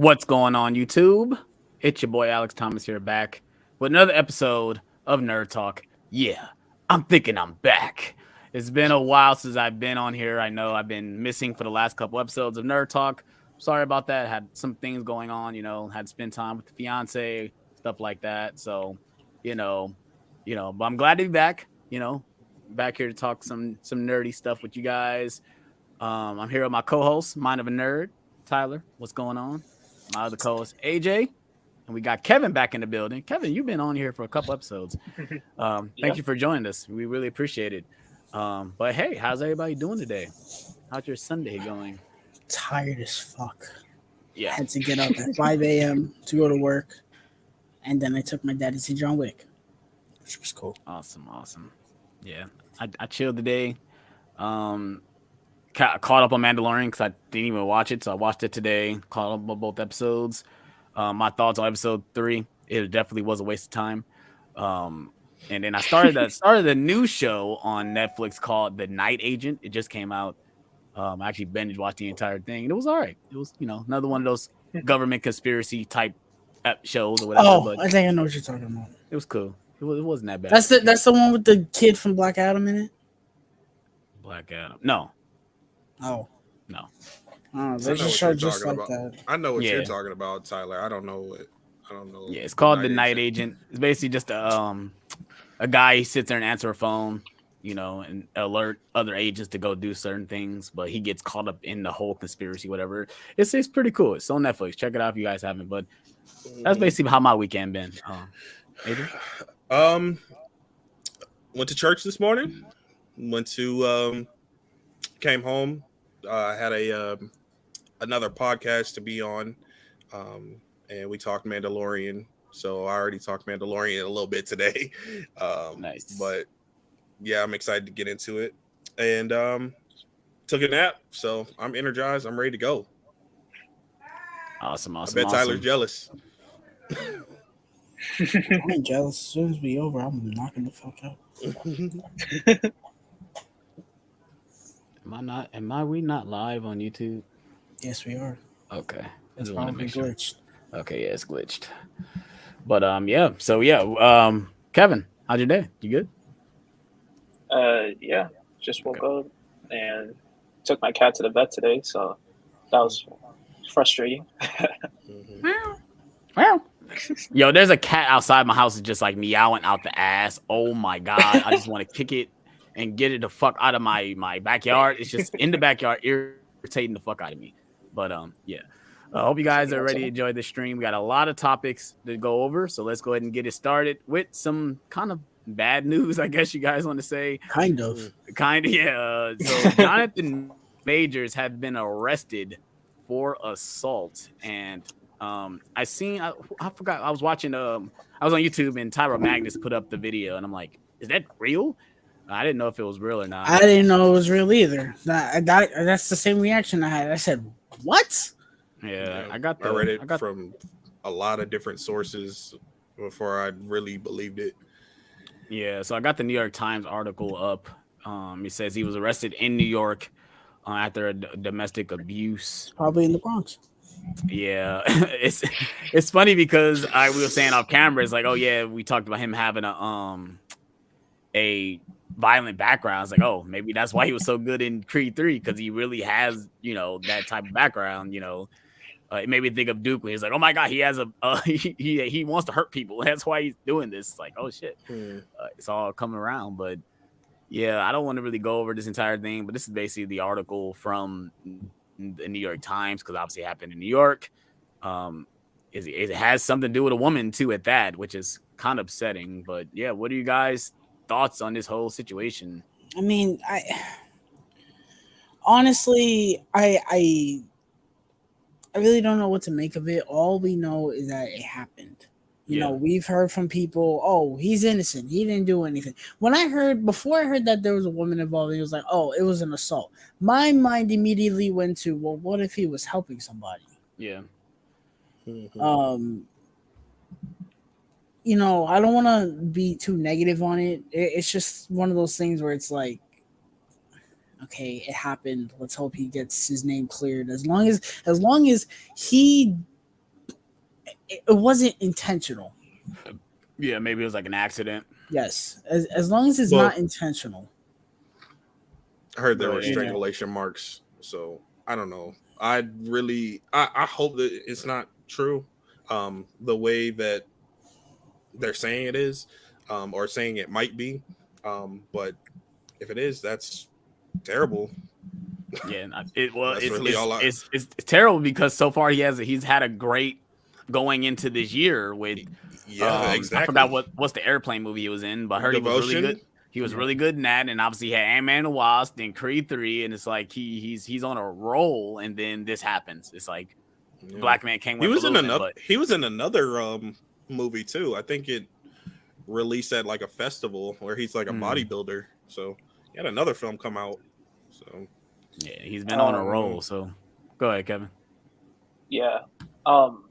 What's going on, YouTube? It's your boy Alex Thomas here, back with another episode of Nerd Talk. Yeah, I'm thinking I'm back. It's been a while since I've been on here. I know I've been missing for the last couple episodes of Nerd Talk. Sorry about that. Had some things going on, had to spend time with the fiance, stuff like that. So, but I'm glad to be back, back here to talk some nerdy stuff with you guys. I'm here with my co-host, Mind of a Nerd, Tyler. What's going on? My other co-host, AJ, and we got Kevin back in the building. Kevin, you've been on here for a couple episodes. Thank you for joining us. We really appreciate it. But hey, how's everybody doing today? How's your Sunday going? Tired as fuck. Yeah. I had to get up at 5 a.m. to go to work, and then I took my dad to see John Wick, which was cool. Awesome. Yeah, I chilled today. Caught up on Mandalorian because I didn't even watch it, so I watched it today. Caught up on both episodes. My thoughts on episode 3: it definitely was a waste of time. And then I started a new show on Netflix called The Night Agent. It just came out. I actually binge watched the entire thing, and it was all right. It was another one of those government conspiracy type shows or whatever. Oh, but I think I know what you're talking about. it was cool. It wasn't that bad. That's the one with the kid from Black Adam in it. Black Adam. No. Oh no. There's a show just like that. I know what you're talking about, Tyler. I don't know. Yeah, it's called The Night Agent. It's basically just a guy. He sits there and answers a phone, and alert other agents to go do certain things, but he gets caught up in the whole conspiracy, whatever. It's pretty cool. It's on Netflix. Check it out if you guys haven't. But that's basically how my weekend been. Adrian? Went to church this morning. Came home. I had another podcast to be on, and we talked Mandalorian. So I already talked Mandalorian a little bit today. Nice. But yeah, I'm excited to get into it. And took a nap, so I'm energized. I'm ready to go. Awesome. I bet Tyler's jealous. I ain't jealous. As soon as we over, I'm knocking the fuck out. We not live on YouTube? Yes, we are. Okay. It's probably glitched. Okay, yeah, it's glitched. But Kevin, how's your day? You good? Yeah, just woke up and took my cat to the vet today, so that was frustrating. Wow. Yo, there's a cat outside my house that's just like meowing out the ass. Oh my god, I just want to kick it and get it the fuck out of my backyard. It's just in the backyard irritating the fuck out of me. But yeah. I hope you guys are ready to enjoy the stream. We got a lot of topics to go over, so let's go ahead and get it started with some kind of bad news, I guess you guys want to say. Kind of, yeah. So Jonathan Majors have been arrested for assault, and I forgot. I was watching. I was on YouTube, and Tyra Magnus put up the video, and I'm like, "Is that real?" I didn't know if it was real or not. I didn't know it was real either. That's the same reaction I had. I said, "What?" Yeah, I read it from a lot of different sources before I really believed it. Yeah, so I got the New York Times article up. It says he was arrested in New York after a domestic abuse. Probably in the Bronx. Yeah, it's funny because we were saying off camera, it's like, oh yeah, we talked about him having a violent background. It's like, oh, maybe that's why he was so good in Creed 3, because he really has that type of background. It made me think of Duke when he's like, oh my god, he has he wants to hurt people. That's why he's doing this. It's like, oh shit, it's all coming around. But yeah, I don't want to really go over this entire thing, but this is basically the article from the New York Times, because obviously it happened in New York. It has something to do with a woman too at that, which is kind of upsetting. But yeah, what are you guys' thoughts on this whole situation? I mean, honestly, I really don't know what to make of it. All we know is that it happened. We've heard from people, oh, he's innocent. He didn't do anything. Before I heard that there was a woman involved, it was like, oh, it was an assault. My mind immediately went to, well, what if he was helping somebody? Yeah. I don't want to be too negative on it. It's just one of those things where it's like, okay, it happened. Let's hope he gets his name cleared. As long as he it wasn't intentional. Yeah, maybe it was like an accident. Yes, as long as it's not intentional. I heard there But, were strangulation marks, so I don't know. I hope that it's not true. The way that they're saying it is, or saying it might be, but if it is, that's terrible. Yeah, it's terrible because so far he's had a great going into this year with exactly. I forgot what's the airplane movie he was in, but I heard he was really good. He was really good in that, and obviously he had Ant-Man and the Wasp, then Creed 3, and it's like he's on a roll, and then this happens. It's like Black Man came. He was in another. He was in another movie too. I think it released at like a festival where he's like a bodybuilder. So he had another film come out. So yeah, he's been on a roll. So go ahead, Kevin. Yeah, I'm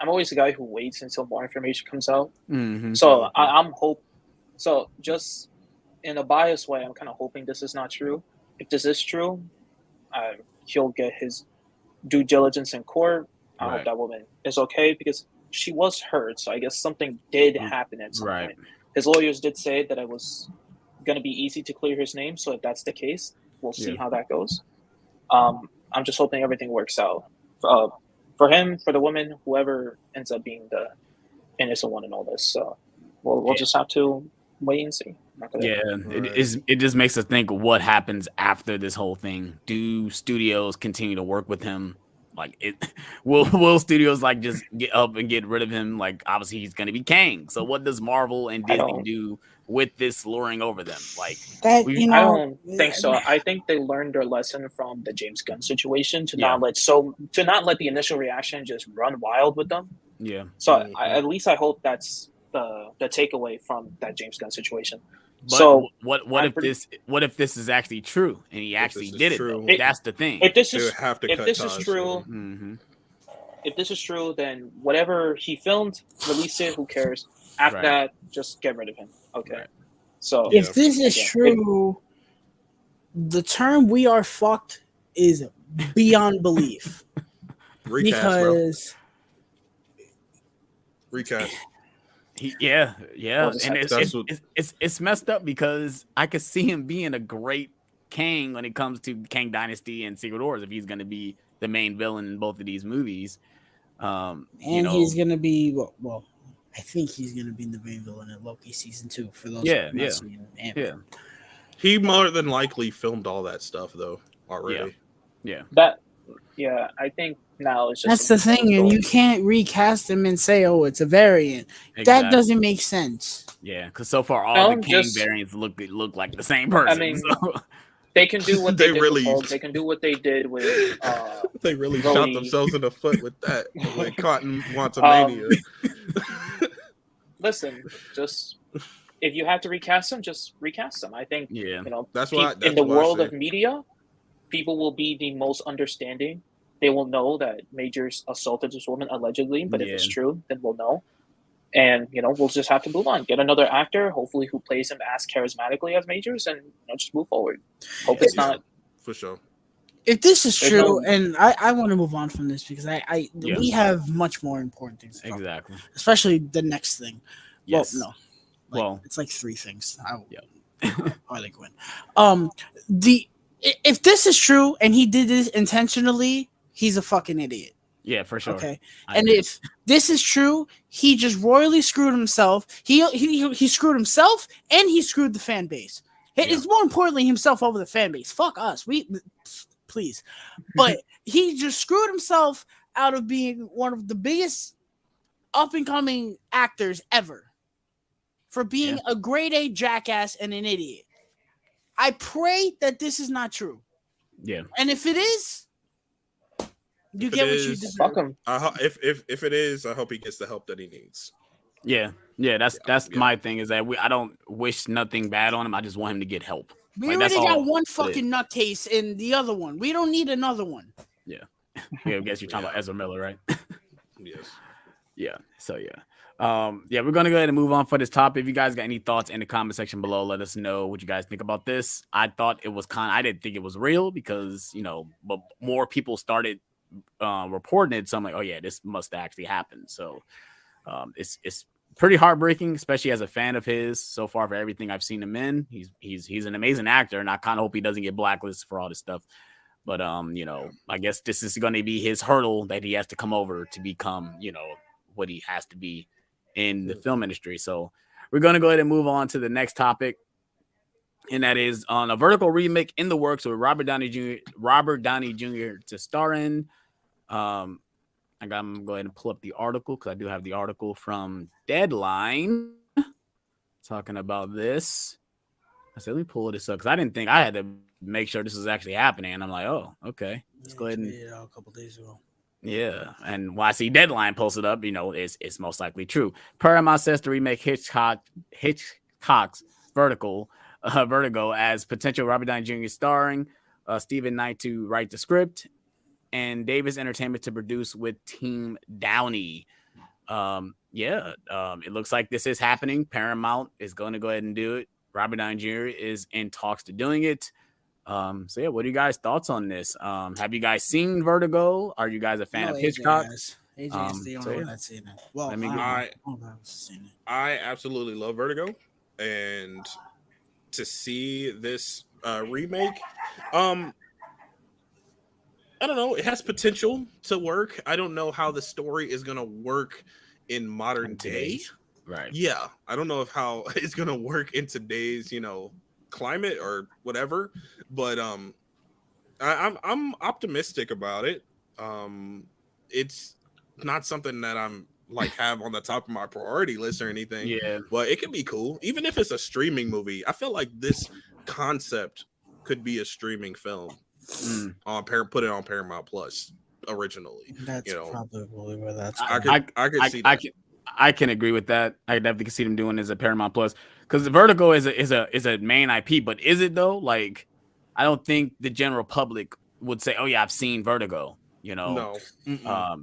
always the guy who waits until more information comes out. So I'm hope. So just in a biased way, I'm kind of hoping this is not true. If this is true, he'll get his due diligence in court. I hope that woman is okay because she was hurt. So I guess something did happen at some point. His lawyers did say that it was going to be easy to clear his name. So if that's the case, we'll see how that goes. I'm just hoping everything works out for him, for the woman, whoever ends up being the innocent one in all this. So we'll just have to wait and see. It just makes us think what happens after this whole thing. Do studios continue to work with him? Like, will studios like just get up and get rid of him? Like, obviously he's going to be Kang. So what does Marvel and Disney do with this luring over them? Like that, I don't think so. I think they learned their lesson from the James Gunn situation to not let the initial reaction just run wild with them. Yeah. So at least I hope that's the takeaway from that James Gunn situation. But so what if this is actually true and he actually did it? That's the thing. If this is true, if this is true, then whatever he filmed, release it. Who cares? After that, just get rid of him. Okay. Right. So if this is true, the term "we are fucked" is beyond belief. Recast. Yeah, and it's messed up because I could see him being a great Kang when it comes to Kang Dynasty and Secret Wars if he's going to be the main villain in both of these movies. He's going to be well. I think he's going to be the main villain in Loki season 2 for those. He more than likely filmed all that stuff though already. I think now it's just that's the thing, and you can't recast him and say, "Oh, it's a variant." Exactly. That doesn't make sense. Yeah, because so far all the Kang variants look like the same person. I mean, they can do what they did. They can do what they did with. They really shot themselves in the foot with that. Like Cotton Quantumania. Listen, just if you have to recast them, just recast them. I think that's in the world of media, people will be the most understanding. They will know that Majors assaulted this woman allegedly, but if it's true, then we'll know. And, we'll just have to move on. Get another actor, hopefully, who plays him as charismatically as Majors, and just move forward. Hope it's not. For sure. If this is true, and I want to move on from this because we have much more important things to talk about, especially the next thing. Yes. Well, no. It's like 3 things. Harley Quinn. If this is true and he did this intentionally, he's a fucking idiot. Yeah, for sure. Okay. And if this is true, he just royally screwed himself. He screwed himself and he screwed the fan base. It's more importantly himself over the fan base. Fuck us. Please. But he just screwed himself out of being one of the biggest up and coming actors ever for being a grade A jackass and an idiot. I pray that this is not true. Yeah. And if it is, you get what you deserve. Fuck him. If it is, I hope he gets the help that he needs. Yeah. That's my thing is that I don't wish nothing bad on him. I just want him to get help. We already got one fucking nutcase in the other one. We don't need another one. Yeah. I guess you're talking about Ezra Miller, right? Yes. Yeah. So we're gonna go ahead and move on for this topic. If you guys got any thoughts in the comment section below, let us know what you guys think about this. I thought it was I didn't think it was real because but more people started reporting it. So I'm like, oh yeah, this must actually happen. So it's pretty heartbreaking, especially as a fan of his so far for everything I've seen him in. He's an amazing actor, and I kind of hope he doesn't get blacklisted for all this stuff. But I guess this is going to be his hurdle that he has to come over to become, what he has to be in the film industry. So we're going to go ahead and move on to the next topic. And that is on a vertical remake in the works with Robert Downey Jr. to star in. I'm going to go ahead and pull up the article because I do have the article from Deadline talking about this. I said, let me pull this up because I didn't think I had to make sure this was actually happening. And I'm like, oh, okay. Let's go ahead and. A couple days ago. Yeah. And when I see Deadline posted up, it's most likely true. Paramount says to remake Hitchcock's Vertigo as potential Robert Downey Jr. starring, Stephen Knight to write the script, and Davis Entertainment to produce with Team Downey. It looks like this is happening. Paramount is going to go ahead and do it. Robert Downey Jr. is in talks to doing it. What are you guys' thoughts on this? Have you guys seen Vertigo? Are you guys a fan of Hitchcock? AJ is the only one that's seen it. Well, I absolutely love Vertigo, and to see this remake, I don't know. It has potential to work. I don't know how the story is gonna work in modern day. Right. Yeah, I don't know how it's gonna work in today's climate or whatever. But I'm optimistic about it. It's not something that I'm have on the top of my priority list or anything. Yeah, but it could be cool, even if it's a streaming movie. I feel like this concept could be a streaming film. Put it on Paramount Plus originally. That's probably where that's. I could see that. I can agree with that. I definitely can see them doing it as a Paramount Plus because Vertigo is a main IP. But is it though? I don't think the general public would say, "Oh yeah, I've seen Vertigo." No.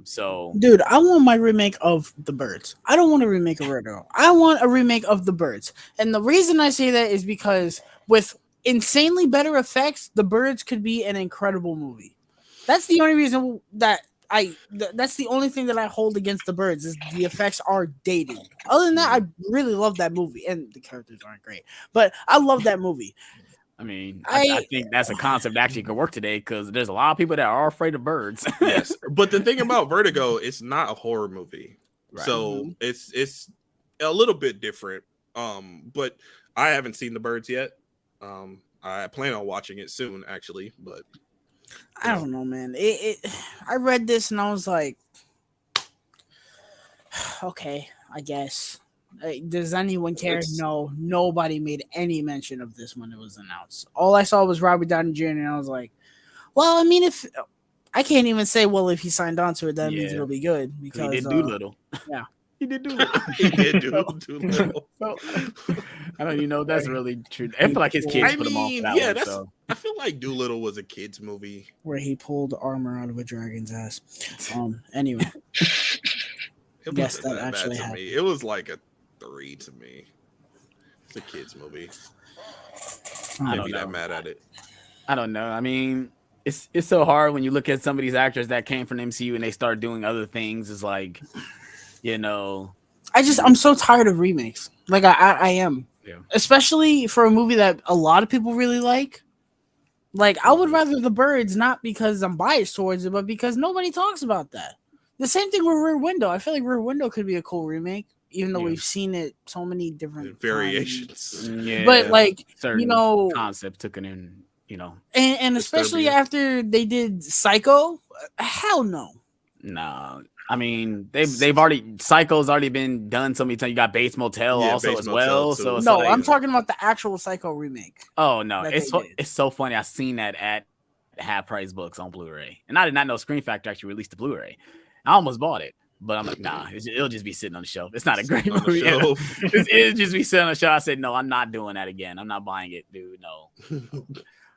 So dude, I want my remake of The Birds. I don't want a remake of Vertigo. I want a remake of The Birds. And the reason I say that is because with insanely better effects, The Birds could be an incredible movie. That's the only reason that that's the only thing that I hold against The Birds is the effects are dated. Other than that, I really love that movie, and the characters aren't great, but I love that movie. I mean, I think that's a concept that actually could work today because there's a lot of people that are afraid of birds. Yes, but the thing about Vertigo, it's not a horror movie, right. So it's a little bit different. But I haven't seen The Birds yet. I plan on watching it soon, actually. But I don't know, man. I read this and I was like, okay, I guess. Does anyone care? No, nobody made any mention of this when it was announced. All I saw was Robert Downey Jr. and I was like, well, I mean, if I can't even say, well, if he signed on to it, that means it'll be good because he did Doolittle. Yeah, he did Doolittle. He did Doolittle. So, I don't even know if that's really true. I feel like his kids put him off that one. I feel like Doolittle was a kid's movie where he pulled armor out of a dragon's ass. Anyway, yes, that actually happened. It was like a 3 to me. It's a kid's movie. I don't be that mad at it. I don't know. I mean, it's so hard when you look at some of these actors that came from the MCU and they start doing other things. It's like, I'm so tired of remakes. Like I am. Yeah. Especially for a movie that a lot of people really like. Like I would rather The Birds, not because I'm biased towards it, but because nobody talks about that. The same thing with Rear Window. I feel like Rear Window could be a cool remake. Even though we've seen it so many different variations, but concept took it in, and especially after they did Psycho, hell no. No, I mean they've already Psycho's already been done so many times. You got Bates Motel Bates as Motel well. too. So it's no, I'm talking about the actual Psycho remake. Oh no, it's so funny. I seen that at Half Price Books on Blu-ray, and I did not know Screen Factory actually released the Blu-ray. I almost bought it. But I'm like, nah, it'll just be sitting on the shelf. It's not a great movie. It'll just be sitting on the shelf. I said, no, I'm not doing that again. I'm not buying it, dude. No.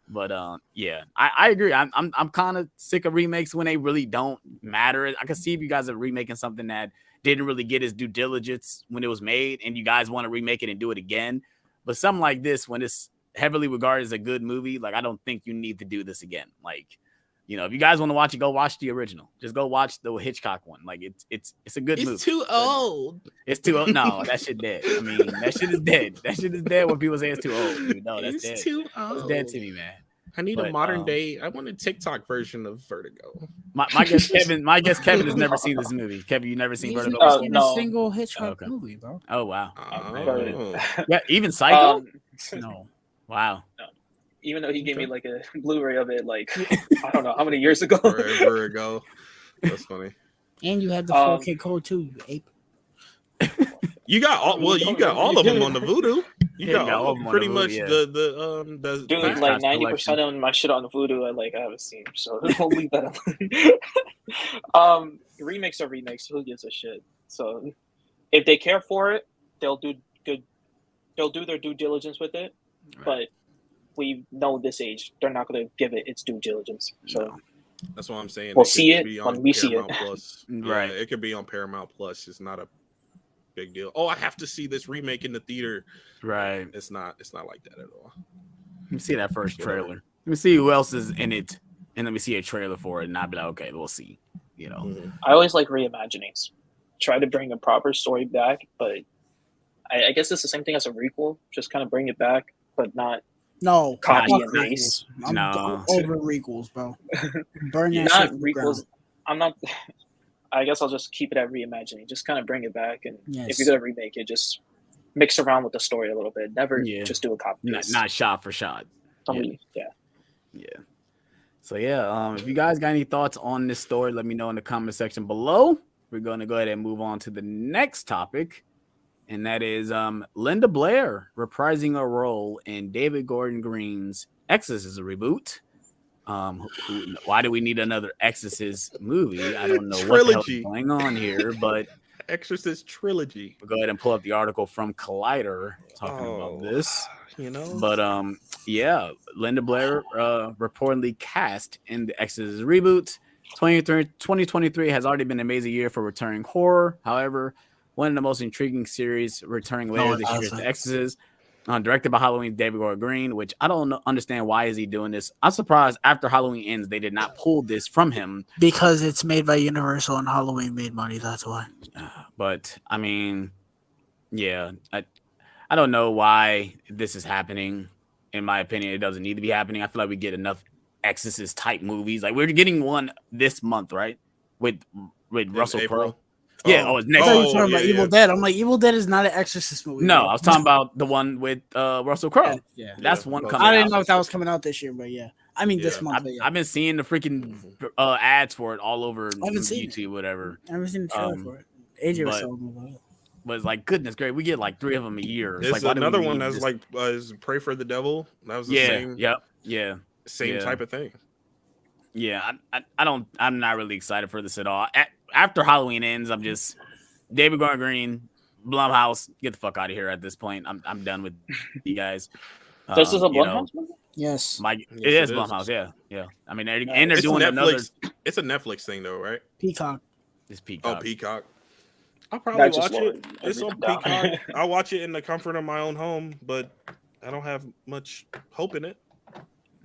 But I agree. I'm kind of sick of remakes when they really don't matter. I can see if you guys are remaking something that didn't really get its due diligence when it was made, and you guys want to remake it and do it again. But something like this, when it's heavily regarded as a good movie, like I don't think you need to do this again. Like, You know, if you guys want to watch it, go watch the original. Just go watch the Hitchcock one. Like it's a good movie. It's too old. It's too old. No, that shit dead. I mean, that shit is dead. That shit is dead when people say it's too old. Dude. No, that's dead. It's too old. It's dead to me, man. I need a modern day. I want a TikTok version of Vertigo. My guest Kevin has never seen this movie. Kevin, you never seen Vertigo? A single Hitchcock movie, bro. Oh wow. Yeah, even Psycho. No. Wow. No. Even though he gave me like a Blu-ray of it, like I don't know how many years ago. Forever ago. That's funny. And you had the 4K code too, you ape. You got all. Well, you got all of them on the Voodoo. You got all pretty much yeah. the dude, like 90% of my shit on the Voodoo, I haven't seen, so we'll leave that alone. Remakes are remakes. Who gives a shit? So if they care for it, they'll do good. They'll do their due diligence with it, right. But we know this age they're not going to give it its due diligence. So that's what I'm saying. We'll see it when we see it. Plus. Right. Yeah, it could be on Paramount Plus. It's not a big deal. Oh, I have to see this remake in the theater. Right. It's not like that at all. Let me see that first trailer. Let me see who else is in it, and let me see a trailer for it, and I'll be like, okay, we'll see. You know. Mm-hmm. I always like reimaginings. Try to bring a proper story back, but I guess it's the same thing as a requel. Just kind of bring it back, but not copy and nice. I'm over requels, bro. Burn that not shit requels. I'm not. I guess I'll just keep it at reimagining. Just kind of bring it back, and if you're gonna remake it, just mix around with the story a little bit. Never just do a copy. Not shot for shot. Yeah. So if you guys got any thoughts on this story, let me know in the comment section below. We're gonna go ahead and move on to the next topic, and that is Linda Blair reprising a role in David Gordon Green's Exorcist reboot. Why do we need another Exorcist movie? I don't know what the hell is going on here, but Exorcist trilogy. We'll go ahead and pull up the article from Collider talking about this. But Linda Blair reportedly cast in the Exorcist reboot. 2023 has already been an amazing year for returning horror. However, one of the most intriguing series returning later this year is The Exorcist, directed by Halloween's David Gordon Green, which I don't understand why is he doing this. I'm surprised after Halloween ends they did not pull this from him. Because it's made by Universal and Halloween made money, that's why. But I mean, I don't know why this is happening. In my opinion, it doesn't need to be happening. I feel like we get enough Exorcist type movies. Like we're getting one this month, right? With Russell Crowe. Yeah, it's next. You're talking about Evil Dead. I'm like, Evil Dead is not an Exorcist movie. No, I was talking about the one with Russell Crowe. That's one coming out. I didn't know if that was coming out this year, but I mean this month. I've been seeing the freaking ads for it all over YouTube, whatever. I haven't seen the trailer for it. AJ was telling me about it. But it's like, goodness great, we get like 3 of them a year. There's like, another one that's like is Pray for the Devil. That was the same. Same type of thing. Yeah, I'm not really excited for this at all. After Halloween ends, I'm just David Gordon Green, Blumhouse, get the fuck out of here at this point. I'm done with you guys. This is a Blumhouse movie? Yes. It is Blumhouse, yeah. I mean, they're doing Netflix. It's a Netflix thing though, right? Peacock. It's Peacock. Oh, Peacock. I'll probably watch it. It's on Peacock. I'll watch it in the comfort of my own home, but I don't have much hope in it.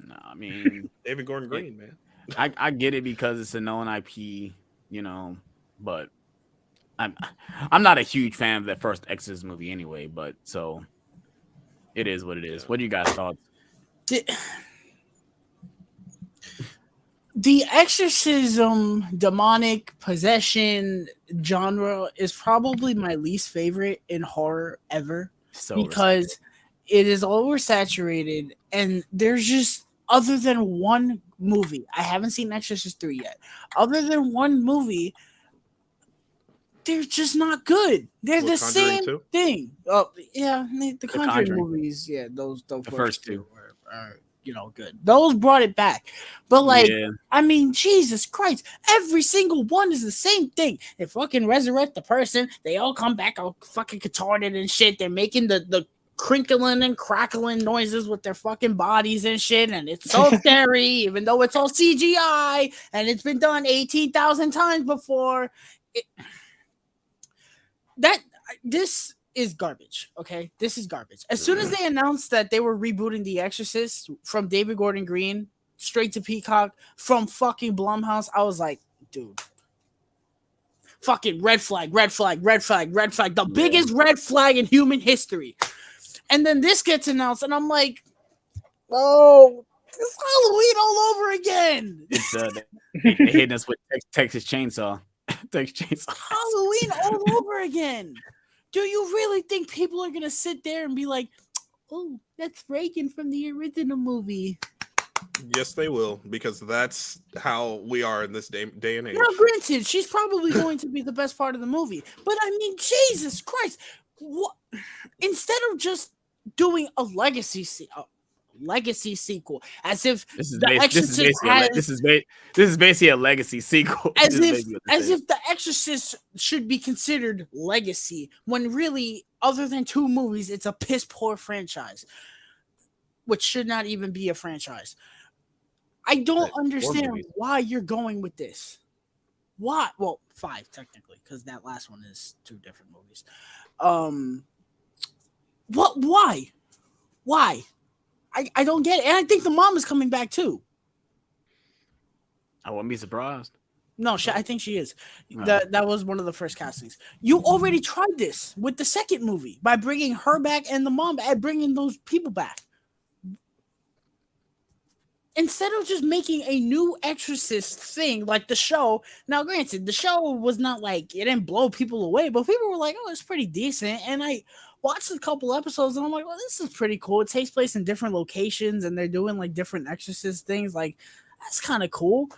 No, I mean David Gordon Green, man. I get it because it's a known IP, but I'm not a huge fan of that first Exorcist movie anyway, but so it is what it is. What do you guys thought? The exorcism, demonic possession genre is probably my least favorite in horror ever because it is oversaturated and there's just, other than one movie, I haven't seen Exorcist 3 yet. Other than one movie, they're just not good. They're the same thing. Oh, yeah, the Conjuring movies, those the first two are good. Those brought it back. But I mean, Jesus Christ, every single one is the same thing. They fucking resurrect the person. They all come back all fucking contorted and shit. They're making the crinkling and crackling noises with their fucking bodies and shit. And it's so scary, even though it's all CGI and it's been done 18,000 times before. This is garbage, okay? This is garbage. As soon as they announced that they were rebooting The Exorcist from David Gordon Green, straight to Peacock from fucking Blumhouse, I was like, dude, fucking red flag, the biggest red flag in human history. And then this gets announced, and I'm like, oh, it's Halloween all over again. It's they hitting us with Texas Chainsaw. Halloween all over again. Do you really think people are gonna sit there and be like, oh, that's Reagan from the original movie? Yes, they will, because that's how we are in this day and age. Now, granted, she's probably going to be the best part of the movie, but I mean, Jesus Christ! What? Instead of just doing a legacy sequel, as if this is basically a legacy sequel, as if The Exorcist should be considered legacy, when really, other than 2 movies, it's a piss poor franchise, which should not even be a franchise. I don't understand why you're going with this. Why? Well, 5 technically, because that last one is 2 different movies. What? Why? I don't get it. And I think the mom is coming back too. I wouldn't be surprised. No, I think she is. That was one of the first castings. You already tried this with the second movie by bringing her back and the mom and bringing those people back. Instead of just making a new Exorcist thing like the show. Now, granted, the show was not like, it didn't blow people away, but people were like, oh, it's pretty decent. And I watched a couple episodes and I'm like, well, this is pretty cool. It takes place in different locations and they're doing like different Exorcist things. Like, that's kind of cool.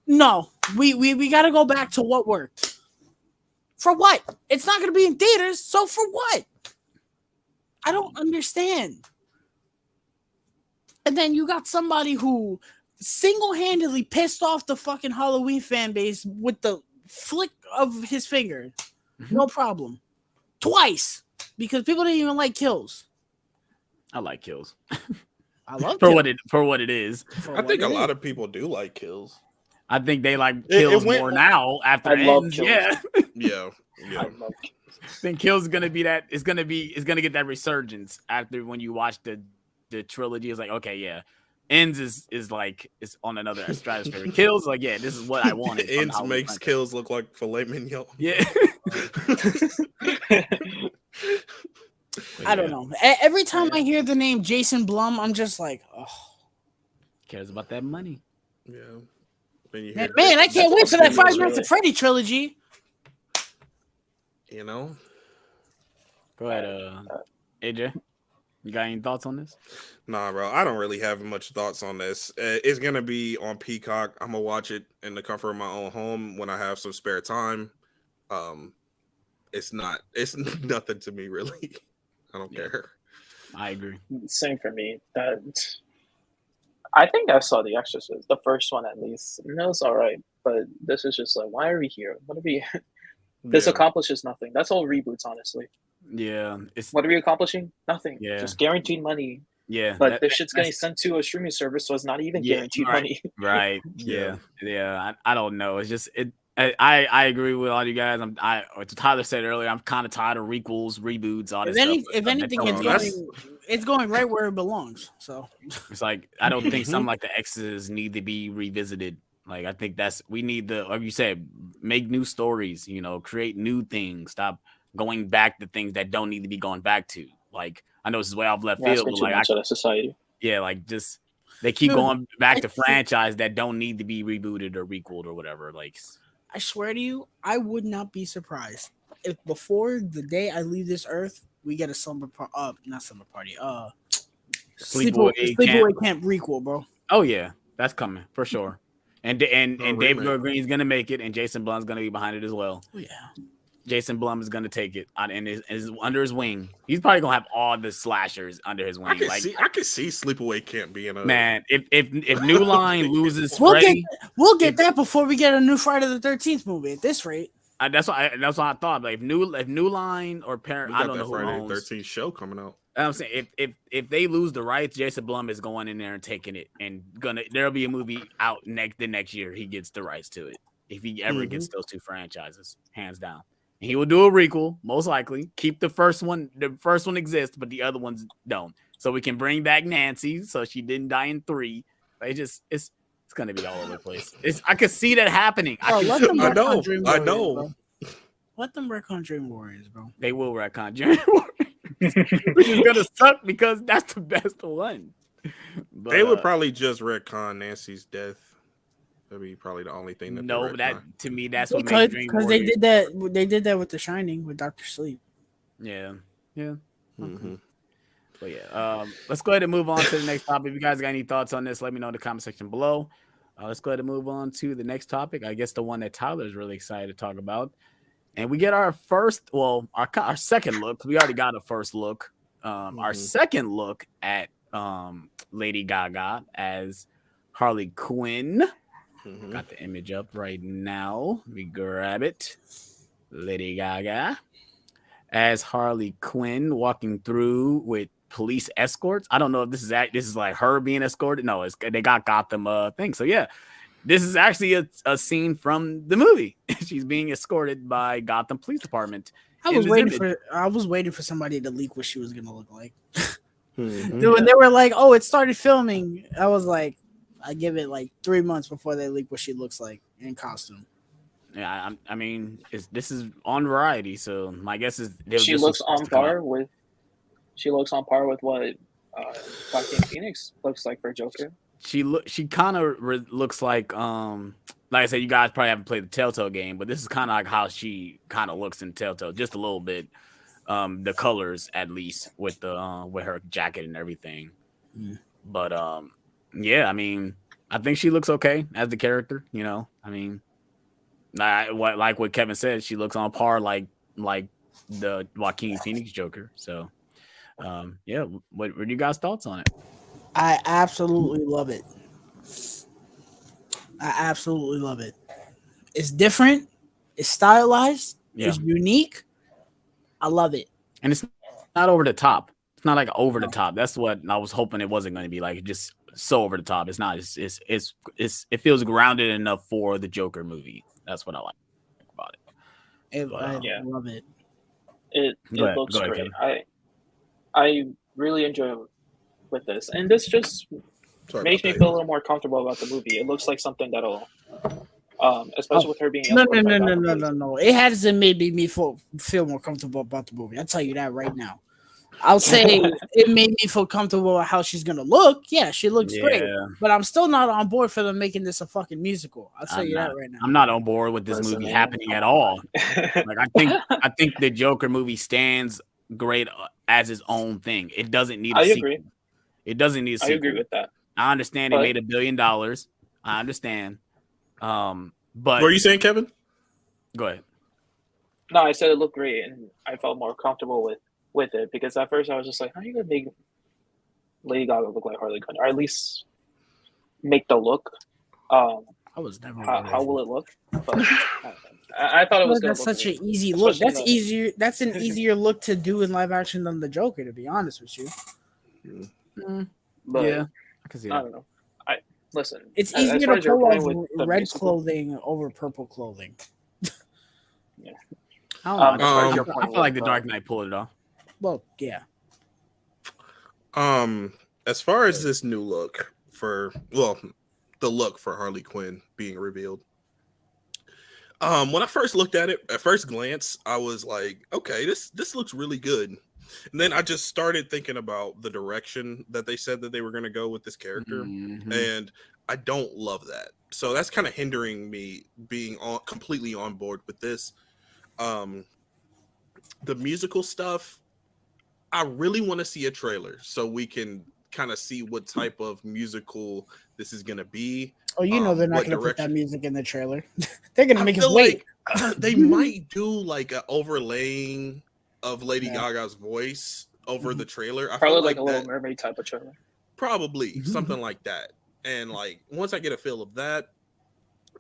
No, we got to go back to what worked. For what? It's not going to be in theaters. So for what? I don't understand. And then you got somebody who single-handedly pissed off the fucking Halloween fan base with the flick of his finger. No problem. Twice. Because people didn't even like Kills. I like Kills. I love for Kills. what it is. I think a lot of people do like Kills. I think they like Kills more now after it ends. Yeah. Yeah. I love Kills. I think Kills is gonna be that. It's gonna get that resurgence after when you watch the trilogy. Is like, okay, yeah. Ends is like it's on another stratosphere. Kills, like, yeah, this is what I wanted. Ends makes Kills look like filet mignon. Yeah. I don't know. Every time I hear the name Jason Blum, I'm just like, oh. Cares about that money. Yeah. Man, I can't wait for that Five Nights at Freddy trilogy. You know? Go ahead, AJ. You got any thoughts on this? Nah, bro. I don't really have much thoughts on this. It's going to be on Peacock. I'm going to watch it in the comfort of my own home when I have some spare time. It's nothing to me, really. I don't care. I agree. Same for me. I think I saw The Exorcist, the first one at least. And it was all right. But this is just like, why are we here? What are we... This accomplishes nothing. That's all reboots, honestly. Yeah. What are we accomplishing? Nothing. Yeah. Just guaranteed money. Yeah. But this shit's getting sent to a streaming service, so it's not even guaranteed money. Right. Yeah. I don't know. It's just I agree with all you guys. Tyler said earlier, I'm kind of tired of requels, reboots, all this stuff. If anything, it's going right where it belongs. So it's like I don't think something like the X's need to be revisited. Like, I think we need like you said, make new stories, create new things. Stop going back to things that don't need to be going back to. Like, I know this is way off left field, but like, society. Yeah, like just they keep going back to franchise that don't need to be rebooted or requeled or whatever. Like, I swear to you, I would not be surprised if before the day I leave this earth, we get a sleepaway camp requel, bro. Oh yeah, that's coming for sure. And David Green's gonna make it, and Jason Blum's gonna be behind it as well. Oh, yeah, Jason Blum is gonna take it and is under his wing. He's probably gonna have all the slashers under his wing. I can see Sleepaway Camp being a man. If New Line loses, Freddy, we'll get that before we get a new Friday the 13th movie. At this rate, that's what I thought. Like if New Line or Parent, I don't know who Friday owns. 13th show coming out. I'm saying if they lose the rights, Jason Blum is going in there and taking it, and there'll be a movie out the next year. He gets the rights to it if he ever gets those 2 franchises, hands down. And he will do a requel, most likely. Keep the first one. The first one exists, but the other ones don't. So we can bring back Nancy, so she didn't die in 3. It's gonna be all over the place. I can see that happening. Bro, let them I retcon know, Dream I Warriors, know. bro. Let them retcon Dream Warriors, bro. They will retcon Dream Warriors, which is gonna suck because that's the best one. But, they would probably just retcon Nancy's death. That'd be probably the only thing that no, they that to me that's They what could, makes Dream because Warriors. they did that. They did that with The Shining with Dr. Sleep. Yeah. Mm-hmm. But yeah, let's go ahead and move on to the next topic. If you guys got any thoughts on this, let me know in the comment section below. Let's go ahead and move on to the next topic. I guess the one that Tyler is really excited to talk about. And we get our our second look. We already got a first look. Our second look at Lady Gaga as Harley Quinn. Got the image up right now. Let me grab it. Lady Gaga as Harley Quinn walking through with police escorts. I don't know if this is like her being escorted. No, they got Gotham thing. So yeah, this is actually a scene from the movie. She's being escorted by Gotham Police Department. I was waiting for somebody to leak what she was gonna look like. Dude, when they were like, "Oh, it started filming," I was like, "I give it like 3 months before they leak what she looks like in costume." Yeah, I mean, this is on Variety, so my guess is she looks on par with. She looks on par with what Joaquin Phoenix looks like for Joker. She kind of looks like I said, you guys probably haven't played the Telltale game, but this is kind of like how she kind of looks in Telltale, just a little bit. The colors, at least, with her jacket and everything. But yeah, I mean, I think she looks okay as the character. You know, I mean, like what Kevin said, she looks on par like the Joaquin Phoenix Joker. So, yeah, what are you guys' thoughts on it? I absolutely love it. It's different. It's stylized. Yeah. It's unique. I love it. And it's not over the top. It's not like over the top. That's what I was hoping it wasn't going to be, like just so over the top. It's not. It feels grounded enough for the Joker movie. That's what I like about it. I love it. It looks great. I really enjoy with this, and this just makes me feel a little more comfortable about the movie. It looks like something that'll, especially with her being no. It hasn't made me feel more comfortable about the movie. I'll tell you that right now. I'll say it made me feel comfortable with how she's gonna look. Yeah, she looks great, but I'm still not on board for them making this a fucking musical. I'll tell you that right now. I'm not on board with this movie happening at all. Like I think the Joker movie stands great as his own thing. It doesn't need a sequel. Agree. It doesn't need a sequel. I agree with that. I understand it made $1 billion. I understand. But what are you saying, Kevin? Go ahead. No, I said it looked great, and I felt more comfortable with it, because at first I was just like, how are you gonna make Lady Gaga look like Harley Quinn, or at least make the look? I was never. How will it look? But I thought it was. That's such an easy look. That's easier. That's an easier look to do in live action than the Joker, to be honest with you. But yeah, I can see that. I don't know. Listen. It's easier to pull off red clothing over purple clothing. Yeah. I feel like the Dark Knight pulled it off. Well, yeah. As far as this new look the look for Harley Quinn being revealed. When I first looked at it, at first glance, I was like, okay, this looks really good. And then I just started thinking about the direction that they said that they were going to go with this character. And I don't love that. So that's kind of hindering me being completely on board with this. The musical stuff, I really want to see a trailer so we can kind of see what type of musical this is going to be. Oh, you know they're not going to put that music in the trailer. They're going to make us wait. Like they might do like an overlaying of Lady Gaga's voice over the trailer. I probably feel like a Little Mermaid type of trailer. Probably something like that. And like once I get a feel of that,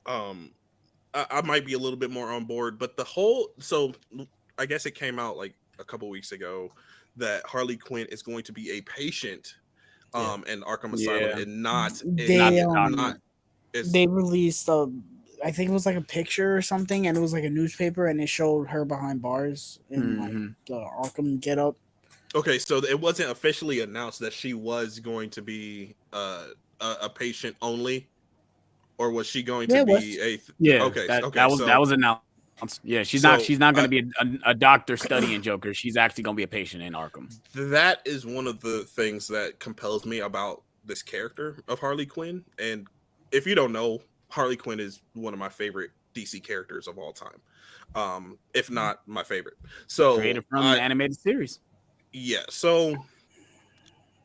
I might be a little bit more on board. But so I guess it came out like a couple weeks ago that Harley Quinn is going to be a patient in Arkham Asylum and not. They released I think it was like a picture or something, and it was like a newspaper, and it showed her behind bars in like the Arkham getup. Okay, so it wasn't officially announced that she was going to be a patient only, or was she going Yeah, to it was. be a? Yeah, Okay, okay. that So was announced. Yeah, she's not so going to be a doctor studying Joker. She's actually going to be a patient in Arkham. that is one of the things that compels me about this character of Harley Quinn. And if you don't know, Harley Quinn is one of my favorite DC characters of all time, if not my favorite. So Created from the animated series. Yeah, so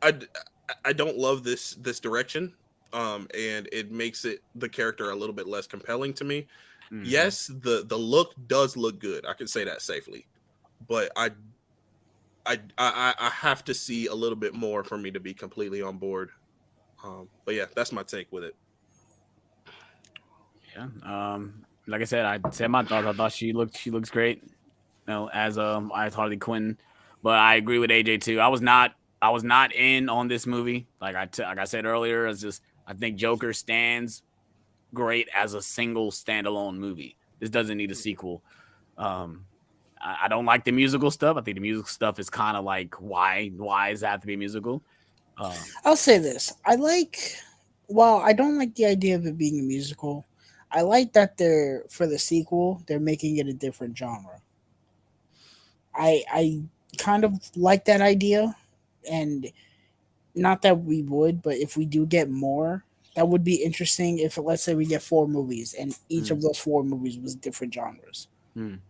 I don't love this direction, and it makes the character a little bit less compelling to me. Mm-hmm. Yes, the look does look good. I can say that safely, but I have to see a little bit more for me to be completely on board. But yeah, that's my take with it. Yeah. Like I said, I said my thoughts. I thought she looks great. You know, as Harley Quinn, but I agree with AJ too. I was not in on this movie. Like I said earlier, I think Joker stands great as a single standalone movie. This doesn't need a sequel. I don't like the musical stuff. I think the musical stuff is kind of like why does that have to be musical? I'll say this. While I don't like the idea of it being a musical, I like that for the sequel, they're making it a different genre. I kind of like that idea, and not that we would, but if we do get more, that would be interesting. If let's say we get 4 movies, and each of those 4 movies was different genres.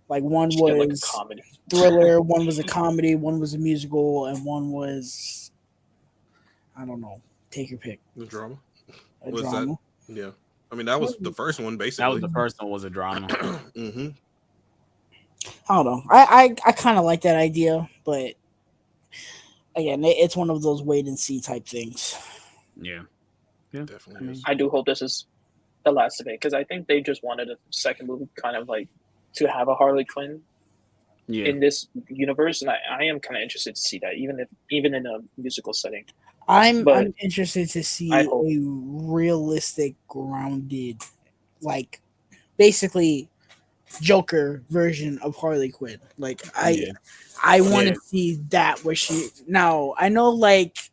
Like one was like a comedy, thriller, one was a comedy, one was a musical, and one was, I don't know, take your pick. The drama. Was drama. That? Yeah, I mean that was the first one basically. That was the first one, was a drama. Mm-hmm. I don't know. I kind of like that idea, but again, it's one of those wait and see type things. Yeah, Definitely. I do hope this is the last of it, because I think they just wanted a second movie, kind of like to have a Harley Quinn in this universe, and I am kind of interested to see that, even in a musical setting. I'm interested to see a realistic, grounded, like basically Joker version of Harley Quinn. Like I want to see that where now I know like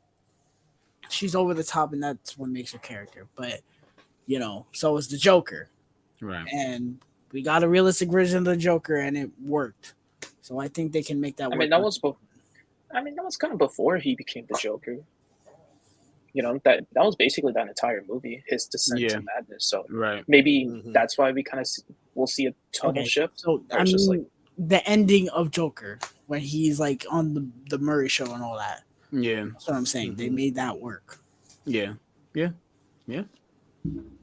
she's over the top and that's what makes her character, but so is the Joker, right? And we got a realistic version of the Joker and it worked, so I think they can make that work. That was kind of before he became the Joker. That was basically that entire movie, his descent to madness. So maybe that's why we'll see a tonal shift. So I mean, the ending of Joker when he's like on the Murray show and all that. Yeah, that's what I'm saying. They made that work. Yeah.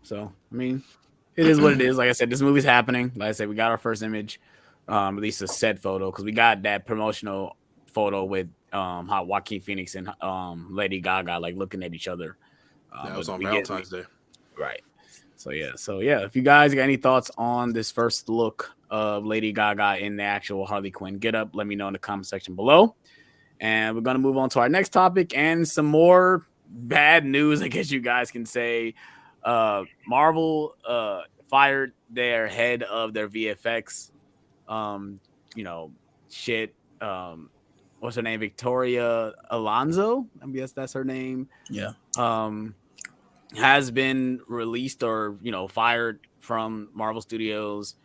So I mean, it is what it is. Like I said, this movie's happening. Like I said, we got our first image, at least a set photo, because we got that promotional photo with how Joaquin Phoenix and Lady Gaga like looking at each other. That was on Valentine's Day, right? So yeah. If you guys got any thoughts on this first look of Lady Gaga in the actual Harley Quinn get up, let me know in the comment section below. And we're gonna move on to our next topic and some more bad news, I guess you guys can say. Marvel fired their head of their VFX. Shit. What's her name? Victoria Alonso. I guess that's her name. Yeah. Has been released or fired from Marvel Studios.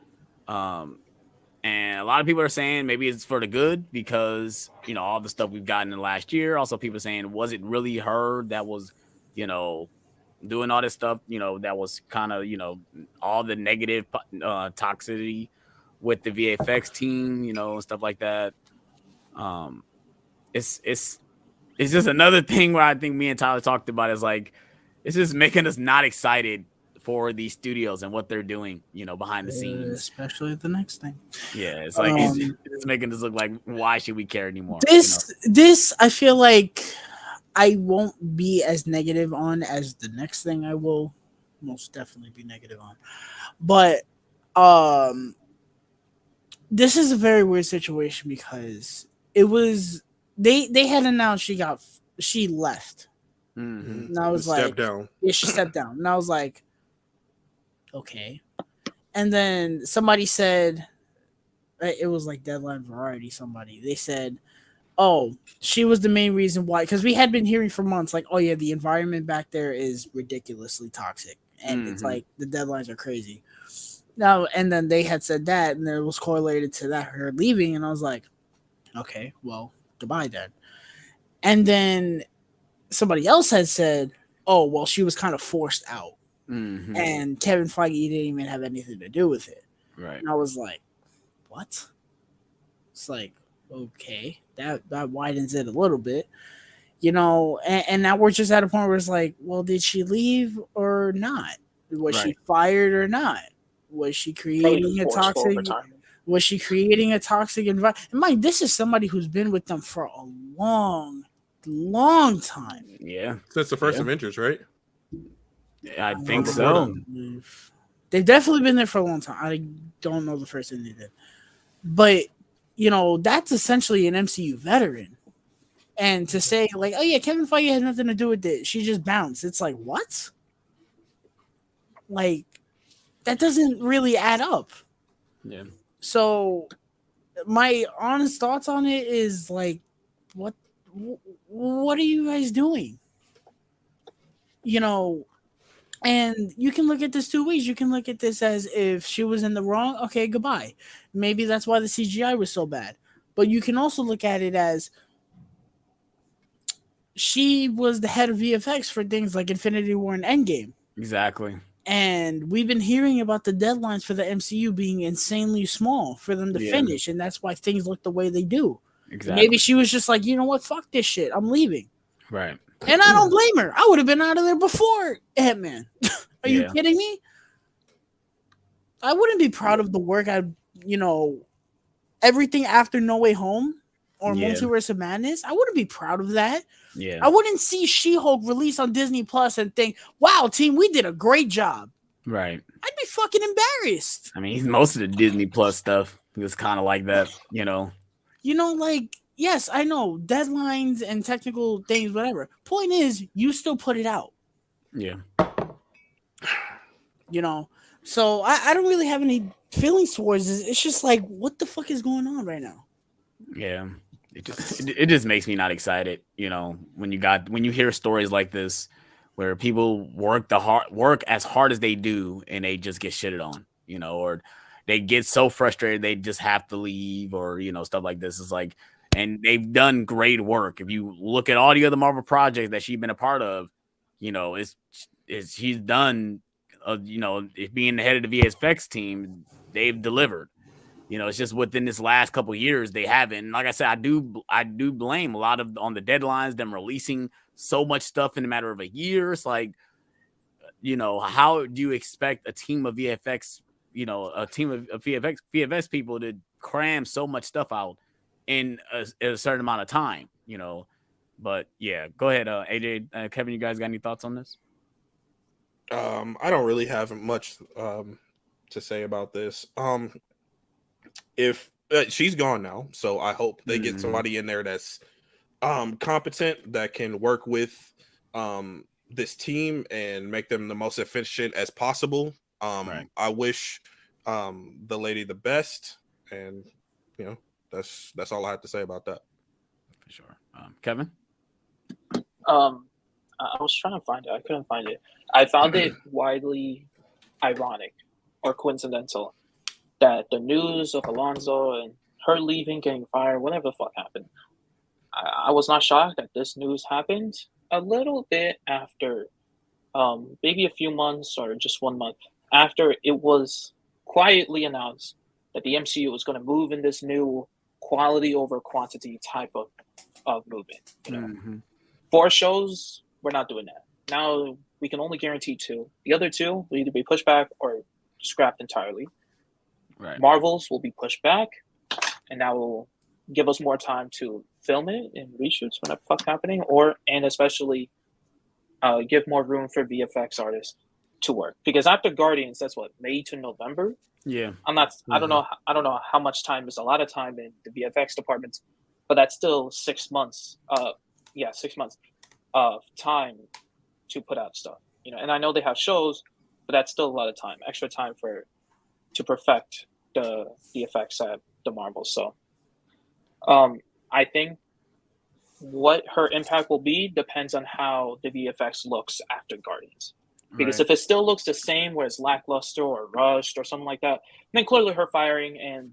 And a lot of people are saying maybe it's for the good because all the stuff we've gotten in the last year. Also, people saying, was it really her that was doing all this stuff? That was kind of all the negative toxicity with the VFX team, and stuff like that. It's just another thing where I think me and Tyler talked about is like it's just making us not excited for these studios and what they're doing, behind the scenes. Especially the next thing. Yeah, it's like it's making us look like why should we care anymore? This I feel like I won't be as negative on as the next thing. I will most definitely be negative on, but this is a very weird situation because it was they had announced she left. Mm-hmm. And I was like, stepped down. Yeah, she stepped down, and I was like, okay. And then somebody said, it was like Deadline Variety. They said, oh, she was the main reason why. Because we had been hearing for months, like, oh yeah, the environment back there is ridiculously toxic, and it's like the deadlines are crazy. Now, and then they had said that, and it was correlated to that her leaving, and I was like, okay, well, goodbye then. And then somebody else had said, oh, well, she was kind of forced out. And Kevin Feige didn't even have anything to do with it. Right. And I was like, what? It's like, okay, that widens it a little bit, and now we're just at a point where it's like, well, did she leave or not? Was she fired or not? Was she creating a toxic? Was she creating a toxic environment? And Mike, this is somebody who's been with them for a long time. Yeah. Since the first Avengers, right? I think so. They've definitely been there for a long time. I don't know the first thing they did. But, that's essentially an MCU veteran. And to say, like, oh, yeah, Kevin Feige had nothing to do with it. She just bounced. It's like, what? Like, that doesn't really add up. Yeah. So, my honest thoughts on it is, like, what are you guys doing? And you can look at this two ways. You can look at this as if she was in the wrong. Okay, goodbye. Maybe that's why the CGI was so bad. But you can also look at it as she was the head of VFX for things like Infinity War and Endgame. Exactly. And we've been hearing about the deadlines for the MCU being insanely small for them to finish. And that's why things look the way they do. Exactly. Maybe she was just like, you know what? Fuck this shit. I'm leaving. Right. And I don't blame her. I would have been out of there before Ant-Man. Are you kidding me? I wouldn't be proud of the work everything after No Way Home or Multiverse of Madness. I wouldn't be proud of that. Yeah. I wouldn't see She-Hulk release on Disney Plus and think, wow, team, we did a great job. Right. I'd be fucking embarrassed. I mean, most of the Disney Plus stuff was kind of like that, like, yes, I know deadlines and technical things, whatever. Point is, you still put it out. Yeah. So I don't really have any feelings towards this. It's just like, what the fuck is going on right now? Yeah. It just makes me not excited, when you hear stories like this where people work as hard as they do and they just get shitted on, or they get so frustrated they just have to leave, or stuff like this. It's like, and they've done great work. If you look at all the other Marvel projects that she's been a part of, she's done, being the head of the VFX team, they've delivered. It's just within this last couple of years they haven't. Like I said, I do blame a lot on the deadlines, them releasing so much stuff in a matter of a year. It's like, how do you expect a team of VFX, a team of VFX people to cram so much stuff out in a certain amount of time, But yeah, go ahead, AJ, Kevin. You guys got any thoughts on this? I don't really have much to say about this. If she's gone now, so I hope they get somebody in there that's competent, that can work with this team and make them the most efficient as possible. Right. I wish the lady the best, and that's all I have to say about that. For sure. Kevin? I was trying to find it. I couldn't find it. I found it widely ironic or coincidental that the news of Alonso and her leaving, getting fired, whatever the fuck happened. I was not shocked that this news happened a little bit after, maybe a few months or just 1 month after it was quietly announced that the MCU was going to move in this new quality over quantity type of movement. 4 shows, we're not doing that. Now we can only guarantee 2. The other 2 will either be pushed back or scrapped entirely. Right. Marvels will be pushed back, and that will give us more time to film it and reshoots when the fuck happening, and especially give more room for VFX artists to work. Because after Guardians, that's what, May to November. Yeah, I don't know how much time is a lot of time in the VFX departments, but that's still 6 months. 6 months of time to put out stuff. And I know they have shows, but that's still a lot of time, extra time to perfect the effects at the Marvel. So I think what her impact will be depends on how the VFX looks after Guardians. Because if it still looks the same, where it's lackluster or rushed or something like that, then clearly her firing and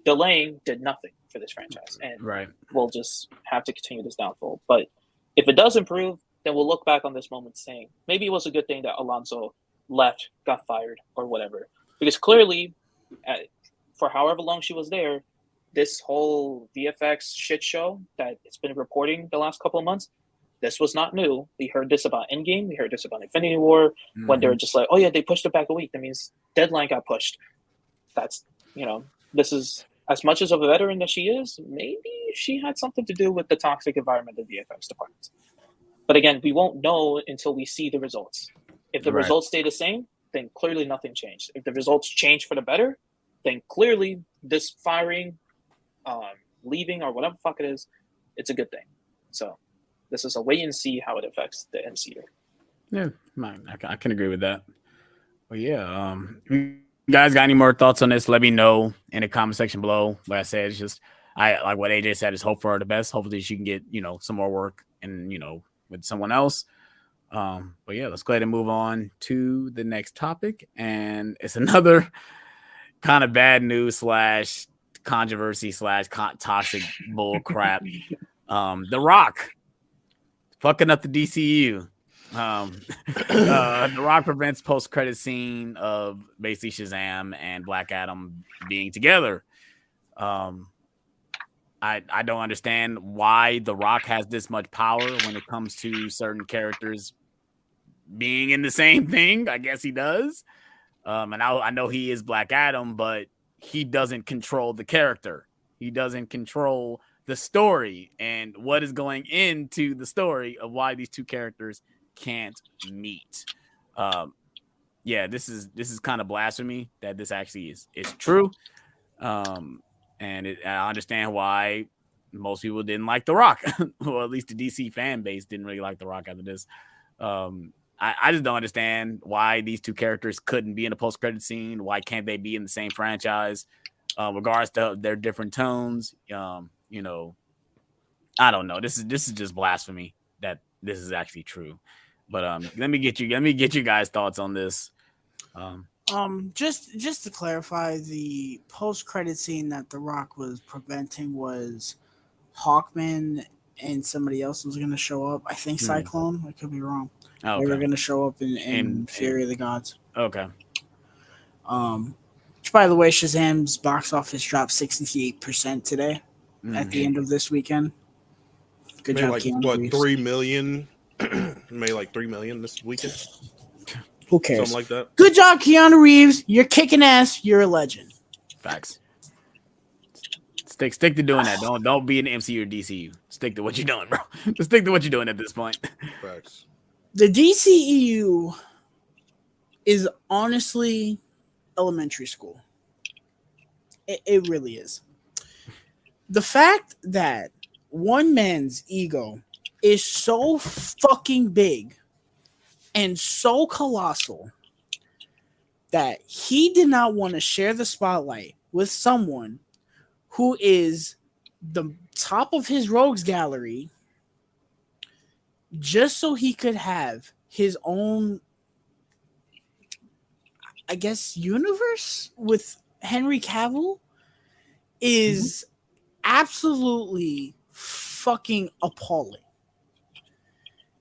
delaying did nothing for this franchise, and we'll just have to continue this downfall. But if it does improve, then we'll look back on this moment saying maybe it was a good thing that Alonso left, got fired, or whatever. Because clearly, for however long she was there, this whole VFX shit show that it's been reporting the last couple of months, this was not new. We heard this about Endgame. We heard this about Infinity War, when they were just like, oh yeah, they pushed it back a week. That means deadline got pushed. That's, this is, as much as of a veteran that she is, maybe she had something to do with the toxic environment of the VFX department. But again, we won't know until we see the results. If the results stay the same, then clearly nothing changed. If the results change for the better, then clearly this firing, leaving, or whatever the fuck it is, it's a good thing. So this is a wait and see how it affects the MCU. Yeah, I can agree with that. But yeah, you guys got any more thoughts on this? Let me know in the comment section below. Like I said, it's just I like what AJ said. Is hope for her the best. Hopefully she can get some more work and with someone else. But yeah, let's go ahead and move on to the next topic, and it's another kind of bad news / controversy / toxic bull crap. The Rock fucking up the DCU. The Rock prevents post-credit scene of basically Shazam and Black Adam being together. I don't understand why The Rock has this much power when it comes to certain characters being in the same thing. I guess he does. And I know he is Black Adam, but he doesn't control the character. He doesn't control the story and what is going into the story of why these two characters can't meet. Yeah, this is kind of blasphemy that this actually is true. And I understand why most people didn't like The Rock. Well, at least the DC fan base didn't really like The Rock after this. I just don't understand why these two characters couldn't be in a post-credit scene. Why can't they be in the same franchise, regardless to their different tones? I don't know. This is just blasphemy that this is actually true. But let me get you guys' thoughts on this. Just to clarify, the post-credit scene that The Rock was preventing was Hawkman and somebody else was going to show up. I think Cyclone. I could be wrong. Oh, okay. They were going to show up in Fury of the Gods. Okay. Which, by the way, Shazam's box office dropped 68% today at the end of this weekend. Good job, Keanu Reeves. 3 million? Made like 3 million this weekend. Who cares? Something like that. Good job, Keanu Reeves. You're kicking ass. You're a legend. Facts. Stick to doing that. Don't be in the MCU or DCU. Stick to what you're doing, bro. Just stick to what you're doing at this point. Facts. The DCEU is honestly elementary school. It really is. The fact that one man's ego is so fucking big and so colossal that he did not want to share the spotlight with someone who is the top of his rogues gallery just so he could have his own, I guess, universe with Henry Cavill is absolutely fucking appalling.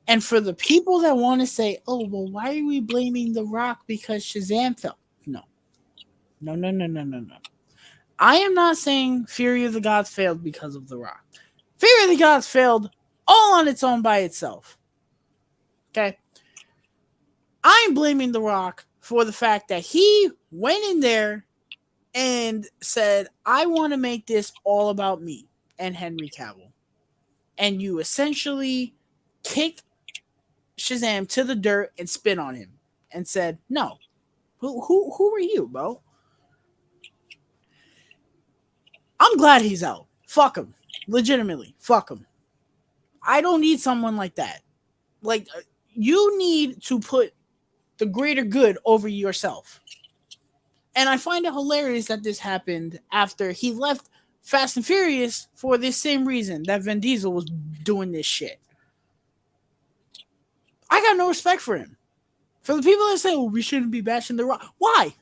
And for the people that want to say, oh, well, why are we blaming The Rock because Shazam fell? No. I am not saying Fury of the Gods failed because of The Rock. Fury of the Gods failed all on its own by itself. Okay? I'm blaming The Rock for the fact that he went in there and said, I want to make this all about me and Henry Cavill. And you essentially kicked Shazam to the dirt and spit on him and said, no. Who are you, bro? I'm glad he's out. Fuck him. Legitimately. Fuck him. I don't need someone like that. Like, you need to put the greater good over yourself. And I find it hilarious that this happened after he left Fast and Furious for this same reason that Vin Diesel was doing this shit. I got no respect for him. For the people that say, "Oh, we shouldn't be bashing The Rock," why?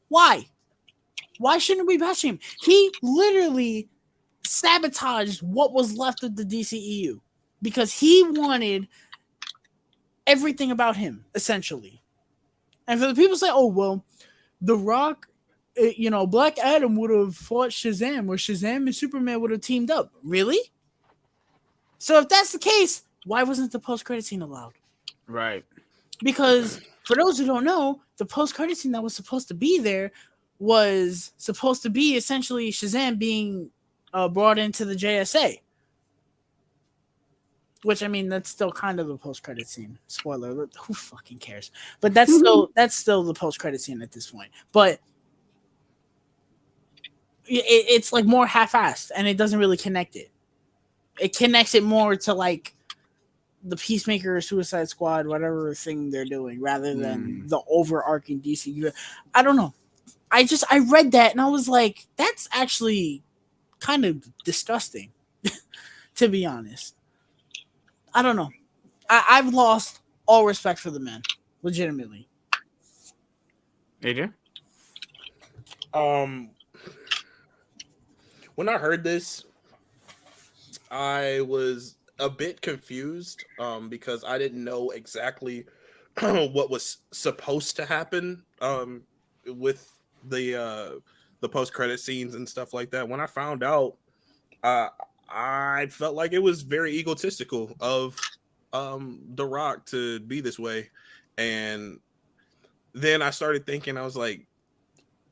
Why shouldn't we bash him? He literally sabotaged what was left of the DCEU because he wanted everything about him, essentially. And for the people say, "Oh, well, The Rock, Black Adam would have fought Shazam, or Shazam and Superman would have teamed up." Really? So if that's the case, why wasn't the post-credit scene allowed? Right. Because for those who don't know, the post-credit scene that was supposed to be there was supposed to be essentially Shazam being brought into the JSA. Which, I mean, that's still kind of a post-credit scene. Spoiler alert, who fucking cares? But that's still the post-credit scene at this point. But it's like more half-assed, and it doesn't really connect it. It connects it more to like the Peacemaker or Suicide Squad, whatever thing they're doing, rather than the overarching DC. I don't know. I read that and I was like, that's actually kind of disgusting, to be honest. I don't know. I've lost all respect for the man, legitimately. AJ? When I heard this, I was a bit confused because I didn't know exactly what was supposed to happen with the post-credit scenes and stuff like that. When I found out, I felt like it was very egotistical of The Rock to be this way. And then I started thinking, I was like,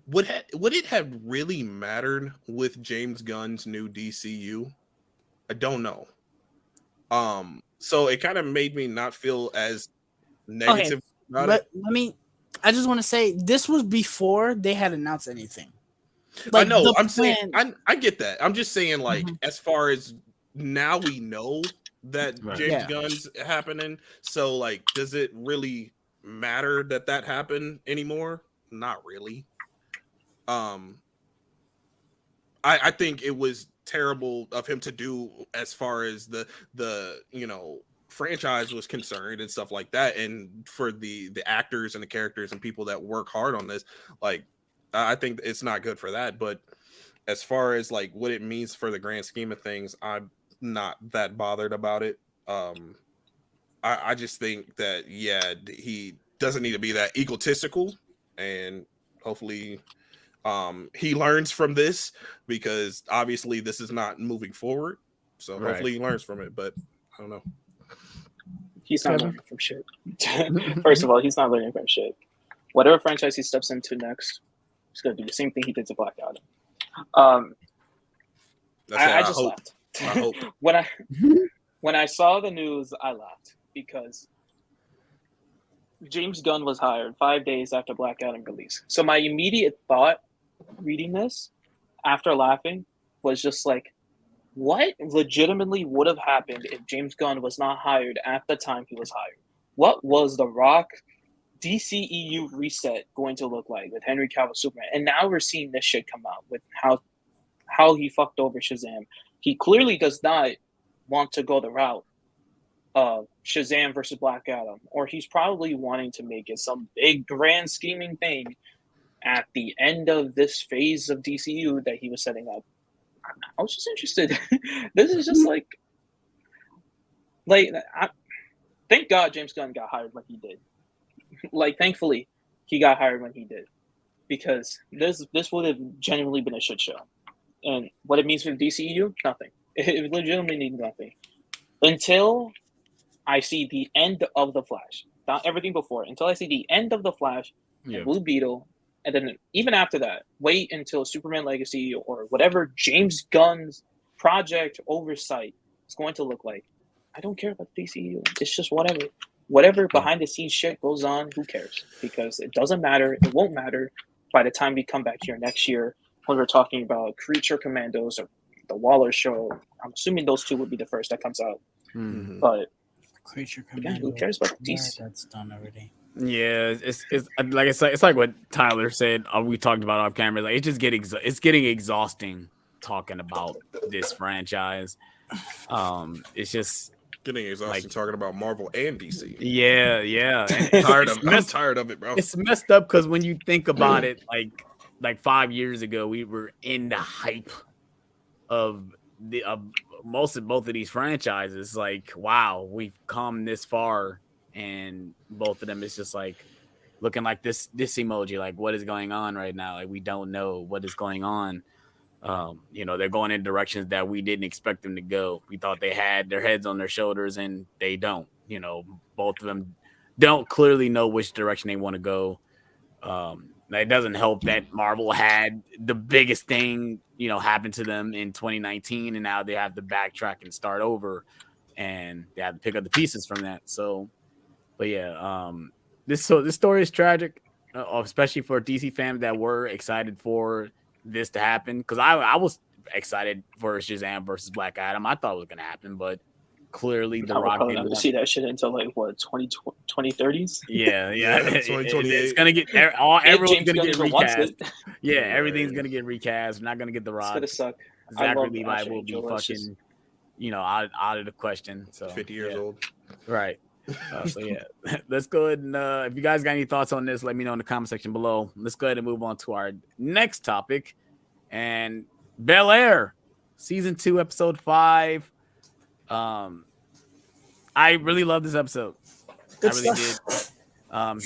would it have really mattered with James Gunn's new DCU? I don't know. So it kind of made me not feel as negative about it. I just want to say this was before they had announced anything. Like, I know. I'm saying I get that. I'm just saying, like, as far as now we know that James Gunn's happening. So, like, does it really matter that happened anymore? Not really. I think it was terrible of him to do as far as the franchise was concerned and stuff like that, and for the actors and the characters and people that work hard on this, like, I think it's not good for that. But as far as like what it means for the grand scheme of things, I'm not that bothered about it. I just think that he doesn't need to be that egotistical, and hopefully he learns from this, because obviously this is not moving forward. So hopefully he learns from it, but I don't know. He's not learning from shit. First of all, he's not learning from shit. Whatever franchise he steps into next, he's going to do the same thing he did to Black Adam. I just laughed. I hope. When I saw the news, I laughed because James Gunn was hired 5 days after Black Adam release. So my immediate thought reading this after laughing was just like, what legitimately would have happened if James Gunn was not hired at the time he was hired? What was the Rock DCEU reset going to look like with Henry Cavill Superman? And now we're seeing this shit come out with how he fucked over Shazam. He clearly does not want to go the route of Shazam versus Black Adam, or he's probably wanting to make it some big grand scheming thing at the end of this phase of DCU that he was setting up. I was just interested. This is just thank God James Gunn got hired when he did. Like, thankfully, he got hired when he did, because this would have genuinely been a shit show. And what it means for the DCU, nothing. It legitimately means nothing until I see the end of the Flash. Not everything before. Until I see the end of the Flash, and Blue Beetle. And then even after that, wait until Superman Legacy or whatever James Gunn's project oversight is going to look like. I don't care about DCU. It's just whatever. Whatever behind the scenes shit goes on, who cares? Because it doesn't matter. It won't matter by the time we come back here next year when we're talking about Creature Commandos or the Waller Show. I'm assuming those two would be the first that comes out. Mm-hmm. But Creature Commandos. Who cares about DC? That's done already. Yeah, it's like it's like what Tyler said. We talked about off camera. Like, it's just getting exhausting talking about this franchise. It's just getting exhausted talking about Marvel and DC. Yeah. I'm tired of it, bro. It's messed up because when you think about it, like 5 years ago, we were in the hype of both of these franchises. Like, wow, we've come this far, and both of them is just like looking like this emoji. Like, what is going on right now? Like, we don't know what is going on. They're going in directions that we didn't expect them to go. We thought they had their heads on their shoulders, and they don't. Both of them don't clearly know which direction they want to go. It doesn't help that Marvel had the biggest thing, happen to them in 2019, and now they have to backtrack and start over, and they have to pick up the pieces from that. So, but yeah, this story is tragic, especially for DC fans that were excited for this to happen, because I was excited for Shazam versus Black Adam. I thought it was going to happen, but clearly The Rock didn't want to see that shit until like what 2030s. Yeah, 2028. It's gonna get everyone's gonna get recast. Yeah, Right. Everything's gonna get recast. We're not gonna get The Rock. It's gonna suck. Zachary Levi will be fucking, out of the question. So 50 years old. Right. So yeah, let's go ahead and if you guys got any thoughts on this, let me know in the comment section below. Let's go ahead and move on to our next topic, and Bel Air, season 2, episode 5. I really love this episode. Good I really stuff. did.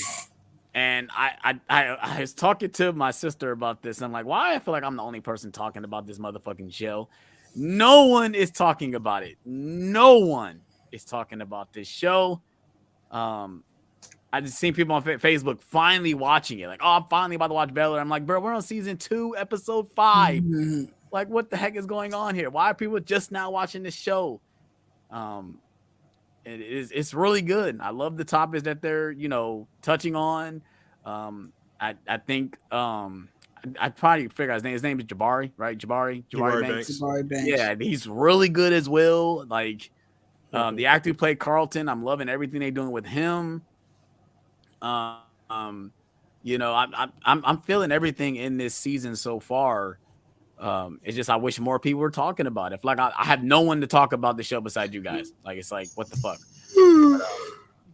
And I was talking to my sister about this. And I'm like, why I feel like I'm the only person talking about this motherfucking show. No one is talking about it. No one is talking about this show. I just seen people on Facebook finally watching it. Like, oh, I'm finally about to watch Bel Air. I'm like, bro, we're on season 2, episode 5. Mhm. Like, what the heck is going on here? Why are people just now watching this show? It's really good. I love the topics that they're, touching on. I think I probably figure out his name is Jabari, right? Jabari Banks. Jabari Banks. Yeah, he's really good as well. Like the actor who played Carlton, I'm loving everything they're doing with him. I'm feeling everything in this season so far. It's just I wish more people were talking about it. Like I have no one to talk about the show besides you guys. Like it's like what the fuck.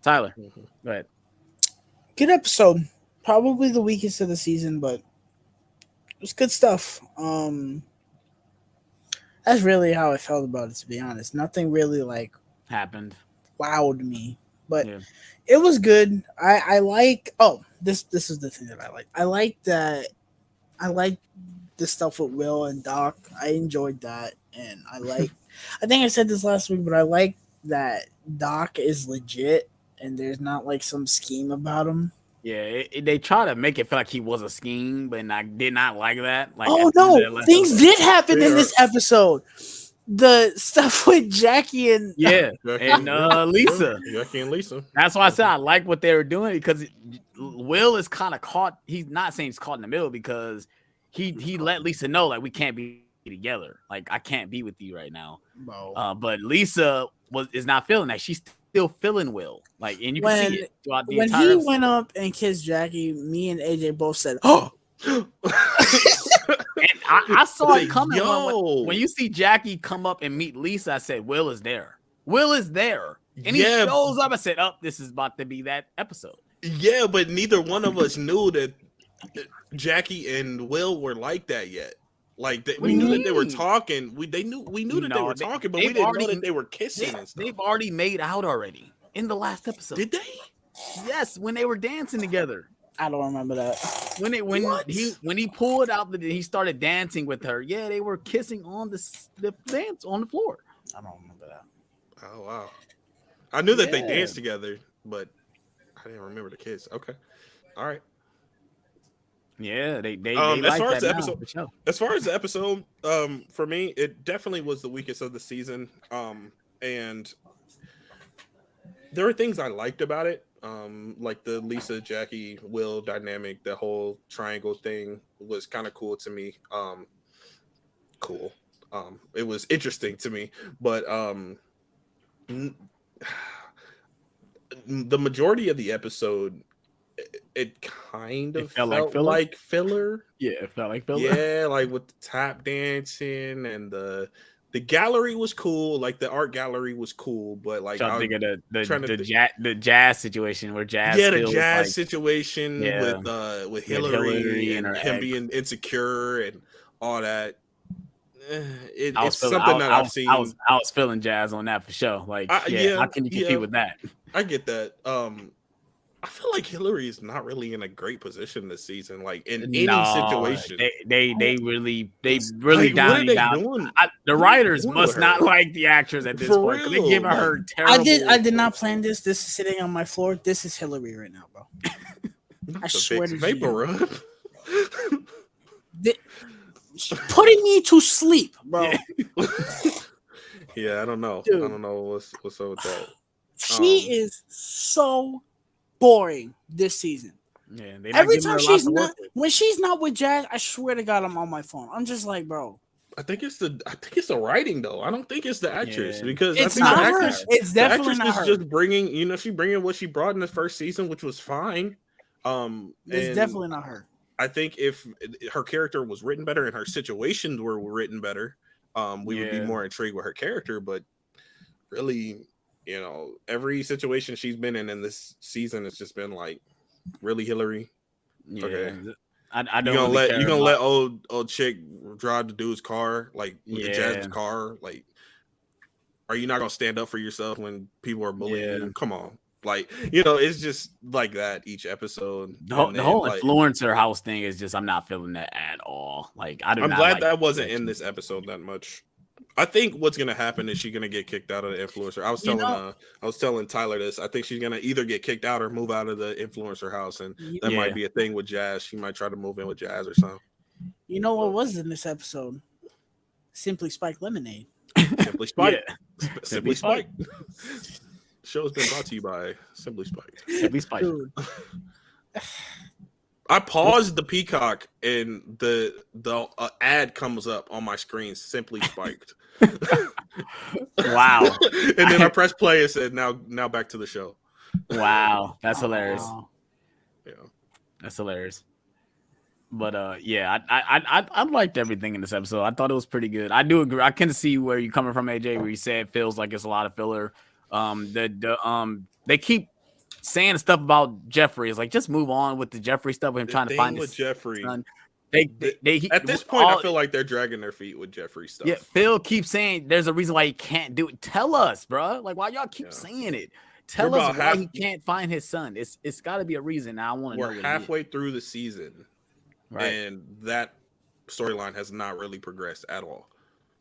Tyler, go ahead. Good episode. Probably the weakest of the season, but it was good stuff. That's really how I felt about it, to be honest. Nothing really like Happened. wowed me, but it was good. I like. Oh, this is the thing that I like. I like that. I like the stuff with Will and Doc. I enjoyed that, and I like. I think I said this last week, but I like that Doc is legit, and there's not like some scheme about him. Yeah, they try to make it feel like he was a scheme, but I did not like that. Like, oh no, things did happen in this episode. The stuff with Jackie and Lisa. Jackie and Lisa. That's why I said I like what they were doing, because Will is kind of caught. He's not saying he's caught in the middle, because he let Lisa know, like, we can't be together. Like, I can't be with you right now. No. But Lisa is not feeling that. She's still feeling Will. Like, and you can see it throughout the entire When he episode. went up and kissed Jackie, me and AJ both said, "Oh." And I saw it coming. When you see Jackie come up and meet Lisa, I said, Will is there. Will is there. And he shows up. I said, oh, this is about to be that episode. Yeah, but neither one of us knew that Jackie and Will were like that yet. Like we knew that they were talking. We knew that they were talking, but we didn't know that they were kissing and stuff. They've already made out already in the last episode. Did they? Yes, when they were dancing together. I don't remember that. When he pulled out he started dancing with her. Yeah, they were kissing on the dance on the floor. I don't remember that. Oh wow! I knew that they danced together, but I didn't remember the kiss. Okay, all right. Yeah, they as like far that as the now, episode, as far as the episode, for me, it definitely was the weakest of the season. And there were things I liked about it. Like the Lisa, Jackie, Will dynamic, the whole triangle thing was kind of cool to me. Cool. It was interesting to me, but the majority of the episode it kind It of felt felt like filler? like filler. Yeah, it felt like filler. Yeah, like with the tap dancing and the gallery was cool. Like the art gallery was cool, but like Trying to I'm think of trying to the jazz situation where Jazz the feels jazz like situation yeah with with Hillary Hillary and her and him ex. being insecure and all that. I was It's feeling something that I've seen. I was feeling Jazz on that for sure. Like yeah, how can you compete with that? I get that. I feel like Hillary is not really in a great position this season. Like in any No, situation, they really like what are downing they down. doing? The What are they writers doing with must not her? like the actress at this For point because they real, giving like her terrible. I did not plan this. This is sitting on my floor. This is Hillary right now, bro. I swear to vapor you. rub. Putting me to sleep, bro. Yeah, I don't know. Dude. I don't know what's up with that. She is so boring this season. Yeah, every time she's not when she's not with Jazz, I swear to God, I'm on my phone. I'm just like, bro. I think it's the writing though. I don't think it's the actress because it's I think not the her. actress, It's definitely the actress not her. is just bringing, she bringing what she brought in the first season, which was fine. It's definitely not her. I think if her character was written better and her situations were written better, we would be more intrigued with her character. But really, every situation she's been in this season has just been like, really, Hillary? Yeah. Okay. I don't. You gonna let old chick drive the dude's car, like Jazz's car? Like, are you not gonna stand up for yourself when people are bullying you? Come on, like it's just like that each episode. The whole influencer house thing is just I'm not feeling that at all. Like I'm glad that wasn't in this episode that much. I think what's gonna happen is she's gonna get kicked out of the influencer. I was telling Tyler this. I think she's gonna either get kicked out or move out of the influencer house, and that might be a thing with Jazz. She might try to move in with Jazz or something. You know what was in this episode? Simply Spiked Lemonade. Simply Spiked. Simply Spiked. The show's been brought to you by Simply Spiked. Simply Spiked. Dude. I paused the Peacock and the ad comes up on my screen. Simply Spiked. Wow. And then I pressed play and said, now back to the show. Wow. That's hilarious. Yeah. That's hilarious. But yeah, I liked everything in this episode. I thought it was pretty good. I do agree. I can see where you're coming from, AJ, where you say it feels like it's a lot of filler. They keep saying stuff about Jeffrey. It's like just move on with the Jeffrey stuff with him trying to find his Jeffrey. Son. At this point, I feel like they're dragging their feet with Jeffrey stuff. Yeah, Phil keeps saying there's a reason why he can't do it. Tell us, bro. Like, why y'all keep saying it? Tell us why he can't find his son. It's got to be a reason. I want to know. We're halfway through the season, right? And that storyline has not really progressed at all.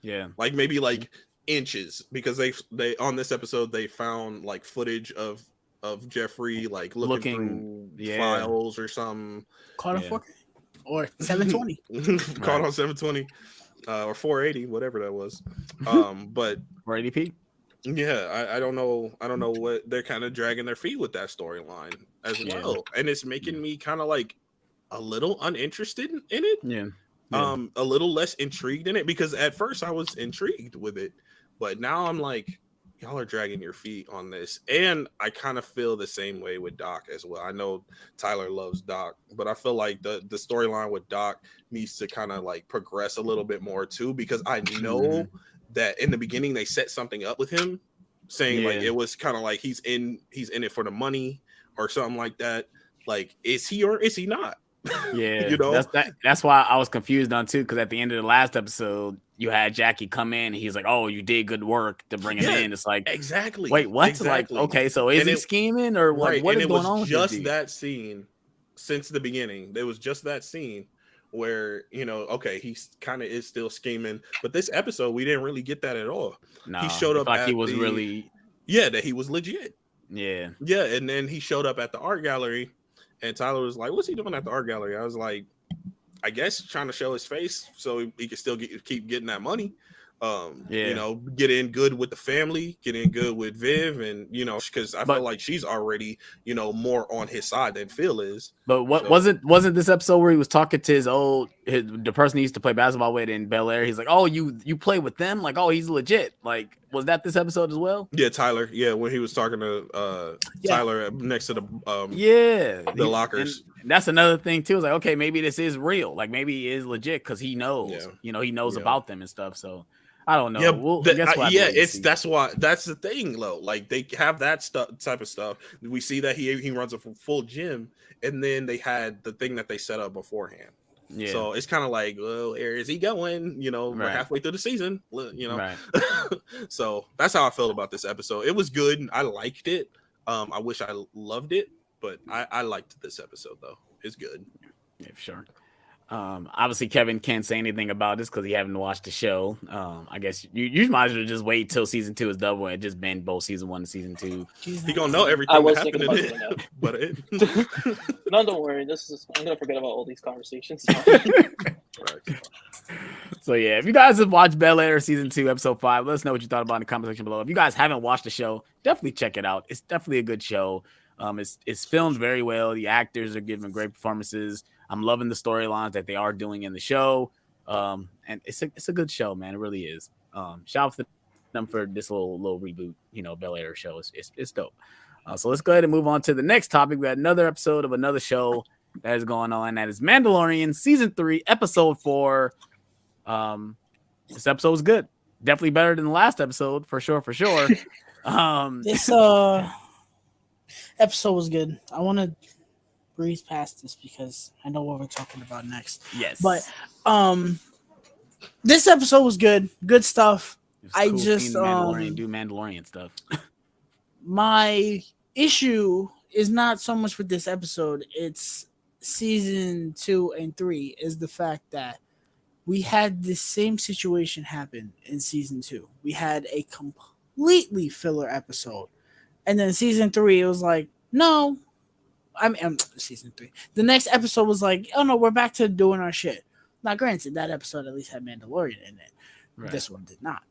Yeah, like maybe like inches because they on this episode they found like footage of Jeffrey like looking through files or something. Caught on 4K or 720. Caught on 720 or 480, whatever that was. But 480p. Yeah, I don't know what they're kind of dragging their feet with that storyline as well, and it's making me kind of like a little uninterested in it. Yeah. A little less intrigued in it because at first I was intrigued with it, but now I'm like, y'all are dragging your feet on this. And I kind of feel the same way with Doc as well. I know Tyler loves Doc, but I feel like the storyline with Doc needs to kind of like progress a little bit more too, because I know that in the beginning they set something up with him saying like it was kind of like he's in it for the money or something like that. Like, is he or is he not? Yeah, that's why I was confused on too, because at the end of the last episode you had Jackie come in and he's like, oh, you did good work to bring him in. It's like, exactly, wait, what? Exactly. Like, okay, so is he scheming or what? What is going on with just that scene since the beginning. There was just that scene where, okay, he kind of is still scheming, but this episode we didn't really get that at all. No, he showed up like at he was really that he was legit. Yeah, and then he showed up at the art gallery and Tyler was like, what's he doing at the art gallery? I was like, I guess trying to show his face so he can still keep getting that money. You know, get in good with the family, get in good with Viv, and you know, because I feel like she's already, you know, more on his side than Phil is. But what wasn't this episode where he was talking to the person he used to play basketball with in Bel Air? He's like, "Oh, you play with them? Like, oh, he's legit." Like, was that this episode as well? Yeah, Tyler. Yeah, when he was talking to Tyler next to the the lockers. And that's another thing too. It's like, okay, maybe this is real. Like, maybe he is legit because he knows. You know, he knows about them and stuff. So I don't know. Yeah, that's the thing, though. Like they have that type of stuff. We see that he runs a full gym, and then they had the thing that they set up beforehand. Yeah. So it's kind of like, well, where is he going? You know, we're halfway through the season. You know, so that's how I felt about this episode. It was good. I liked it. I wish I loved it, but I liked this episode though. It's good. Yeah, for sure. Obviously Kevin can't say anything about this because he haven't watched the show. I guess you might as well just wait till season 2 is double and just bend both season 1 and season 2. He gonna know everything that happened in it. But no, don't worry. I'm gonna forget about all these conversations. So yeah, if you guys have watched Bel Air season 2 episode 5, let us know what you thought about in the comment section below. If you guys haven't watched the show, definitely check it out. It's definitely a good show. It's filmed very well. The actors are giving great performances. I'm loving the storylines that they are doing in the show. And it's a good show, man. It really is. Shout out to them for this little reboot, you know, Bel Air show. It's dope. So let's go ahead and move on to the next topic. We got another episode of another show that is going on. That is Mandalorian season 3, episode 4. This episode was good. Definitely better than the last episode, for sure. This episode was good. I want to breeze past this because I know what we're talking about next. Yes. But this episode was good. Good stuff. I cool just do Mandalorian stuff. My issue is not so much with this episode. It's season 2 and 3 is the fact that we had the same situation happen in season 2. We had a completely filler episode. And then season 3, it was like, no. Season 3. The next episode was like, oh no, we're back to doing our shit. Now, granted, that episode at least had Mandalorian in it. Right. This one did not.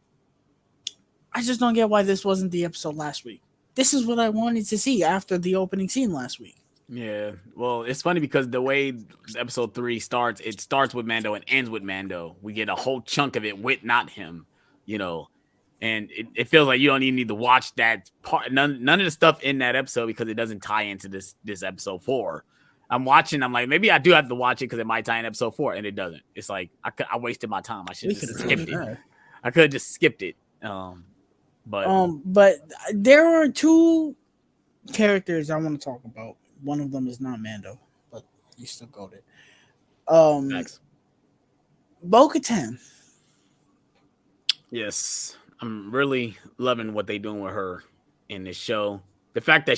I just don't get why this wasn't the episode last week. This is what I wanted to see after the opening scene last week. Yeah, well, it's funny because the way episode 3 starts, it starts with Mando and ends with Mando. We get a whole chunk of it with not him, you know. And it feels like you don't even need to watch that part. None of the stuff in that episode because it doesn't tie into this episode 4. I'm like, maybe I do have to watch it because it might tie in episode 4, and it doesn't. It's like I wasted my time. I should have just skipped it. I could have just skipped it. But there are 2 characters I want to talk about. One of them is not Mando, but you still got it. Bo-Katan. Yes. I'm really loving what they're doing with her in this show. The fact that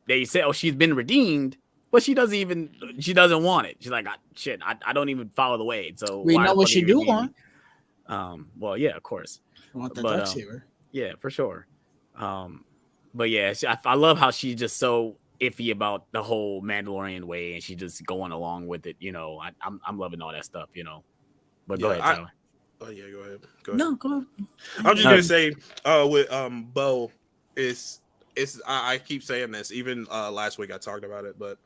they say, oh, she's been redeemed, but she doesn't want it. She's like, I don't even follow the way. So we know what she do want. Well, yeah, of course. I want the dark saber. Yeah, for sure. But yeah, I love how she's just so iffy about the whole Mandalorian way, and she's just going along with it. You know, I'm loving all that stuff. You know, but go ahead, Tyler. Oh yeah, go ahead. No, go ahead. I'm just gonna say, with Bo, it's I keep saying this. Even last week I talked about it, but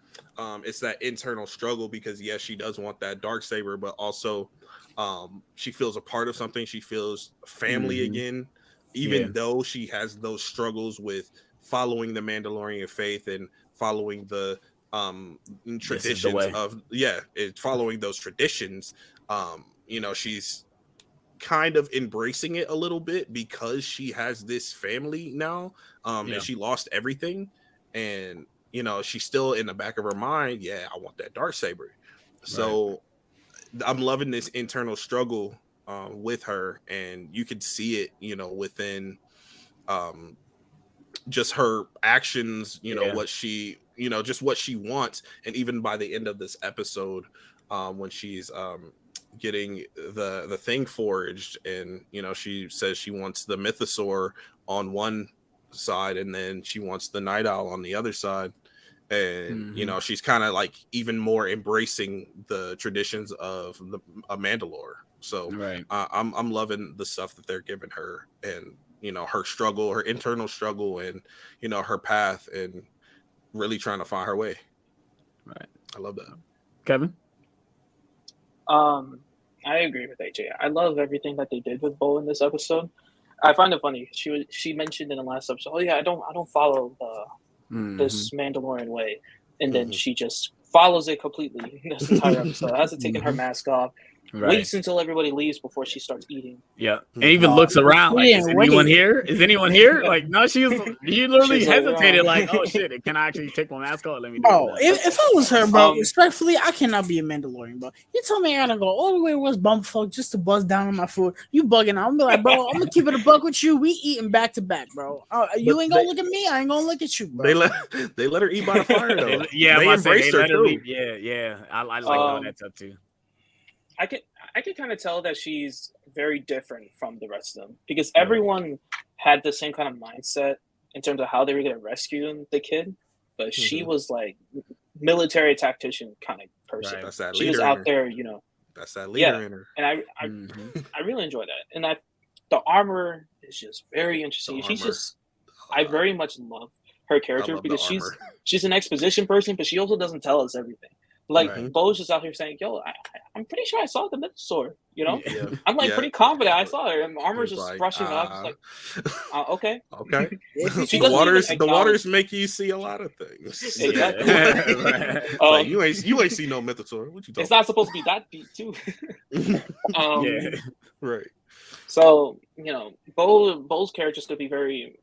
it's that internal struggle because yes, she does want that dark saber, but also she feels a part of something. She feels family again, even though she has those struggles with following the Mandalorian faith and following the traditions of following those traditions. You know, she's kind of embracing it a little bit because she has this family now, and she lost everything, and you know she's still in the back of her mind, I want that dark saber. So I'm loving this internal struggle with her, and you could see it, you know, within just her actions, you know, what she, you know, just what she wants. And even by the end of this episode, when she's getting the thing forged, and you know, she says she wants the mythosaur on one side and then she wants the night owl on the other side, and you know, she's kind of like even more embracing the traditions of a Mandalore. So I'm loving the stuff that they're giving her, and you know, her struggle, her internal struggle, and you know, her path, and really trying to find her way. Right. I love that. Kevin? I agree with AJ. I love everything that they did with Bo in this episode. I find it funny. She mentioned in the last episode, "Oh yeah, I don't follow this Mandalorian way," and then she just follows it completely this entire episode. Hasn't taken her mask off. Waits until everybody leaves before she starts eating. Yeah, and even looks around like, "Is anyone here? Is anyone here?" Like, no, she literally hesitated, like, "Oh shit, can I actually take my mask off? Let me." Bro, if I was her, bro, respectfully, I cannot be a Mandalorian, bro. You told me I gotta go all the way to West Bumblefuck just to buzz down on my food. You bugging out? I'm be like, bro, I'm gonna keep it a buck with you. We eating back to back, bro. You ain't gonna look at me. I ain't gonna look at you, bro. They let her eat by the fire though. They embraced her too. Yeah. I like all that stuff too. I can kind of tell that she's very different from the rest of them, because everyone had the same kind of mindset in terms of how they were going to rescue the kid, but she was like military tactician kind of person. That's that she was out there, you know. That's that leader in her. And I really enjoy that. And the armor is just very interesting. She's just I very much love her character because she's an exposition person, but she also doesn't tell us everything. Like Bo's just out here saying, "Yo, I'm pretty sure I saw the Mythosaur." You know, I'm like pretty confident I saw her, and armor's just like, brushing up. Like, okay. The waters make you see a lot of things. Exactly. Like, you ain't see no Mythosaur. What you talking? It's not supposed to be that deep, too. Right. So you know, Bo's character's gonna be very,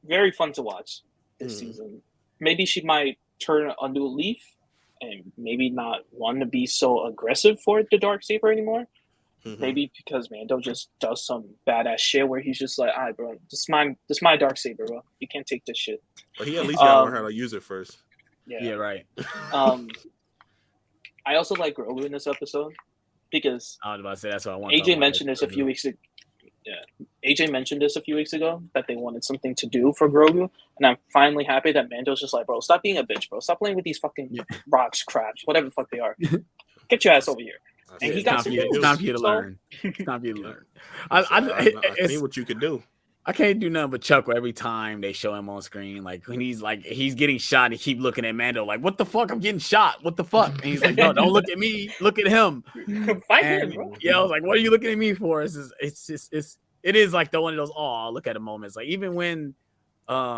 very fun to watch this season. Maybe she might turn a new leaf and maybe not want to be so aggressive for the Darksaber anymore. Maybe because Mando just does some badass shit where he's just like, "All right, bro, this is my Darksaber, bro. You can't take this shit." But he at least gotta learn how to use it first. Yeah, right. I also like Grogu in this episode because I was about to say that's what I want. AJ mentioned this a few weeks ago. Yeah, AJ mentioned this a few weeks ago that they wanted something to do for Grogu, and I'm finally happy that Mando's just like, "Bro, stop being a bitch, bro. Stop playing with these fucking rocks, crabs, whatever the fuck they are. Get your ass over here." And he got it's time for you to learn. It's time for you to learn. I see what you could do. I can't do nothing but chuckle every time they show him on screen. Like when he's getting shot, and he keep looking at Mando like, "What the fuck? I'm getting shot. What the fuck?" And he's like, "No, don't look at me. Look at him." Fight him, bro. Yeah, I was like, "What are you looking at me for?" It is like the one of those look at him moments. Like even when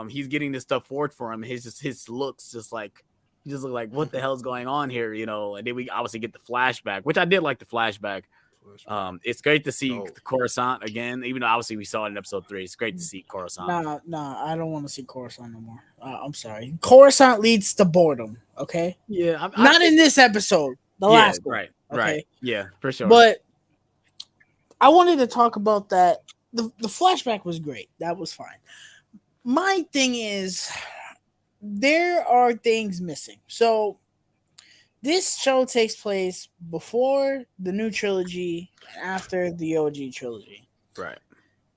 he's getting this stuff forward for him, his looks just like he just look like, what the hell's going on here, you know? And then we obviously get the flashback, which I did like the flashback. It's great to see the Coruscant again, even though obviously we saw it in episode 3. It's great to see Coruscant. Nah, I don't want to see Coruscant no more. I'm sorry. Coruscant leads to boredom. Okay. Yeah, not in this episode. The last one. Right. Yeah, for sure. But I wanted to talk about that. The flashback was great. That was fine. My thing is, there are things missing. So this show takes place before the new trilogy and after the OG trilogy. Right.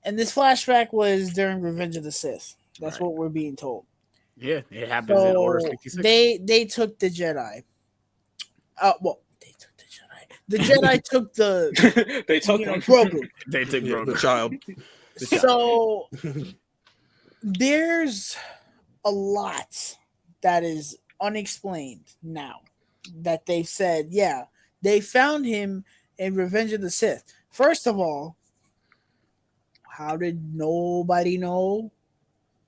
And this flashback was during Revenge of the Sith. That's what we're being told. Yeah, it happens in Order 66. They took the Jedi. They took the Jedi. The Jedi took the they took Grogu. They took Grogu. The child. So there's a lot that is unexplained now that they've said, yeah, they found him in Revenge of the Sith. First of all, how did nobody know?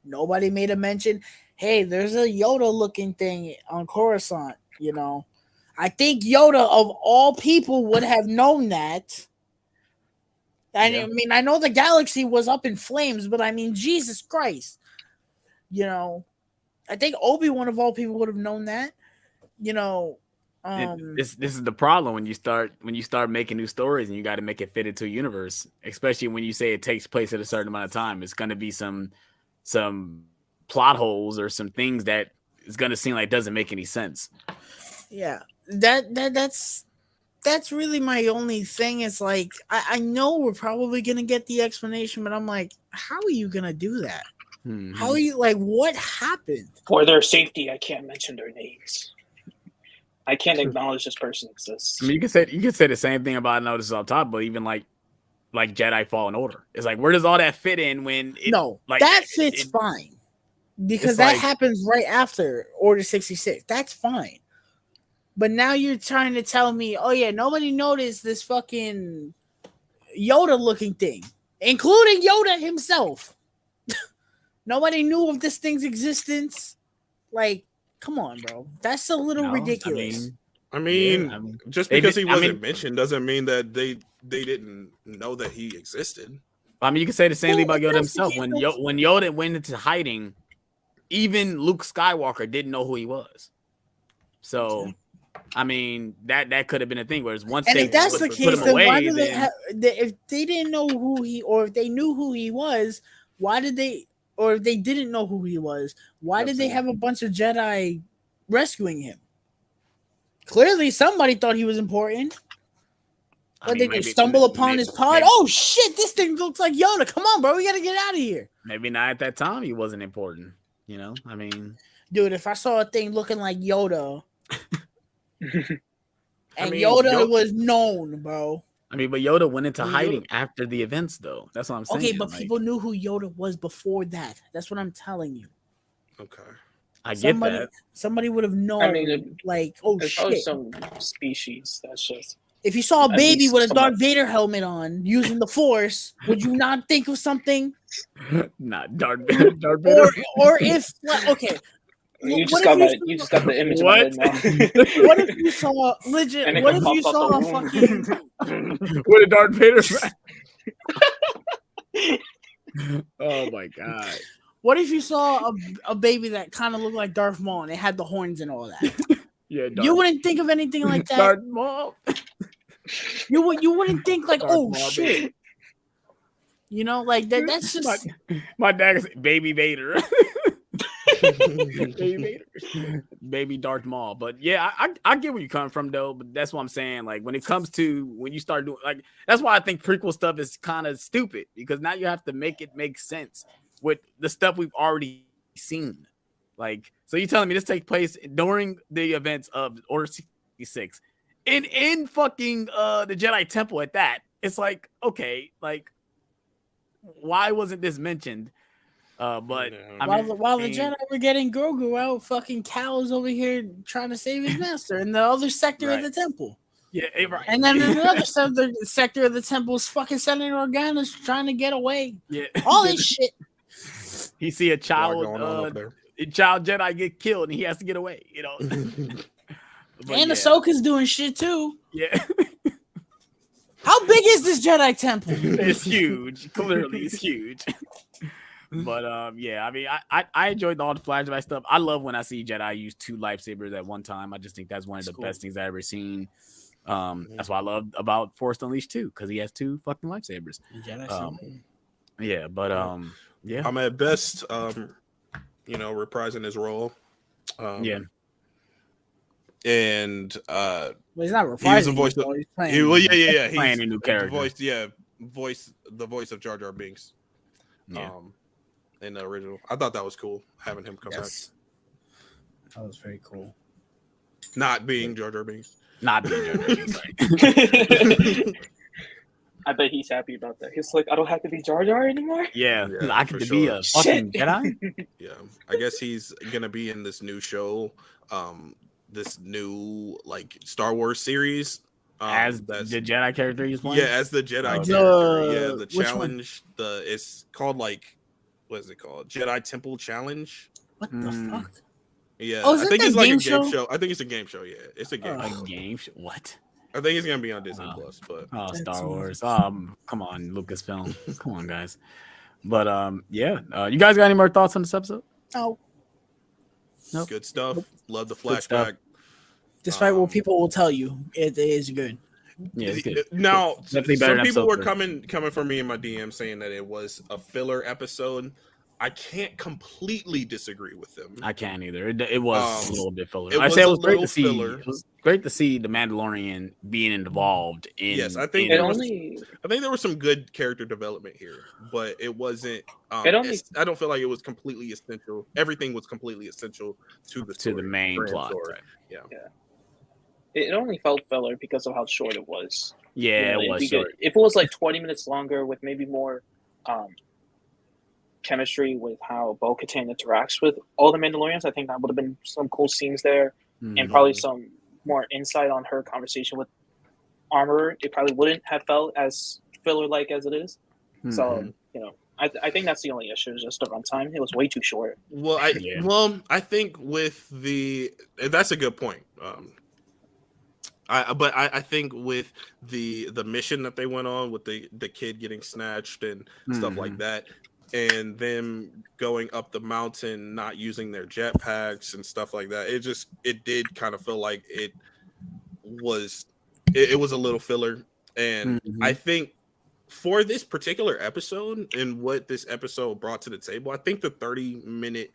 Nobody made a mention. Hey, there's a Yoda looking thing on Coruscant, you know. I think Yoda of all people would have known that. I mean, I know the galaxy was up in flames, but I mean, Jesus Christ. You know, I think Obi-Wan of all people would have known that. You know, this is the problem when you start making new stories and you got to make it fit into a universe, especially when you say it takes place at a certain amount of time. It's going to be some plot holes or some things that is going to seem like doesn't make any sense. Yeah, that's really my only thing. Is like I know we're probably going to get the explanation, but I'm like, how are you going to do that? How are you like? What happened? For their safety, I can't mention their names. I can't acknowledge this person exists. I mean, you can say the same thing about, I know this is off top, but even like Jedi Fallen Order. It's like, where does all that fit in when it, that fits fine. Because that happens right after Order 66. That's fine. But now you're trying to tell me, oh yeah, nobody noticed this fucking Yoda looking thing, including Yoda himself. Nobody knew of this thing's existence. Like, come on, bro. That's a little ridiculous. I mean, just because he wasn't mentioned doesn't mean that they didn't know that he existed. I mean, you can say the same thing about Yoda himself. When Yoda went into hiding, even Luke Skywalker didn't know who he was. So, I mean, that could have been a thing. Whereas once if that's the case, then why do if they didn't know who he, or if they knew who he was, why did they? Or if they didn't know who he was, why did they have a bunch of Jedi rescuing him? Clearly, somebody thought he was important. But did they stumble upon his pod? Oh shit! This thing looks like Yoda. Come on, bro. We gotta get out of here. Maybe not at that time. He wasn't important. I mean, dude, if I saw a thing looking like Yoda, Yoda was known, bro. I mean, but Yoda went into hiding after the events, though. That's what I'm saying. Okay, but people knew who Yoda was before that. That's what I'm telling you. Okay, I get that. Somebody would have known. I mean, shit, some species. That's just. If you saw a baby with a Darth Vader helmet on using the Force, would you not think of something? Not Darth Vader. Or if okay. You just got the image. What? What if you saw legit? What if you saw a fucking? What a Darth Vader! Oh my god! What if you saw a baby that kind of looked like Darth Maul and it had the horns and all that? Yeah, you wouldn't think of anything like that. Darth Maul. You wouldn't think like, Darth Maul, shit. Like that. That's just my dad is Baby Vader. Baby Darth Maul. But yeah, I get where you're coming from though. But that's what I'm saying. Like when it comes to when you start doing that's why I think prequel stuff is kind of stupid, because now you have to make it make sense with the stuff we've already seen. Like, so you telling me this takes place during the events of Order 66 in fucking the Jedi Temple at that. It's like, okay, like why wasn't this mentioned? But while the Jedi were getting Grogu out, fucking Cal is over here trying to save his master in the other sector of the temple. Yeah, right. And then in the other sector of the temple is fucking Senator Organa's trying to get away. Yeah, all this shit. He see a child Jedi get killed and he has to get away. And Ahsoka's doing shit too. Yeah. How big is this Jedi temple? It's huge. Clearly, it's huge. But yeah, I mean, I enjoyed all the flashback stuff. I love when I see Jedi use 2 lightsabers at one time. I just think that's one of the best things I've ever seen. That's what I love about Force Unleashed too, because he has 2 fucking lightsabers. Yeah, but yeah, I'm at best, reprising his role. Yeah. And well, he's not reprising. He was the voice of, he's playing. He's playing a new character. The voice of Jar Jar Binks. Yeah. In the original, I thought that was cool having him come back. That was very cool. Not being Jar Jar Binks. Not being Jar Jar Binks. I bet he's happy about that. He's like, I don't have to be Jar Jar anymore. Yeah, I get to be a fucking Jedi. Yeah, I guess he's gonna be in this new show, this new Star Wars series. As the Jedi character he's playing? Yeah, as the Jedi character. Yeah, the challenge. It's called what is it called? Jedi Temple Challenge. What the fuck? Yeah, I think it's like a game show. I think it's a game show. Yeah, it's a game show. A game show? What? I think it's gonna be on Disney Plus. But Star Wars. Come on, Lucasfilm. Come on, guys. But yeah. You guys got any more thoughts on this episode? No. Nope. Good stuff. Love the flashback. Despite what people will tell you, it is good. Yeah, it's good. Now, some people were coming for me in my DM saying that it was a filler episode. I can't completely disagree with them. I can't either. It was a little bit filler. It I say it was a great to little see. filler. It was great to see the Mandalorian being involved in. Yes, I think I think there was some good character development here, but it wasn't. I don't feel like it was completely essential. Everything was completely essential to the story, to the main plot. Story. Yeah. It only felt filler because of how short it was. Yeah, it was short. If it was like 20 minutes longer with maybe more chemistry with how Bo-Katan interacts with all the Mandalorians, I think that would have been some cool scenes there, and probably some more insight on her conversation with Armorer. It probably wouldn't have felt as filler-like as it is. So, I think that's the only issue, is just the runtime. It was way too short. Well, I think with that's a good point. I think with the mission that they went on with the kid getting snatched and stuff like that, and them going up the mountain, not using their jetpacks and stuff like that, it did kind of feel like it was a little filler. And I think for this particular episode and what this episode brought to the table, I think the 30-minute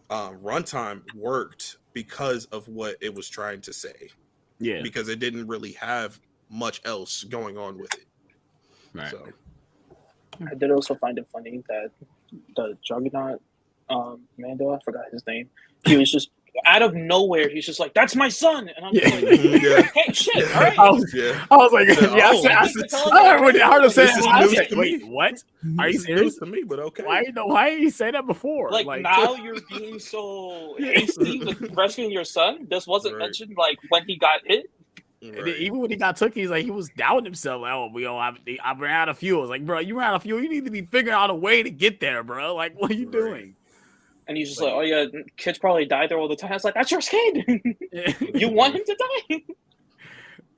runtime worked because of what it was trying to say. Yeah, because it didn't really have much else going on with it. Right. So I did also find it funny that the Juggernaut Mando, I forgot his name, he was just out of nowhere, he's just like, "That's my son," and I'm just like, "Hey, shit, all right." I was like, "Wait, what? Are you serious?" To me, but okay. Why did you say that before? Like now you're being so hasty with rescuing your son. This wasn't mentioned like when he got hit. Right. Even when he got took, he was doubting himself. Like, "Oh, I ran out of fuel." It's like, bro, you ran out of fuel. You need to be figuring out a way to get there, bro. Like, what are you doing? And he's just like, "Oh yeah, kids probably die there all the time." I was like, "That's your kid. You want him to die."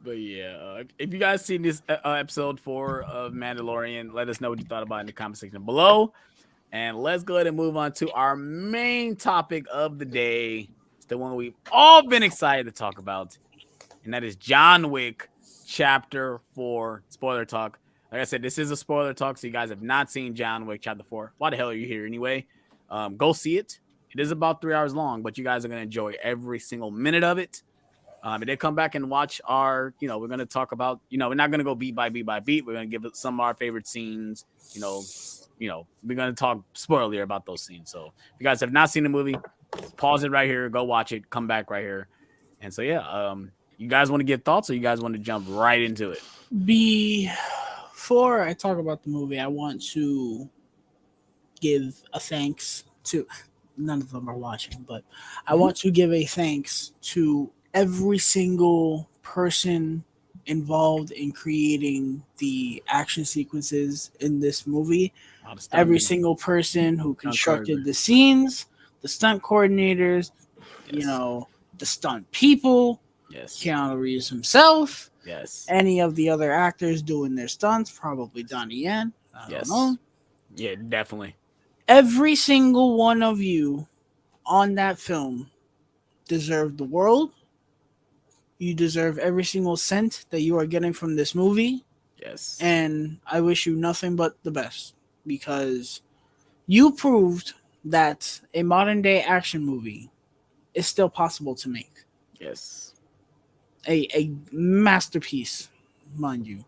But yeah, if you guys seen this episode 4 of Mandalorian, let us know what you thought about it in the comment section below. And let's go ahead and move on to our main topic of the day. It's the one we've all been excited to talk about, and that is John Wick Chapter 4. Spoiler talk. Like I said, this is a spoiler talk, so you guys have not seen John Wick Chapter 4. Why the hell are you here anyway? Go see it. It is about 3 hours long, but you guys are going to enjoy every single minute of it. And then come back and watch our, we're going to talk about, we're not going to go beat by beat by beat. We're going to give it some of our favorite scenes. We're going to talk spoiler about those scenes. So if you guys have not seen the movie, pause it right here, go watch it, come back right here. And so, you guys want to give thoughts, or you guys want to jump right into it? Before I talk about the movie, I want to give a thanks to, none of them are watching, but I want to give a thanks to every single person involved in creating the action sequences in this movie. Every single person who constructed the scenes, the stunt coordinators, the stunt people, Keanu Reeves himself, any of the other actors doing their stunts, probably Donnie Yen. I don't know. Yeah, definitely. Every single one of you on that film deserve the world. You deserve every single cent that you are getting from this movie. Yes. And I wish you nothing but the best, because you proved that a modern day action movie is still possible to make. Yes. A masterpiece, mind you.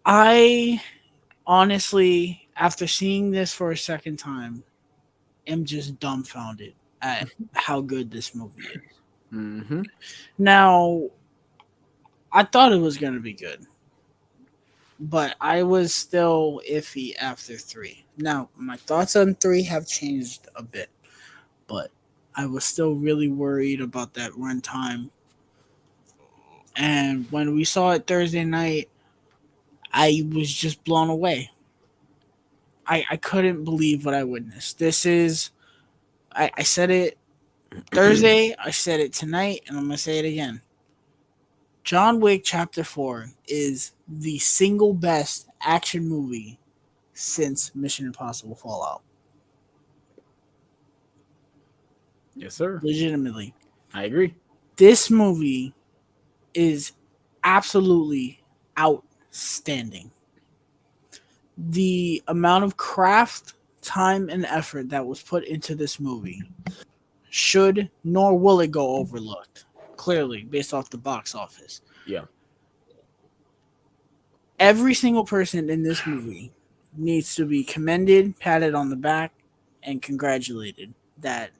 I honestly, after seeing this for a second time, am just dumbfounded at how good this movie is. Mm-hmm. Now, I thought it was going to be good, but I was still iffy after 3. Now, my thoughts on 3 have changed a bit, but I was still really worried about that runtime. And when we saw it Thursday night, I was just blown away. I couldn't believe what I witnessed. This is, I said it Thursday, I said it tonight, and I'm going to say it again. John Wick Chapter 4 is the single best action movie since Mission Impossible Fallout. Yes, sir. Legitimately. I agree. This movie is absolutely outstanding. the amount of craft, time, and effort that was put into this movie should nor will it go overlooked. Clearly, based off the box office. Yeah. Every single person in this movie needs to be commended, patted on the back, and congratulated that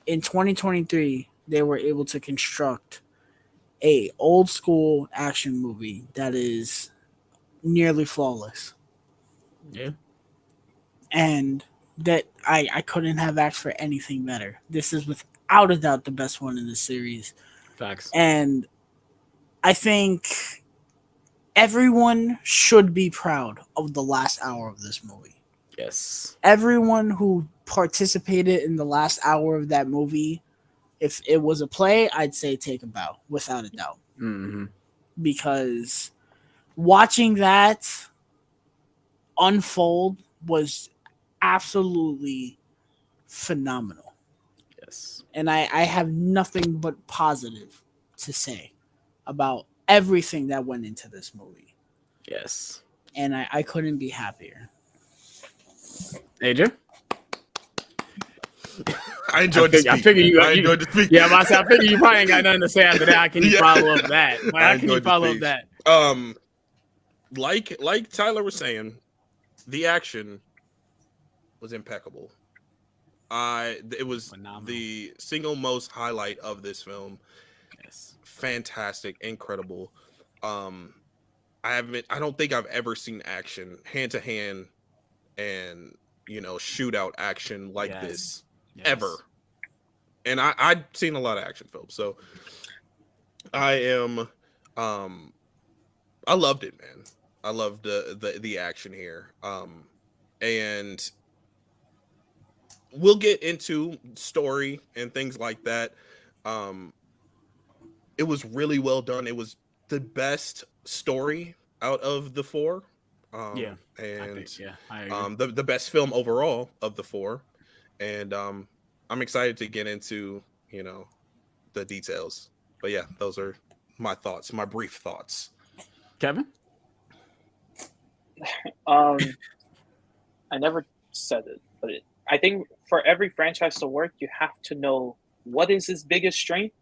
in 2023 they were able to construct a old school action movie that is nearly flawless. Yeah. And that I couldn't have asked for anything better. This is without a doubt the best one in the series. Facts. And I think everyone should be proud of the last hour of this movie. Yes. Everyone who participated in the last hour of that movie, if it was a play, I'd say take a bow, without a doubt. Mm-hmm. Because watching that unfold was absolutely phenomenal. Yes. And I have nothing but positive to say about everything that went into this movie. Yes. And I couldn't be happier. Adrian? I enjoyed the speech. I figured I enjoyed the speech. Yeah, I figured you probably ain't got nothing to say after that. How can you follow up that? How can you follow up that? Like Tyler was saying, the action was impeccable. It was phenomenal. The single most highlight of this film. Yes. Fantastic, incredible. I don't think I've ever seen action hand to hand and shootout action like this ever. And I'd seen a lot of action films, so I loved it, man. I loved the action here. And we'll get into story and things like that. It was really well done. It was the best story out of the four. And I agree. the best film overall of the four. And I'm excited to get into the details. But yeah, those are my thoughts, my brief thoughts. Kevin? I never said it, but I think for every franchise to work, you have to know what is its biggest strength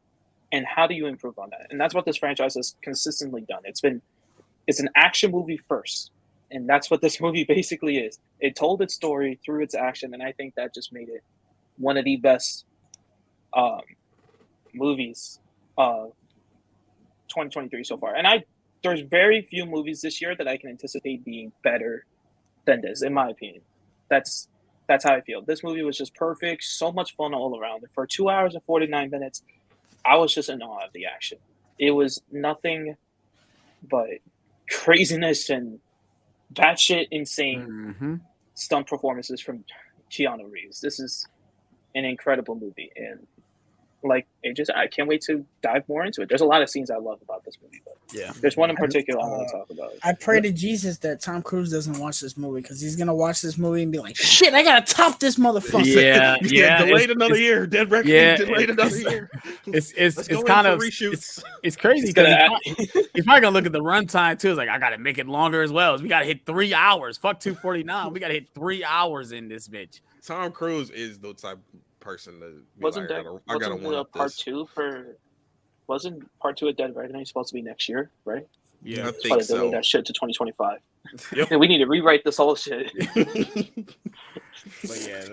and how do you improve on that. And that's what this franchise has consistently done. It's an action movie first, and that's what this movie basically is. It told its story through its action, and I think that just made it one of the best movies of 2023 so far. And there's very few movies this year that I can anticipate being better than this, in my opinion. That's how I feel. This movie was just perfect, so much fun all around. For 2 hours and 49 minutes, I was just in awe of the action. It was nothing but craziness and batshit insane stunt performances from Keanu Reeves. This is an incredible movie, and I can't wait to dive more into it. There's a lot of scenes I love about this movie, but there's one in particular I want to talk about. I pray to Jesus that Tom Cruise doesn't watch this movie, because he's gonna watch this movie and be like, "Shit, I gotta top this mototherfucker." Yeah. Delayed another year. Dead Reckoning delayed another year. It's kind of it's crazy because he's probably gonna look at the runtime too. It's like, I gotta make it longer as well. We gotta hit 3 hours. Fuck 249. We gotta hit 3 hours in this bitch. Tom Cruise is the type person that wasn't part two of Dead Reckoning supposed to be next year, right? Yeah, I think so. Delay that shit to 2025. Yep. We need to rewrite this whole shit. But yeah,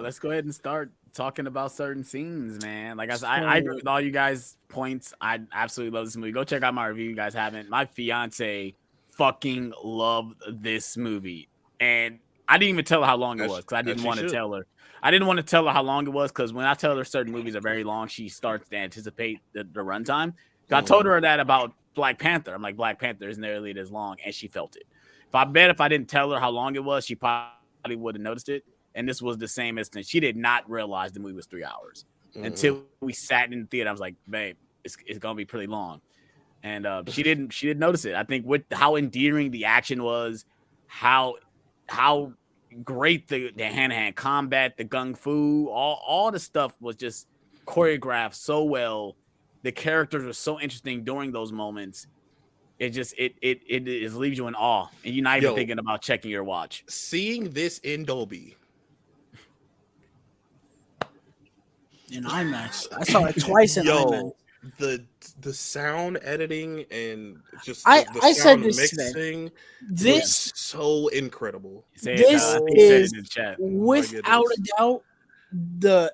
let's go ahead and start talking about certain scenes, man. Like I agree with all you guys' points. I absolutely love this movie. Go check out my review. You guys haven't. My fiance fucking loved this movie, and I didn't even tell her how long it was because I didn't want to tell her. I didn't want to tell her how long it was because when I tell her certain movies are very long, she starts to anticipate the runtime. I told her that about Black Panther. I'm like, Black Panther isn't nearly this long, and she felt it. If I didn't tell her how long it was, she probably would have noticed it. And this was the same instance. She did not realize the movie was 3 hours until we sat in the theater. I was like, babe, it's gonna be pretty long. And she didn't notice it. I think with how endearing the action was, how great the hand-to-hand combat, the gung fu, all the stuff was just choreographed so well. The characters were so interesting during those moments. it just it leaves you in awe, and you're not even thinking about checking your watch. Seeing this in Dolby. In IMAX. I saw it twice in IMAX. The sound editing and just I sound said this mixing this was so incredible. This is without a doubt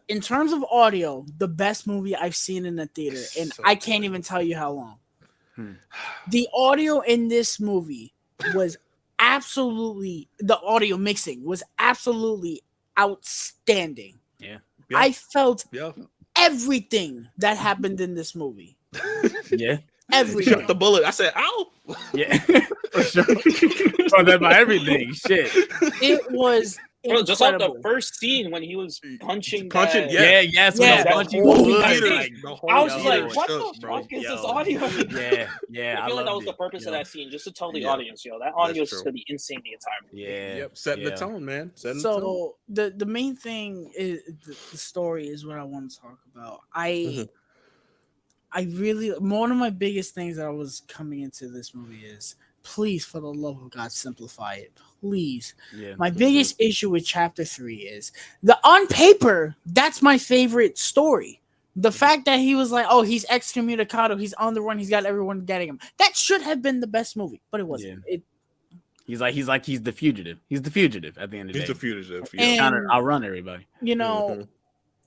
in terms of audio, the best movie I've seen in the theater, and I can't even tell you how long. The audio in this movie was the audio mixing was absolutely outstanding. Yeah. I felt everything that happened in this movie. Yeah. Everything. Shot the bullet. I said, ow. Yeah. For sure. Bro, that by everything. Shit. It was incredible. Just like the first scene when he was punching. Punching I was just like, what the fuck is this audio? Yeah. I feel like that was the purpose of that scene, just to tell the audience, that audio is just gonna be insane the entire movie. Yeah. Yep. Setting the tone, man. So the main thing is the story is what I want to talk about. I really, one of my biggest things that I was coming into this movie is, please, for the love of God, simplify it. Please. Yeah. My biggest issue with chapter 3 is on paper, that's my favorite story. The fact that he was like, oh, he's excommunicado, he's on the run, he's got everyone getting him. That should have been the best movie, but it wasn't. Yeah. He's the fugitive. He's the fugitive at the end of the day. He's the fugitive. I'll run everybody.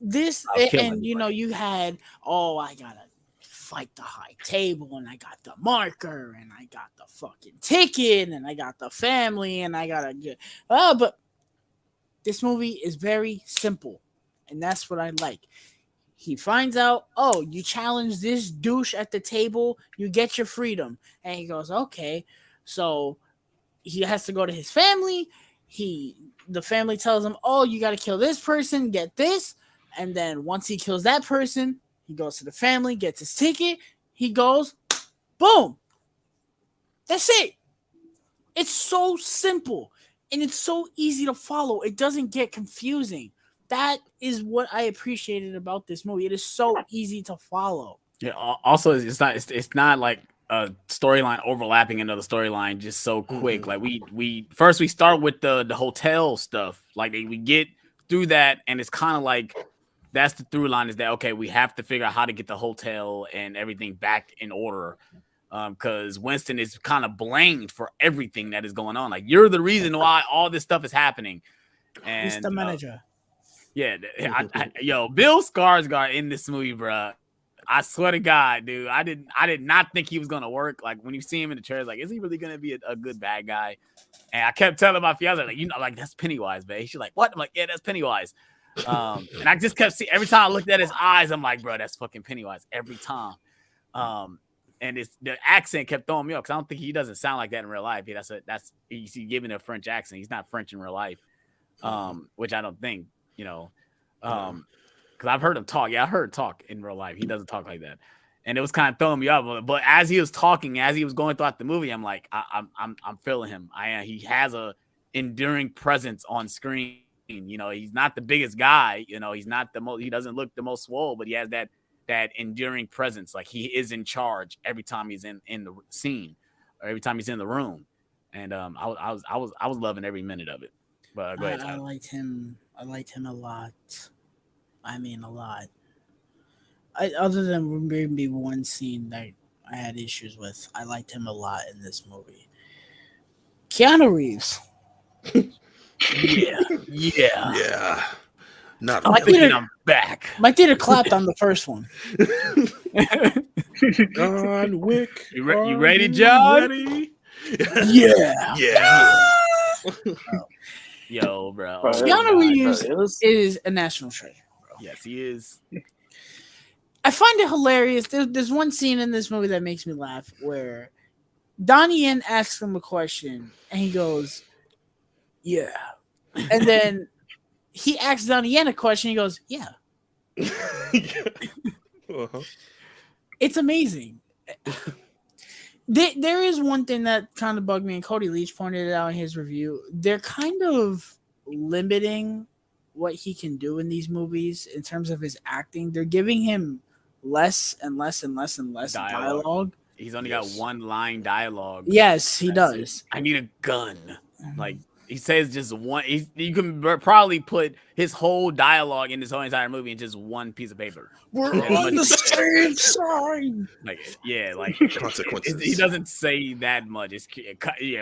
This, and you had, I gotta fight the high table, and I got the marker, and I got the fucking ticket, and I got the family, and I gotta get but this movie is very simple, and that's what I like. He finds out, you challenge this douche at the table, you get your freedom. And he goes, okay. So he has to go to his family. The family tells him, you got to kill this person, get this. And then once he kills that person, he goes to the family, gets his ticket. He goes, boom. That's it. It's so simple. And it's so easy to follow. It doesn't get confusing. That is what I appreciated about this movie. It is so easy to follow. Yeah. Also, it's not like a storyline overlapping another storyline just so quick. Like we start with the hotel stuff. Like we get through that, and it's kind of like that's the through line, is that okay, we have to figure out how to get the hotel and everything back in order. Because Winston is kind of blamed for everything that is going on. Like, you're the reason why all this stuff is happening. And he's the manager. Bill Skarsgård in this movie, bro. I swear to God, dude, I did not think he was gonna work. Like, when you see him in the trailer, like, is he really gonna be a good bad guy? And I kept telling my fiance, like, that's Pennywise, babe. She's like, what? I'm like, yeah, that's Pennywise. And I just kept seeing, every time I looked at his eyes, I'm like, bro, that's fucking Pennywise every time. And the accent kept throwing me off because I don't think he doesn't sound like that in real life. He's giving a French accent. He's not French in real life, which I don't think, because I've heard him talk. Yeah, I heard talk in real life. He doesn't talk like that, and it was kind of throwing me off. But as he was talking, as he was going throughout the movie, I'm like, I'm feeling him. He has a enduring presence on screen. He's not the biggest guy. He's not the most. He doesn't look the most swole, but he has that enduring presence. Like, he is in charge every time he's in the scene, or every time he's in the room. And I was loving every minute of it. But go ahead, Tyler. I liked him a lot. I mean, a lot. Other than maybe one scene that I had issues with, I liked him a lot in this movie. Keanu Reeves. Yeah. Not I'm back. My theater clapped on the first one. John Wick. You ready, John? Ready? Yeah. Yo, bro. Keanu Reeves is a national treasure. Bro. Yes, he is. I find it hilarious. There's one scene in this movie that makes me laugh where Donnie Yen asks him a question and he goes, yeah. And then he asks Donnie Yen a question. He goes, yeah. Uh-huh. It's amazing. There is one thing that kind of bugged me, and Cody Leach pointed it out in his review. They're kind of limiting what he can do in these movies in terms of his acting. They're giving him less and less and less and less dialogue. He's only got one line dialogue. Yes, he does. I need a gun. Like he says just one. You can probably put his whole dialogue in this whole entire movie in just one piece of paper. We're on the same side. Like consequences. He doesn't say that much. It's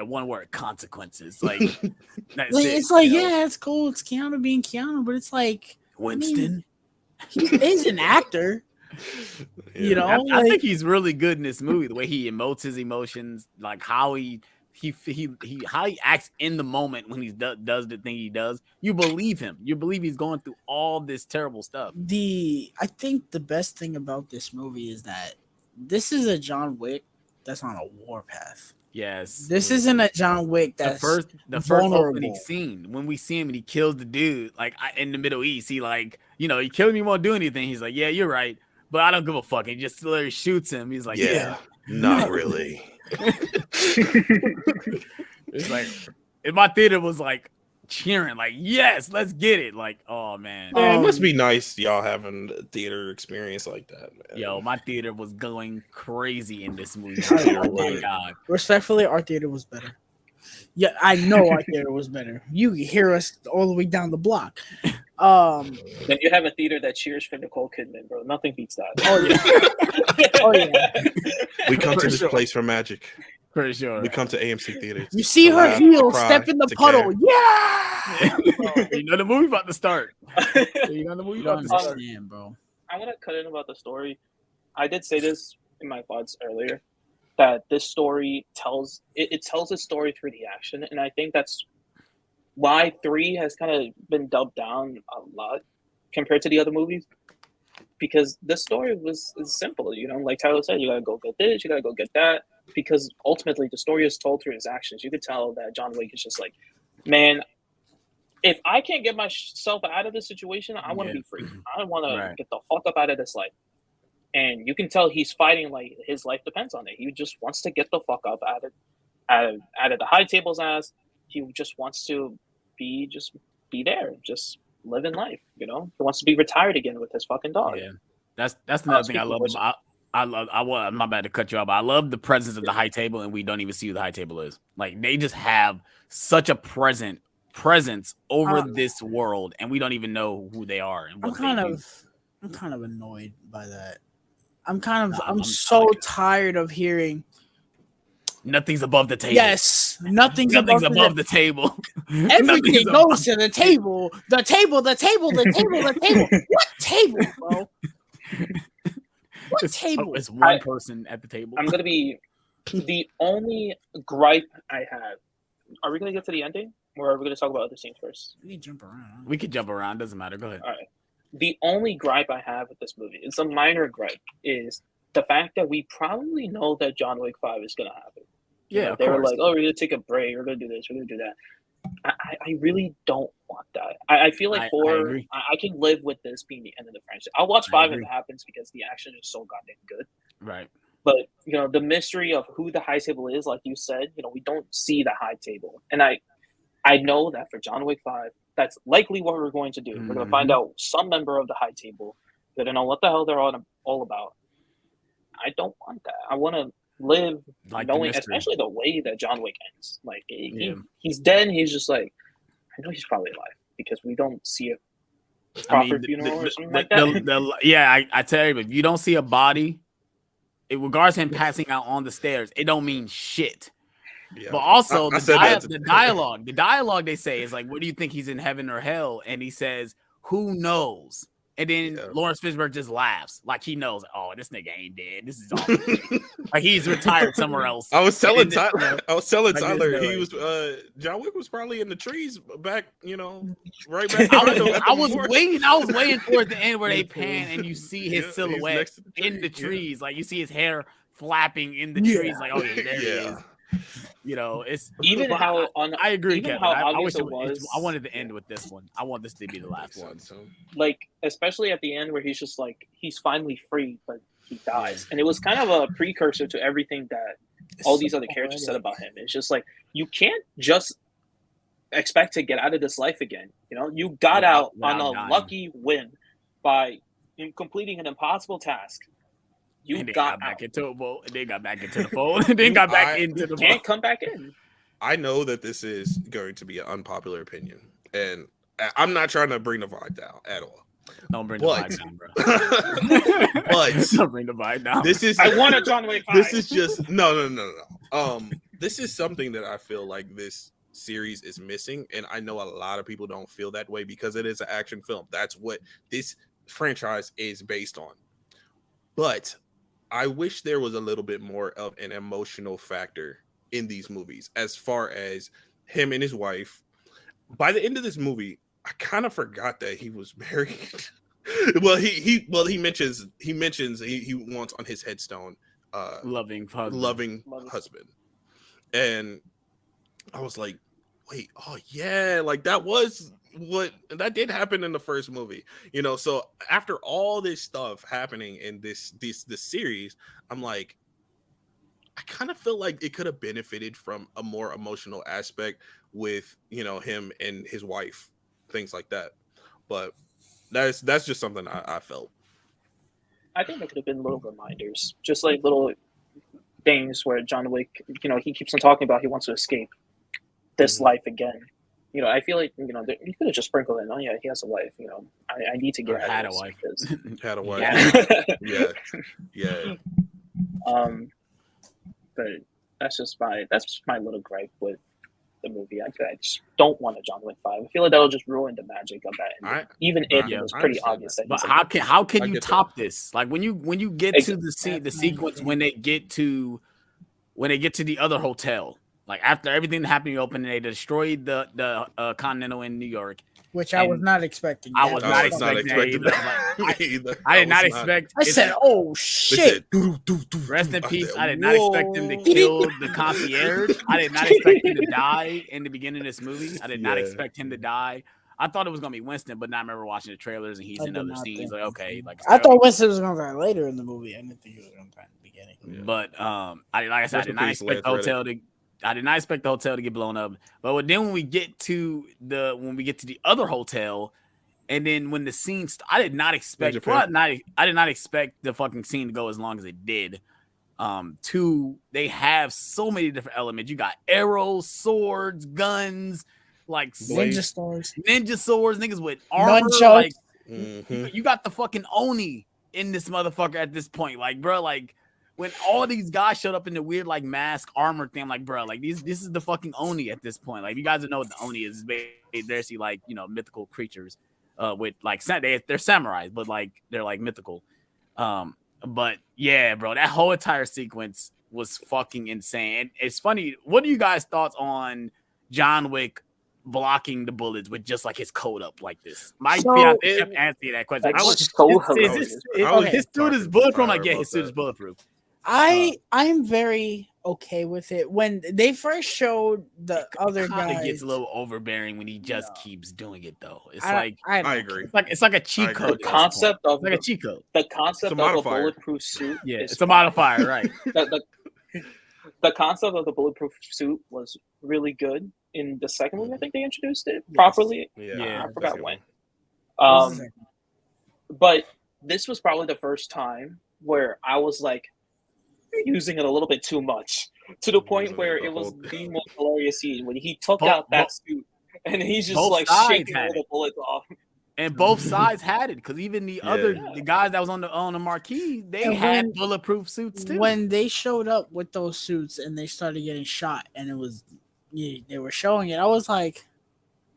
one word: consequences. Like it's like it's cool. It's Keanu being Keanu, but it's like Winston. He is an actor. You know, I think he's really good in this movie. The way he emotes his emotions, like how he acts in the moment when he does the thing he does. You believe him. You believe he's going through all this terrible stuff. I think the best thing about this movie is that this is a John Wick that's on a warpath. Yes, this isn't a John Wick that's the first opening scene when we see him and he kills the dude like in the Middle East. He he killed me, won't do anything. He's like, yeah, you're right, but I don't give a fuck. He just literally shoots him. He's like, yeah. Not really. It's like in my theater was like cheering, like, yes, let's get it. Like, oh man, it must be nice y'all having a theater experience like that, man. Yo, my theater was going crazy in this movie. Oh my god. Respectfully, our theater was better. Yeah, I know our theater was better. You can hear us all the way down the block. Then you have a theater that cheers for Nicole Kidman, bro. Nothing beats that. Oh yeah. We come to this place for magic. Pretty sure. We come to AMC theaters. You see her heel step in the puddle. Yeah. You know the movie about to start. Bro. I'm gonna cut in about the story. I did say this in my thoughts earlier that this story tells a story through the action, and I think that's why 3 has kind of been dubbed down a lot compared to the other movies, because the story is simple. Like Tyler said, you gotta go get this, you gotta go get that, because ultimately the story is told through his actions. You could tell that John Wick is just like, man, if I can't get myself out of this situation, I want to be free. I want to get the fuck up out of this life. And you can tell he's fighting like his life depends on it. He just wants to get the fuck up out of the high table's ass. He just wants to be there, just living life. He wants to be retired again with his fucking dog. Yeah, that's another thing I love about. I'm not bad to cut you off, but I love the presence of the high table, and we don't even see who the high table is. Like they just have such a presence over this world, and we don't even know who they are. And what I'm kind of annoyed by that. I'm so tired of hearing nothing's above the table. Yes, nothing's above the table. Everything goes to the table. The table. What table, bro? What table? It's one person at the table. I'm gonna be the only gripe I have. Are we gonna get to the ending, or are we gonna talk about other scenes first? We can jump around. We could jump around. Doesn't matter. Go ahead. All right. The only gripe I have with this movie, it's a minor gripe, is the fact that we probably know that John Wick 5 is gonna happen. Yeah, they were like, "Oh, we're gonna take a break. We're gonna do this. We're gonna do that." I really don't want that. I feel like I can live with this being the end of the franchise. I'll watch 5 if it happens because the action is so goddamn good. Right. But the mystery of who the high table is, like you said, we don't see the high table, and I know that for John Wick 5, that's likely what we're going to do. We're going to find out some member of the high table. We're going to know what the hell they're all about. I don't want that. I want to live like knowing, especially the way that John Wick ends. Like he's dead, and he's just like, I know he's probably alive because we don't see a proper funeral or something like that. I tell you, if you don't see a body, it regards him passing out on the stairs, it don't mean shit. Yeah. But also the dialogue they say is like, what do you think, he's in heaven or hell? And he says, who knows? And then Lawrence Fishburne just laughs like he knows. Oh, this nigga ain't dead. This is all like he's retired somewhere else. I was telling Tyler he was John Wick was probably in the trees back, right back. I was waiting towards the end where they pan and you see his silhouette in the trees. Like you see his hair flapping in the trees. Like, oh yeah, there he is. It's even how I agree, even Kevin. how I obvious wish it was. I wanted to end with this one. I want this to be the last one. Like, especially at the end where he's just like, he's finally free, but he dies. And it was kind of a precursor to everything that all these other characters said about him. It's just like, you can't just expect to get out of this life again. You got out on a lucky win by completing an impossible task. You and then got back out. into it, and then got back into the fold, and then got back into the Can't fold. come back in. I know that this is going to be an unpopular opinion, and I'm not trying to bring the vibe down at all. Don't bring the vibe down, bro. But don't bring the vibe down. This is I want a John Wick 5. This is just no. This is something that I feel like this series is missing, and I know a lot of people don't feel that way because it is an action film. That's what this franchise is based on. But I wish there was a little bit more of an emotional factor in these movies, as far as him and his wife. By the end of this movie, I kind of forgot that he was married. he mentions he wants on his headstone loving husband. And I was like, wait, oh yeah, like that did happen in the first movie, you know. So after all this stuff happening in this series, I'm like, I kind of feel like it could have benefited from a more emotional aspect with, you know, him and his wife, things like that. But that's just something I felt. I think there could have been little reminders, just like little things where John Wick, you know, he keeps on talking about he wants to escape this life again. You know, I feel like, you know, you could have just sprinkled in, oh yeah, he has a wife. You know, I need to get out had of a this wife. because... Had a wife. Yeah. But that's just my little gripe with the movie. I just don't want a John Wick 5. I feel like that'll just ruin the magic of that. Even if it was pretty obvious that. But how can you top this? Like when you get to the sequence when they get to the other hotel, like after everything that happened, you open and they destroyed the Continental in New York. Which I was not expecting. I was not expecting that either. I did not expect. I said, "Oh shit!" Rest in peace. I did not expect him to kill the concierge. I did not expect him to die in the beginning of this movie. I did not expect him to die. I thought it was gonna be Winston, but now I remember watching the trailers and he's in other scenes. Like, okay, like I thought Winston was gonna die later in the movie. I didn't think he was gonna die in the beginning. Yeah. But I did not expect the hotel to. I did not expect the hotel to get blown up. But then when we get to the other hotel, and then when the scene, I did not expect. I did not expect the fucking scene to go as long as it did. They have so many different elements. You got arrows, swords, guns, like ninja swords, niggas with armor. Like you got the fucking Oni in this motherfucker at this point. Like, bro, like. When all these guys showed up in the weird like mask armor thing, I'm like, bro, like this is the fucking Oni at this point. Like, you guys don't know what the Oni is. They're like, you know, mythical creatures, with like they're samurais, but like they're like mythical. But yeah, bro, that whole entire sequence was fucking insane. And it's funny. What are you guys' thoughts on John Wick blocking the bullets with just like his coat up like this? My fiance kept answering that question. Like, his suit is bulletproof. Like, yeah, his suit is bulletproof. I'm very okay with it. When they first showed the other guy, it gets a little overbearing when he just keeps doing it though. It's I agree. It's like a cheat code. The concept of like a cheat code. The concept of a bulletproof suit. Yeah, it's a modifier, right? The concept of the bulletproof suit was really good in the second movie. I think they introduced it properly. Yeah, I forgot when. But this was probably the first time where I was like using it a little bit too much, to the point where it was the most hilarious scene when he took out that suit and he's just like shaking all the bullets off. And both sides had it, because even the guys that was on the marquee, they had bulletproof suits too. When they showed up with those suits and they started getting shot, and they were showing it, I was like,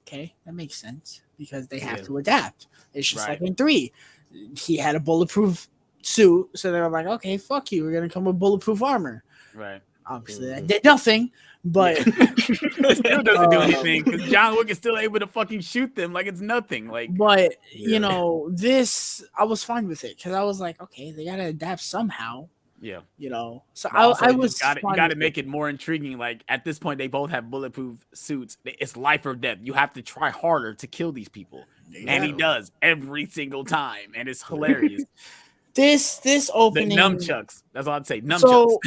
okay, that makes sense, because they have to adapt. It's just like in 3, he had a bulletproof suit, so they were like, okay, fuck you, we're gonna come with bulletproof armor. Right. Obviously, that did nothing, but it still doesn't do anything, because John Wick is still able to fucking shoot them like it's nothing. Like, but you know, this I was fine with it, because I was like, okay, they gotta adapt somehow. Yeah, you know, so I was. You got to make it more intriguing. Like, at this point, they both have bulletproof suits. It's life or death. You have to try harder to kill these people, and he does every single time, and it's hilarious. This opening, the nunchucks. That's all I'd say. Nunchucks. So,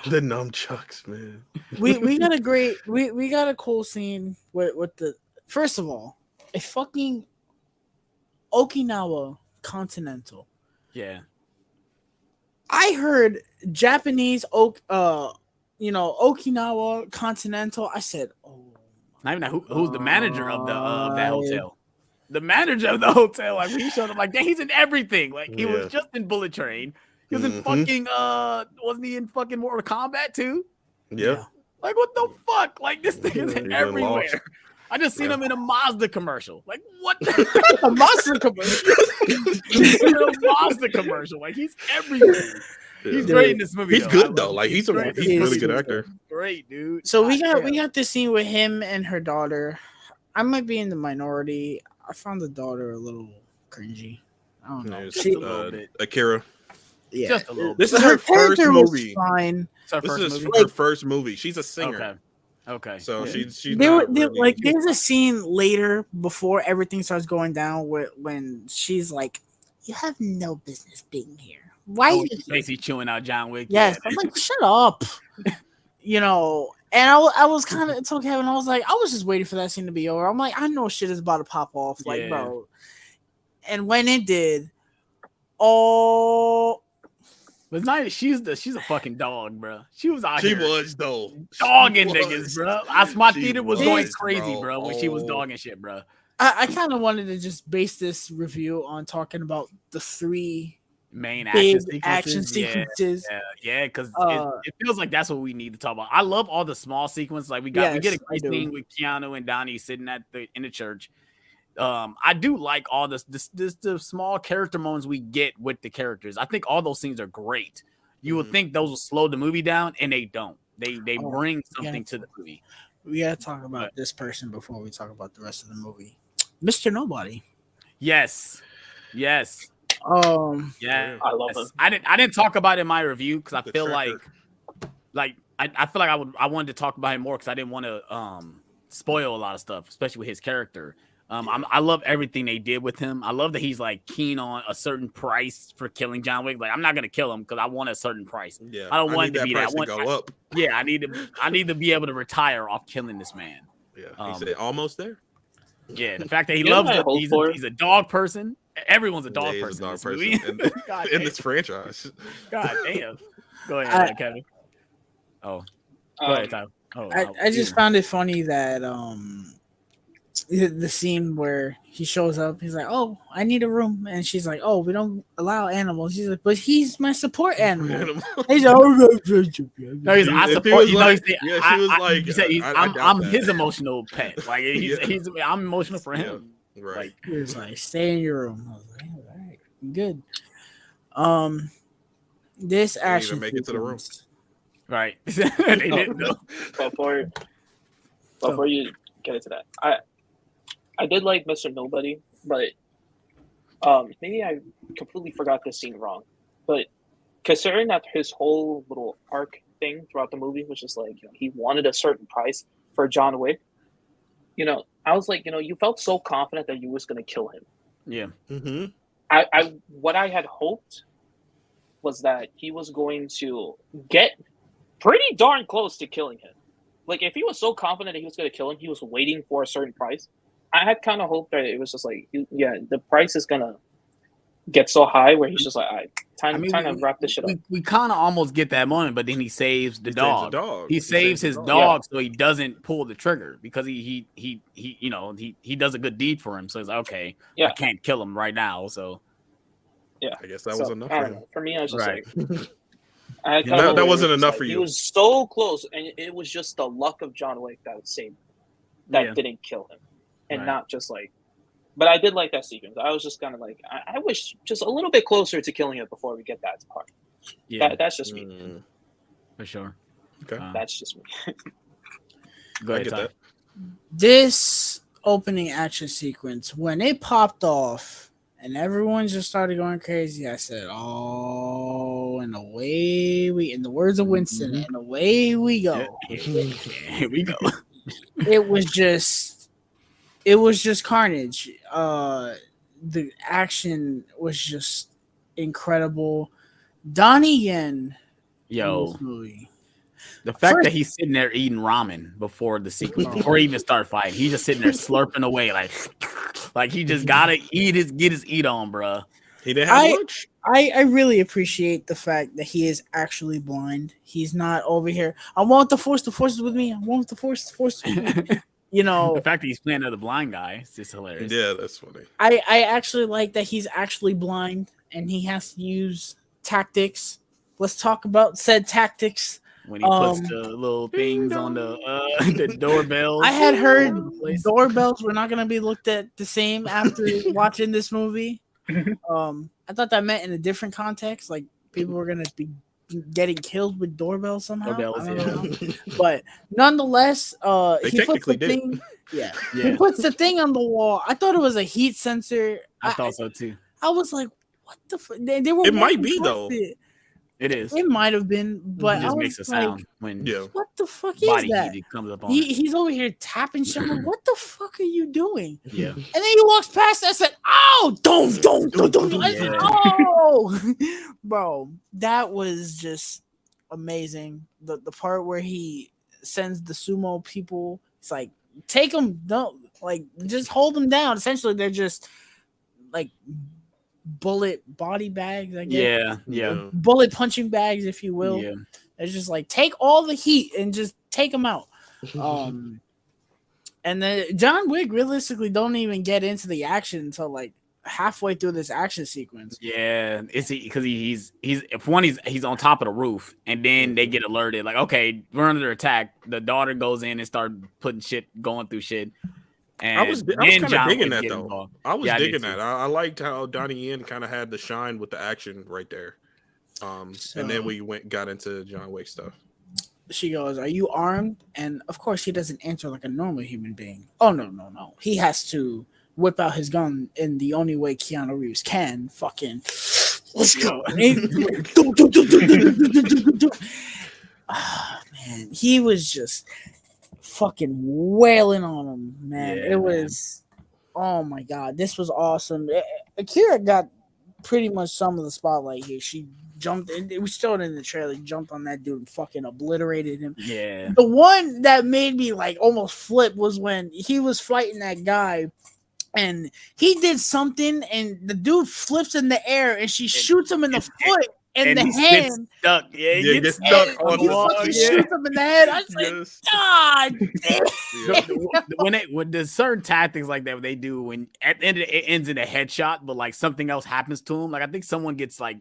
the nunchucks, man. we got a great we got a cool scene with the, first of all, a fucking Okinawa Continental. Yeah. I heard Japanese Okinawa Continental. I said, oh, not even who's the manager of that hotel. The manager of the hotel, like when he showed up, like he's in everything. Like he was just in Bullet Train. He was in fucking wasn't he in fucking Mortal Kombat too? Yeah. Like what the fuck? Like this thing is everywhere. I just seen him in a Mazda commercial. Like what? A Mazda commercial. A Mazda commercial. Like he's everywhere. He's great in this movie. He's good though. Like he's a really good actor. Great dude. So we got this scene with him and her daughter. I might be in the minority. I found the daughter a little cringy. I don't know. Just a little bit. Akira. Yeah, just a little bit. This is her first movie. Fine. This is her first movie. She's a singer. Okay. So she's there's a scene later before everything starts going down when she's like, "You have no business being here. Why are you basically chewing out John Wick?" Yes, I'm like, shut up. And I was kind of told Kevin, I was like, I was just waiting for that scene to be over. I'm like, I know shit is about to pop off, like, bro. And when it did, but not she's a fucking dog, bro. She was out here. She was though. Dogging niggas, bro. My theater was going crazy, bro, when she was dogging shit, bro. I kind of wanted to just base this review on talking about the three main action sequences. Yeah, because it feels like that's what we need to talk about. I love all the small sequences. Like we get a great scene with Keanu and Donnie sitting in the church. I do like all the small character moments we get with the characters. I think all those scenes are great. You would think those will slow the movie down, and they don't. They bring something to the movie. We gotta talk about this person before we talk about the rest of the movie. Mr. Nobody. Yes. I love him. I didn't talk about it in my review because I feel like I feel like I wanted to talk about him more because I didn't want to spoil a lot of stuff, especially with his character. I love everything they did with him. I love that he's like keen on a certain price for killing John Wick. Like I'm not gonna kill him because I want a certain price. Yeah, I don't want it to be that. I want to go up. Yeah, I need to be able to retire off killing this man. Yeah, he said almost there. Yeah, the fact that he loves it. He's a dog person. Everyone's a dog person. In this franchise. God damn. Go ahead, Kevin. Go ahead, Tyler. I just found it funny that the scene where he shows up, he's like, "Oh, I need a room," and she's like, "Oh, we don't allow animals." She's like, "But he's my support animal." He's like, "Oh, no, he's I support you." I'm his that. emotional pet. Like I'm emotional for him. Yeah, right. Like, he was like, "Stay in your room." I was like, "All right, good." This action make it to the room. Right. They didn't know. Before you get into that, I did like Mr. Nobody, but maybe I completely forgot this scene wrong. But considering that his whole little arc thing throughout the movie was just like, he wanted a certain price for John Wick, I was like, you felt so confident that you was going to kill him. Yeah. Mm-hmm. What I had hoped was that he was going to get pretty darn close to killing him. Like, if he was so confident that he was going to kill him, he was waiting for a certain price. I had kind of hoped that it was just like, the price is going to get so high where he's just like, all right, time to wrap this shit up. We kind of almost get that moment, but then he saves the dog. He saves his dog so he doesn't pull the trigger because he does a good deed for him. So he's like, okay, I can't kill him right now. So yeah, I guess that was enough for him. For me, I was just like, that wasn't enough for you. He was so close, and it was just the luck of John Wick that would save him, that didn't kill him, and not just like. But I did like that sequence. I was just kind of like, I wish just a little bit closer to killing it before we get that part. Yeah, that's just me. For sure. Okay, that's just me. Go ahead, Ty. This opening action sequence, when it popped off and everyone just started going crazy, I said, "Oh, and away we." In the words of Winston, and away we go. Here we go. It was just carnage. The action was just incredible. Donnie Yen, yo, movie. The fact that he's sitting there eating ramen before the sequence, before he even start fighting, he's just sitting there slurping away like he just gotta get his eat on, bro. He didn't have much. I really appreciate the fact that he is actually blind. He's not over here. I want the force is with me. I want the force is with me. You know, the fact that he's playing another blind guy is just hilarious. Yeah, that's funny. I actually like that he's actually blind and he has to use tactics. Let's talk about said tactics. When he puts the little things on the doorbells. I had heard doorbells were not going to be looked at the same after watching this movie. I thought that meant in a different context, like people were going to be getting killed with doorbells somehow. But nonetheless, he puts the thing. Yeah, he puts the thing on the wall. I thought it was a heat sensor. I thought so too. I was like, "What the fuck?" They were. It might be though. It is. It might have been, but it just makes a sound when what the fuck is that? Comes up on he's over here tapping shit. What the fuck are you doing? Yeah. And then he walks past. I said, "Oh, don't." I said, "Oh, bro, that was just amazing." The part where he sends the sumo people. It's like take them, don't like just hold them down. Essentially, they're just like bullet body bags, I guess. Yeah. Bullet punching bags, if you will. Yeah. It's just like take all the heat and just take them out. And then John Wick realistically don't even get into the action until like halfway through this action sequence. Yeah, it's because he's on top of the roof, and then they get alerted like, okay, we're under attack. The daughter goes in and start putting shit, going through shit. And I was kind of digging that though. Involved. I was digging that. I liked how Donnie Yen kind of had the shine with the action right there. And then we got into John Wick stuff. She goes, "Are you armed?" And of course, he doesn't answer like a normal human being. Oh no! He has to whip out his gun in the only way Keanu Reeves can. Fucking, let's go! Oh, man, he was just fucking wailing on him, man. It was, oh my god, this was awesome. Akira got pretty much some of the spotlight here. She jumped in, it was still in the trailer, jumped on that dude and fucking obliterated him. Yeah. The one that made me like almost flip was when he was fighting that guy and he did something and the dude flips in the air and she shoots him in the foot. And the hand stuck. Yeah, he gets stuck on the wall. Shoots him in the head. I was like, God damn. When there's certain tactics like that they do when at the end it ends in a headshot, but like something else happens to him. Like I think someone gets like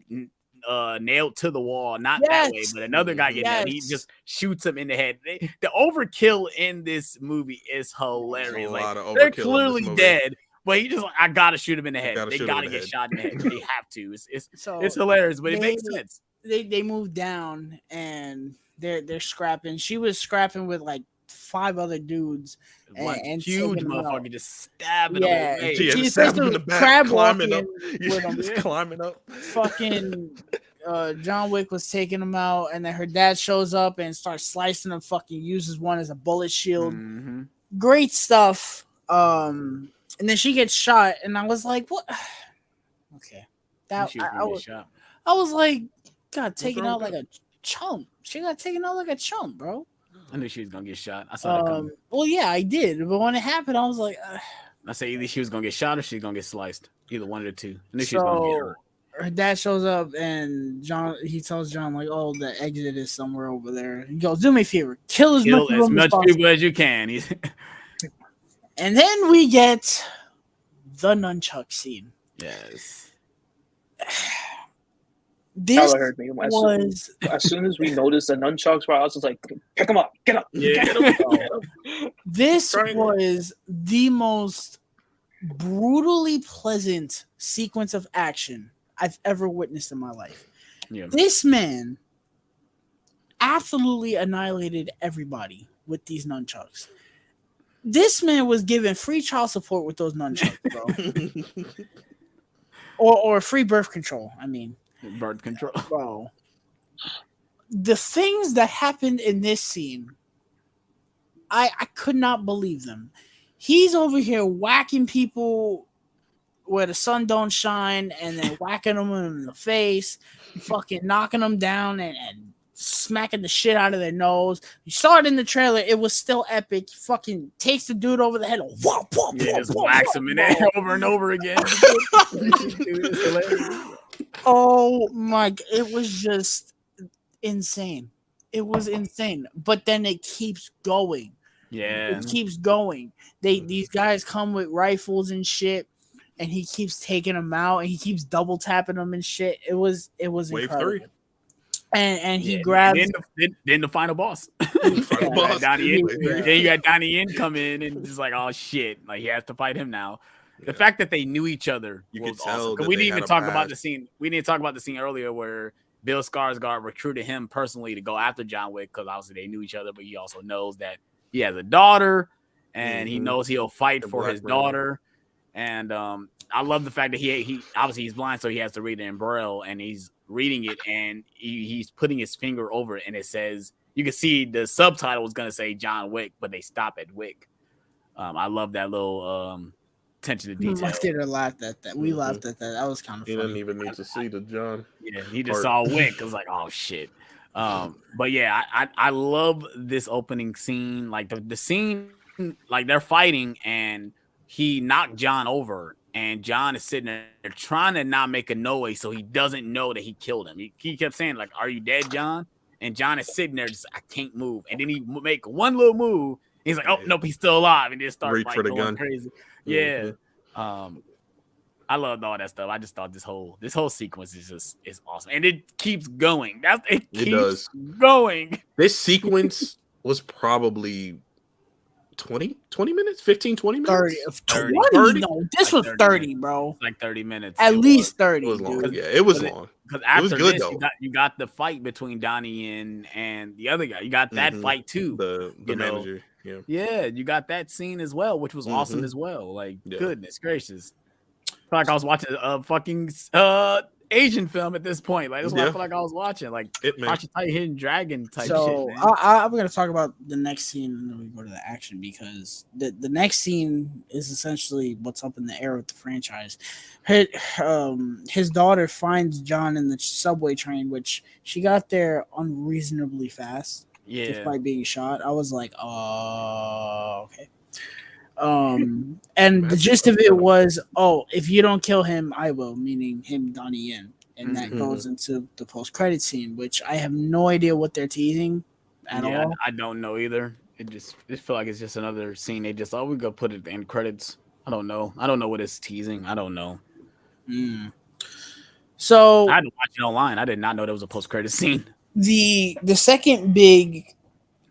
nailed to the wall, not that way, but another guy gets nailed. He just shoots him in the head. The overkill in this movie is hilarious. Like, they're clearly dead. But he just like, I gotta shoot him in the head. They gotta get shot in the head. They have to. It's hilarious, but it makes sense. They move down and they're scrapping. She was scrapping with like 5 other dudes. And huge motherfucker just stabbing him. Yeah, she's stabbing in the back, climbing up. Just climbing up. Fucking John Wick was taking him out, and then her dad shows up and starts slicing him. Fucking uses one as a bullet shield. Mm-hmm. Great stuff. And then she gets shot, and I was like, "What?" Okay, that I was like, "God, taken out like a chump." She got taken out like a chump, bro. I knew she was gonna get shot. I saw that coming. Well, yeah, I did, but when it happened, I was like, I say either she was gonna get shot or she's gonna get sliced. Either one of the two. I knew she was gonna get hurt. Her dad shows up, and he tells John like, "Oh, the exit is somewhere over there." He goes, "Do me a favor, kill as much people as you can." And then we get the nunchuck scene. Yes. This hurt me. As soon as we noticed the nunchucks, I was just like, pick them up, get up. Yeah. Get up. This was the most brutally pleasant sequence of action I've ever witnessed in my life. Yeah. This man absolutely annihilated everybody with these nunchucks. This man was given free child support with those nunchucks, bro. or free birth control. I mean, birth control, bro. The things that happened in this scene, I could not believe them. He's over here whacking people where the sun don't shine, and then whacking them in the face, fucking knocking them down, and smacking the shit out of their nose. You saw it in the trailer. It was still epic. He fucking takes the dude over the head. Just whacks him in there over and over again. Oh my! It was just insane. It was insane. But then it keeps going. Yeah, it keeps going. These guys come with rifles and shit, and he keeps taking them out, and he keeps double tapping them and shit. It was Wave incredible. 3. And he grabs. Then the final boss. Then you got Donnie Yen come in and just like, oh shit, like he has to fight him now. The fact that they knew each other, you was could tell. Awesome. We didn't even talk about the scene. We didn't talk about the scene earlier where Bill Skarsgård recruited him personally to go after John Wick because obviously they knew each other, but he also knows that he has a daughter and he knows he'll fight for his daughter. And I love the fact that he obviously he's blind, so he has to read it in Braille, and he's reading it and he's putting his finger over it, and it says, you can see the subtitle was going to say John Wick, but they stop at Wick. I love that little attention to detail. I did laugh at that. We laughed at that. That was kind of funny. He didn't even need to see the John. Yeah, he just saw Wick. I was like, oh shit. But yeah, I love this opening scene. Like the scene, like they're fighting and he knocked John over, and John is sitting there trying to not make a noise so he doesn't know that he killed him. He kept saying, like, are you dead, John? And John is sitting there just, I can't move. And then he make one little move. He's like, oh, nope, he's still alive. And just starts reach for the gun. Crazy. Yeah. I loved all that stuff. I just thought this whole sequence is awesome. And it keeps going. It keeps going. This sequence was probably 20 minutes, 15, 20 minutes. 30. No, this like was 30, bro. Like 30 minutes. At least 30. It was long. Dude. Yeah, it was long. Because after it was good, this, you got the fight between Donnie and the other guy. You got that fight too. The manager. Yeah, you got that scene as well, which was awesome as well. Like, goodness gracious. I feel like I was watching a fucking Asian film at this point. Like, that's what I feel like I was watching. Like, watching Hidden Dragon type shit. So I'm going to talk about the next scene and then we go to the action, because the next scene is essentially what's up in the air with the franchise. His daughter finds John in the subway train, which she got there unreasonably fast. Yeah. Despite being shot. I was like, oh, okay. And the gist of it was, if you don't kill him, I will, meaning him, Donnie Yen. And that goes into the post-credit scene, which I have no idea what they're teasing at all. I don't know either. It feel like it's just another scene. They just, we go put it at the end credits. I don't know. I don't know what it's teasing. I don't know. So I had to watch it online. I did not know there was a post-credit scene. The second big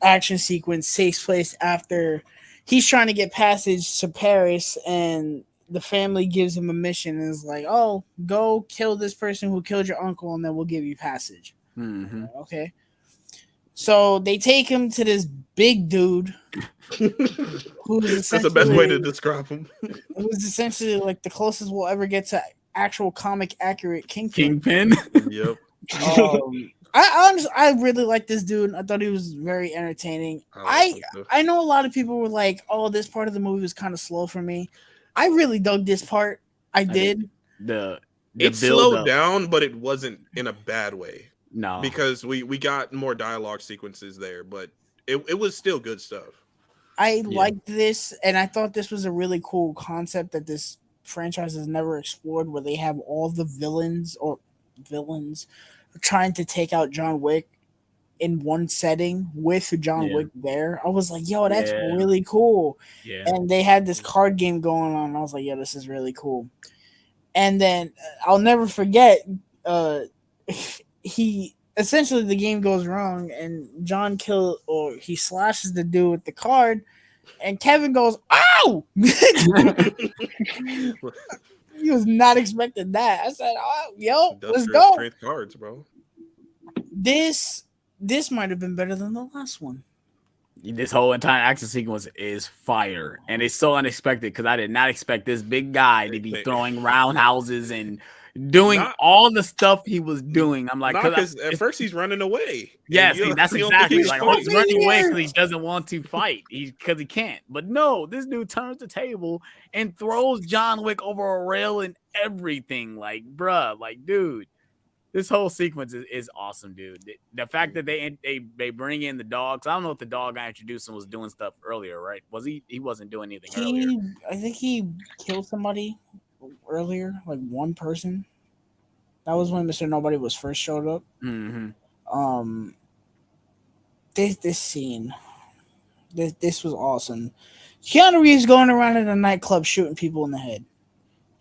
action sequence takes place after he's trying to get passage to Paris, and the family gives him a mission and is like, oh, go kill this person who killed your uncle and then we'll give you passage. Okay. So they take him to this big dude who's that's the best way to describe him. Who's essentially like the closest we'll ever get to actual comic accurate Kingpin. Yep. I really like this dude. I thought he was very entertaining. I know a lot of people were like, oh, this part of the movie was kind of slow for me. I really dug this part. I did. It slowed down, but it wasn't in a bad way. No. Because we got more dialogue sequences there, but it was still good stuff. I liked this, and I thought this was a really cool concept that this franchise has never explored, where they have all the villains trying to take out John Wick in one setting with John Wick there. I was like, yo, that's really cool. Yeah. And they had this card game going on. I was like, yo, this is really cool. And then I'll never forget, he essentially, the game goes wrong and John he slashes the dude with the card, and Kevin goes, ow! He was not expecting that. I said, oh, yo, let's go. Strength cards, bro. This might have been better than the last one. This whole entire action sequence is fire, and it's so unexpected because I did not expect this big guy to be throwing roundhouses and doing all the stuff he was doing. I'm like, because at first he's running away. Yes, that's exactly like he's running away because he doesn't want to fight. Because he can't. But no, this dude turns the table and throws John Wick over a rail and everything. Like, bruh, like, dude, This whole sequence is awesome, dude. The fact that they bring in the dogs. I don't know if the dog I introduced him was doing stuff earlier, right? Was he? He wasn't doing anything earlier. I think he killed somebody earlier, like one person. That was when Mr. Nobody was first showed up. Mm-hmm. This scene, this was awesome. Keanu Reeves going around in a nightclub shooting people in the head,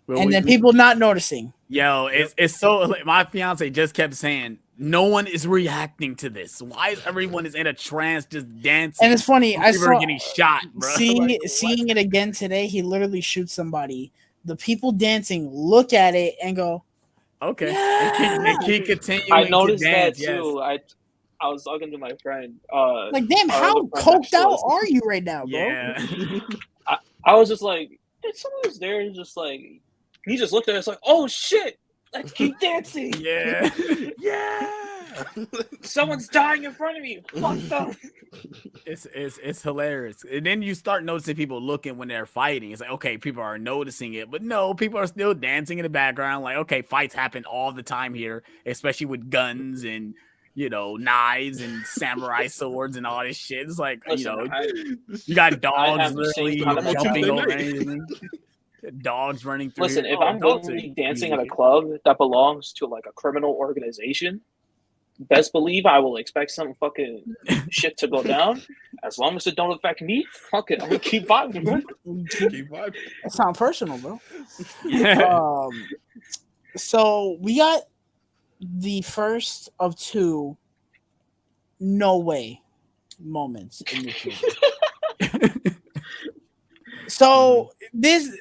and then people not noticing. Yo, it's so. Like, my fiance just kept saying, "No one is reacting to this. Why is everyone is in a trance just dancing?" And it's funny. I saw getting shot, bro. Seeing it again today. He literally shoots somebody. The people dancing look at it and go, "Okay." Yeah. And keep continuing. I noticed to dance, that too. yes. I was talking to my friend. Like, damn, how coked out are you right now, bro? Yeah. I was just like, someone was there and just like, he just looked at us like, oh shit, let's keep dancing. Yeah. Yeah. Someone's dying in front of me. Fuck them. It's hilarious. And then you start noticing people looking when they're fighting. It's like, okay, people are noticing it, but no, people are still dancing in the background. Like, okay, fights happen all the time here, especially with guns and knives and samurai swords and all this shit. It's like, Listen, you got dogs literally jumping over anything. Dogs running through. Listen, if I'm going to be dancing at a club that belongs to like a criminal organization, best believe I will expect some fucking shit to go down. As long as it don't affect me, fuck it. I'm gonna keep vibing, bro. Keep vibing. That sounds personal, bro. So we got the first of two no way moments in this movie. So the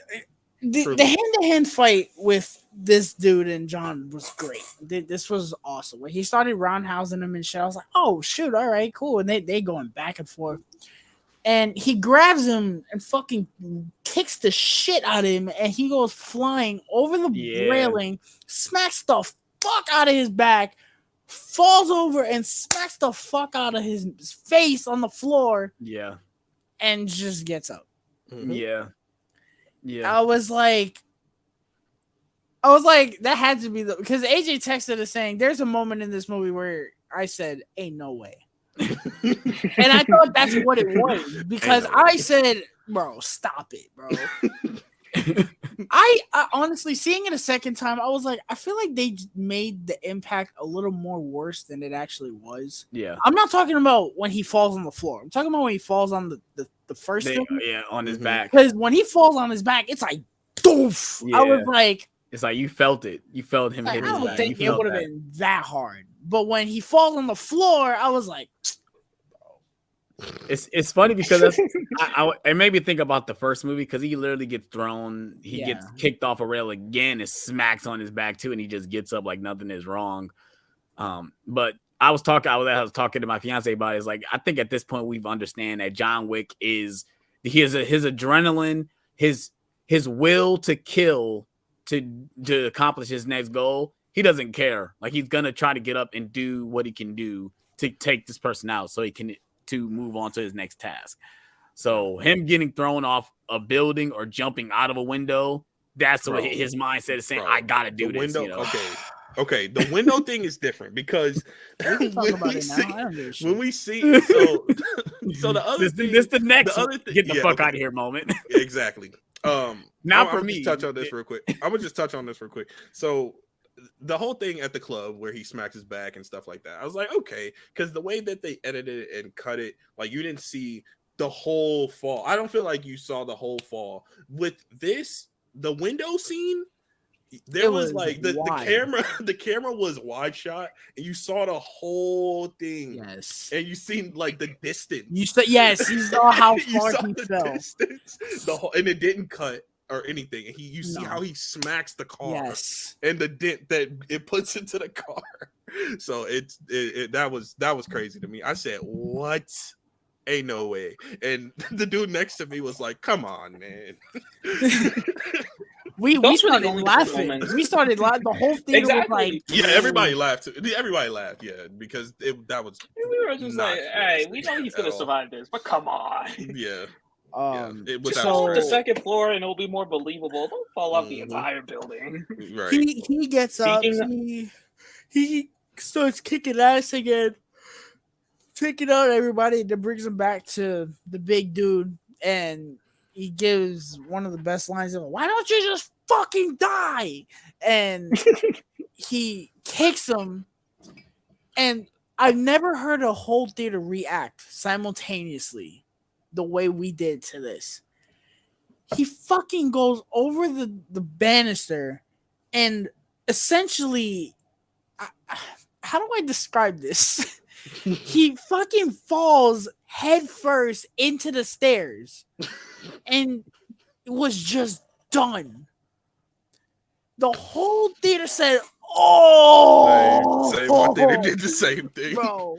hand-to-hand fight with this dude and John was great. This was awesome. When he started roundhousing him and shit, I was like, oh shoot, all right, cool. And they going back and forth. And he grabs him and fucking kicks the shit out of him, and he goes flying over the railing, smacks the fuck out of his back, falls over and smacks the fuck out of his face on the floor. Yeah. And just gets up. Mm-hmm. Yeah. I was like, that had to be because AJ texted us saying there's a moment in this movie where I said, ain't no way. And I thought that's what it was because I said, bro, stop it, bro. I honestly, seeing it a second time, I was like, I feel like they made the impact a little more worse than it actually was. Yeah. I'm not talking about when he falls on the floor. I'm talking about when he falls on the first film. Yeah, on his back. Because when he falls on his back, it's like, doof. Yeah. I was like, it's like you felt it. You felt him hitting his back. I don't think it would have been that hard. But when he falls on the floor, I was like, it's funny because it made me think about the first movie because he literally gets thrown. He gets kicked off a rail again and smacks on his back too, and he just gets up like nothing is wrong. But I was talking to my fiance about it. It's like I think at this point we've understand that John Wick his adrenaline, his will to kill to accomplish his next goal. He doesn't care. Like he's gonna try to get up and do what he can do to take this person out so he can to move on to his next task. So him getting thrown off a building or jumping out of a window, that's what his mindset is saying. I gotta do this. Window, okay. The window thing is different because when we see so the other thing, this the next get the fuck out of here moment. Exactly. Now for me, touch on this real quick. I'm gonna just touch on this real quick. So the whole thing at the club where he smacks his back and stuff like that, I was like, okay, because the way that they edited it and cut it, like you didn't see the whole fall. I don't feel like you saw the whole fall. With this, the window scene, there was like the camera was wide shot, and you saw the whole thing. Yes, and you seen like the distance. You saw how far he fell. Distance, and it didn't cut or anything. And you see how he smacks the car, and the dent that it puts into the car. So that was crazy to me. I said, "What? Ain't no way." And the dude next to me was like, "Come on, man." We started laughing. We started laughing. The whole thing was like, everybody laughed. Everybody laughed, because that was. We were just like, "Hey, we know he's gonna survive this, but come on." Yeah. Just fall the second floor and it'll be more believable. Don't fall off the entire building. Right. He gets up. he starts kicking ass again, taking out everybody, that brings him back to the big dude, and he gives one of the best lines of, "Why don't you just fucking die?" And he kicks him, and I've never heard a whole theater react simultaneously the way we did to this. He fucking goes over the banister and essentially, how do I describe this? He fucking falls head first into the stairs and it was just done. The whole theater said, "Oh!" Same. My theater did the same thing. Bro.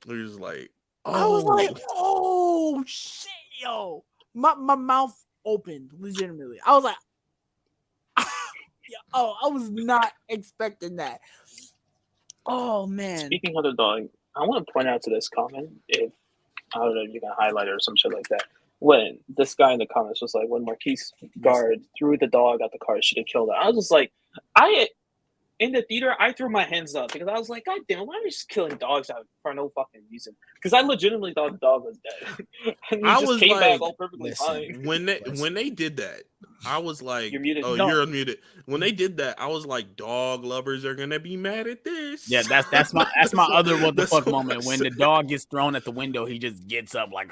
We was like, oh. I was like, "Oh, shit, yo." My mouth opened, legitimately. I was like, oh, I was not expecting that. Oh, man. Speaking of the dog, I want to point out to this comment, if I don't know if you can highlight it or some shit like that. When this guy in the comments was like, when Marquise Guard threw the dog out the car, should have killed her. I was just like, in the theater, I threw my hands up because I was like, God damn, why are you just killing dogs out for no fucking reason? Because I legitimately thought the dog was dead. And I just was came like, back all perfectly fine. When they did that, I was like, You're muted. "Oh, No. you're unmuted." When they did that, I was like, "Dog lovers are gonna be mad at this." Yeah, that's my other what the fuck moment. When the dog gets thrown at the window, he just gets up like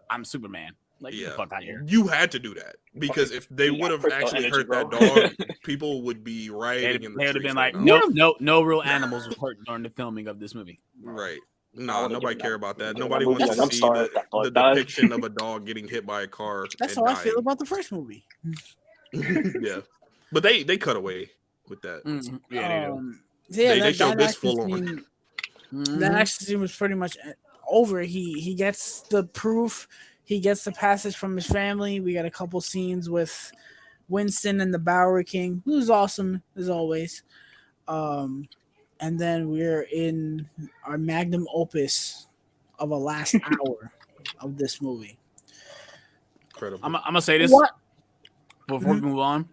I'm Superman. Like, get the fuck out of here. You had to do that because if they would have actually hurt that dog, people would be rioting in the streets. They would have been like, no real animals were hurt during the filming of this movie. Right. No, nobody care about that. Nobody wants to see the depiction of a dog getting hit by a car. That's how I feel about the first movie. Yeah, but they cut away with that. Mm-hmm. Yeah, they showed this full on. That action scene was pretty much over. He gets the proof. He gets the passage from his family. We got a couple scenes with Winston and the Bowery King, who's awesome as always. And then we're in our magnum opus of a last hour of this movie. Incredible. I'm gonna say this before we move on.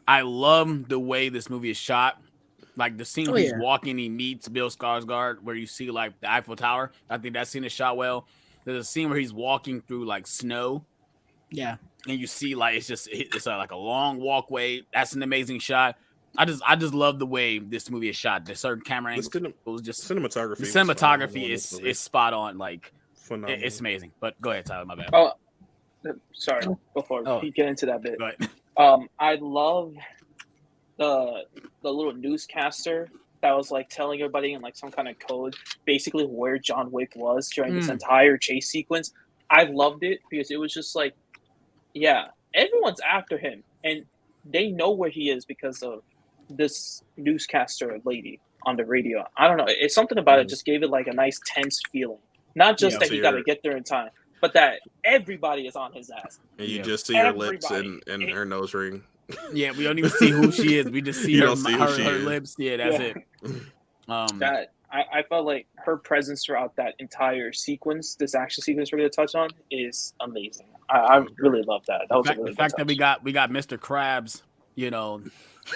I love the way this movie is shot. Like the scene where he's walking, he meets Bill Skarsgård, where you see like the Eiffel Tower. I think that scene is shot well. There's a scene where he's walking through like snow. Yeah. And you see like it's like a long walkway. That's an amazing shot. I just love the way this movie is shot. The certain camera angles, it was just cinematography. The cinematography is spot on. Like, phenomenal. It's amazing. But go ahead, Tyler. My bad. Oh, sorry. Before we get into that bit, I love the little newscaster that was like telling everybody in like some kind of code, basically where John Wick was during this entire chase sequence. I loved it because it was just like, yeah, everyone's after him, and they know where he is because of this newscaster lady on the radio. I don't know. It's something about it just gave it like a nice tense feeling. Not just that he got to get there in time, but that everybody is on his ass. And you just see her lips and her nose ring. Yeah, we don't even see who she is. We just see her lips. Yeah, that's it. That I felt like her presence throughout that entire sequence, this action sequence we're going to touch on, is amazing. I really love that. The fact that we got Mr. Krabs,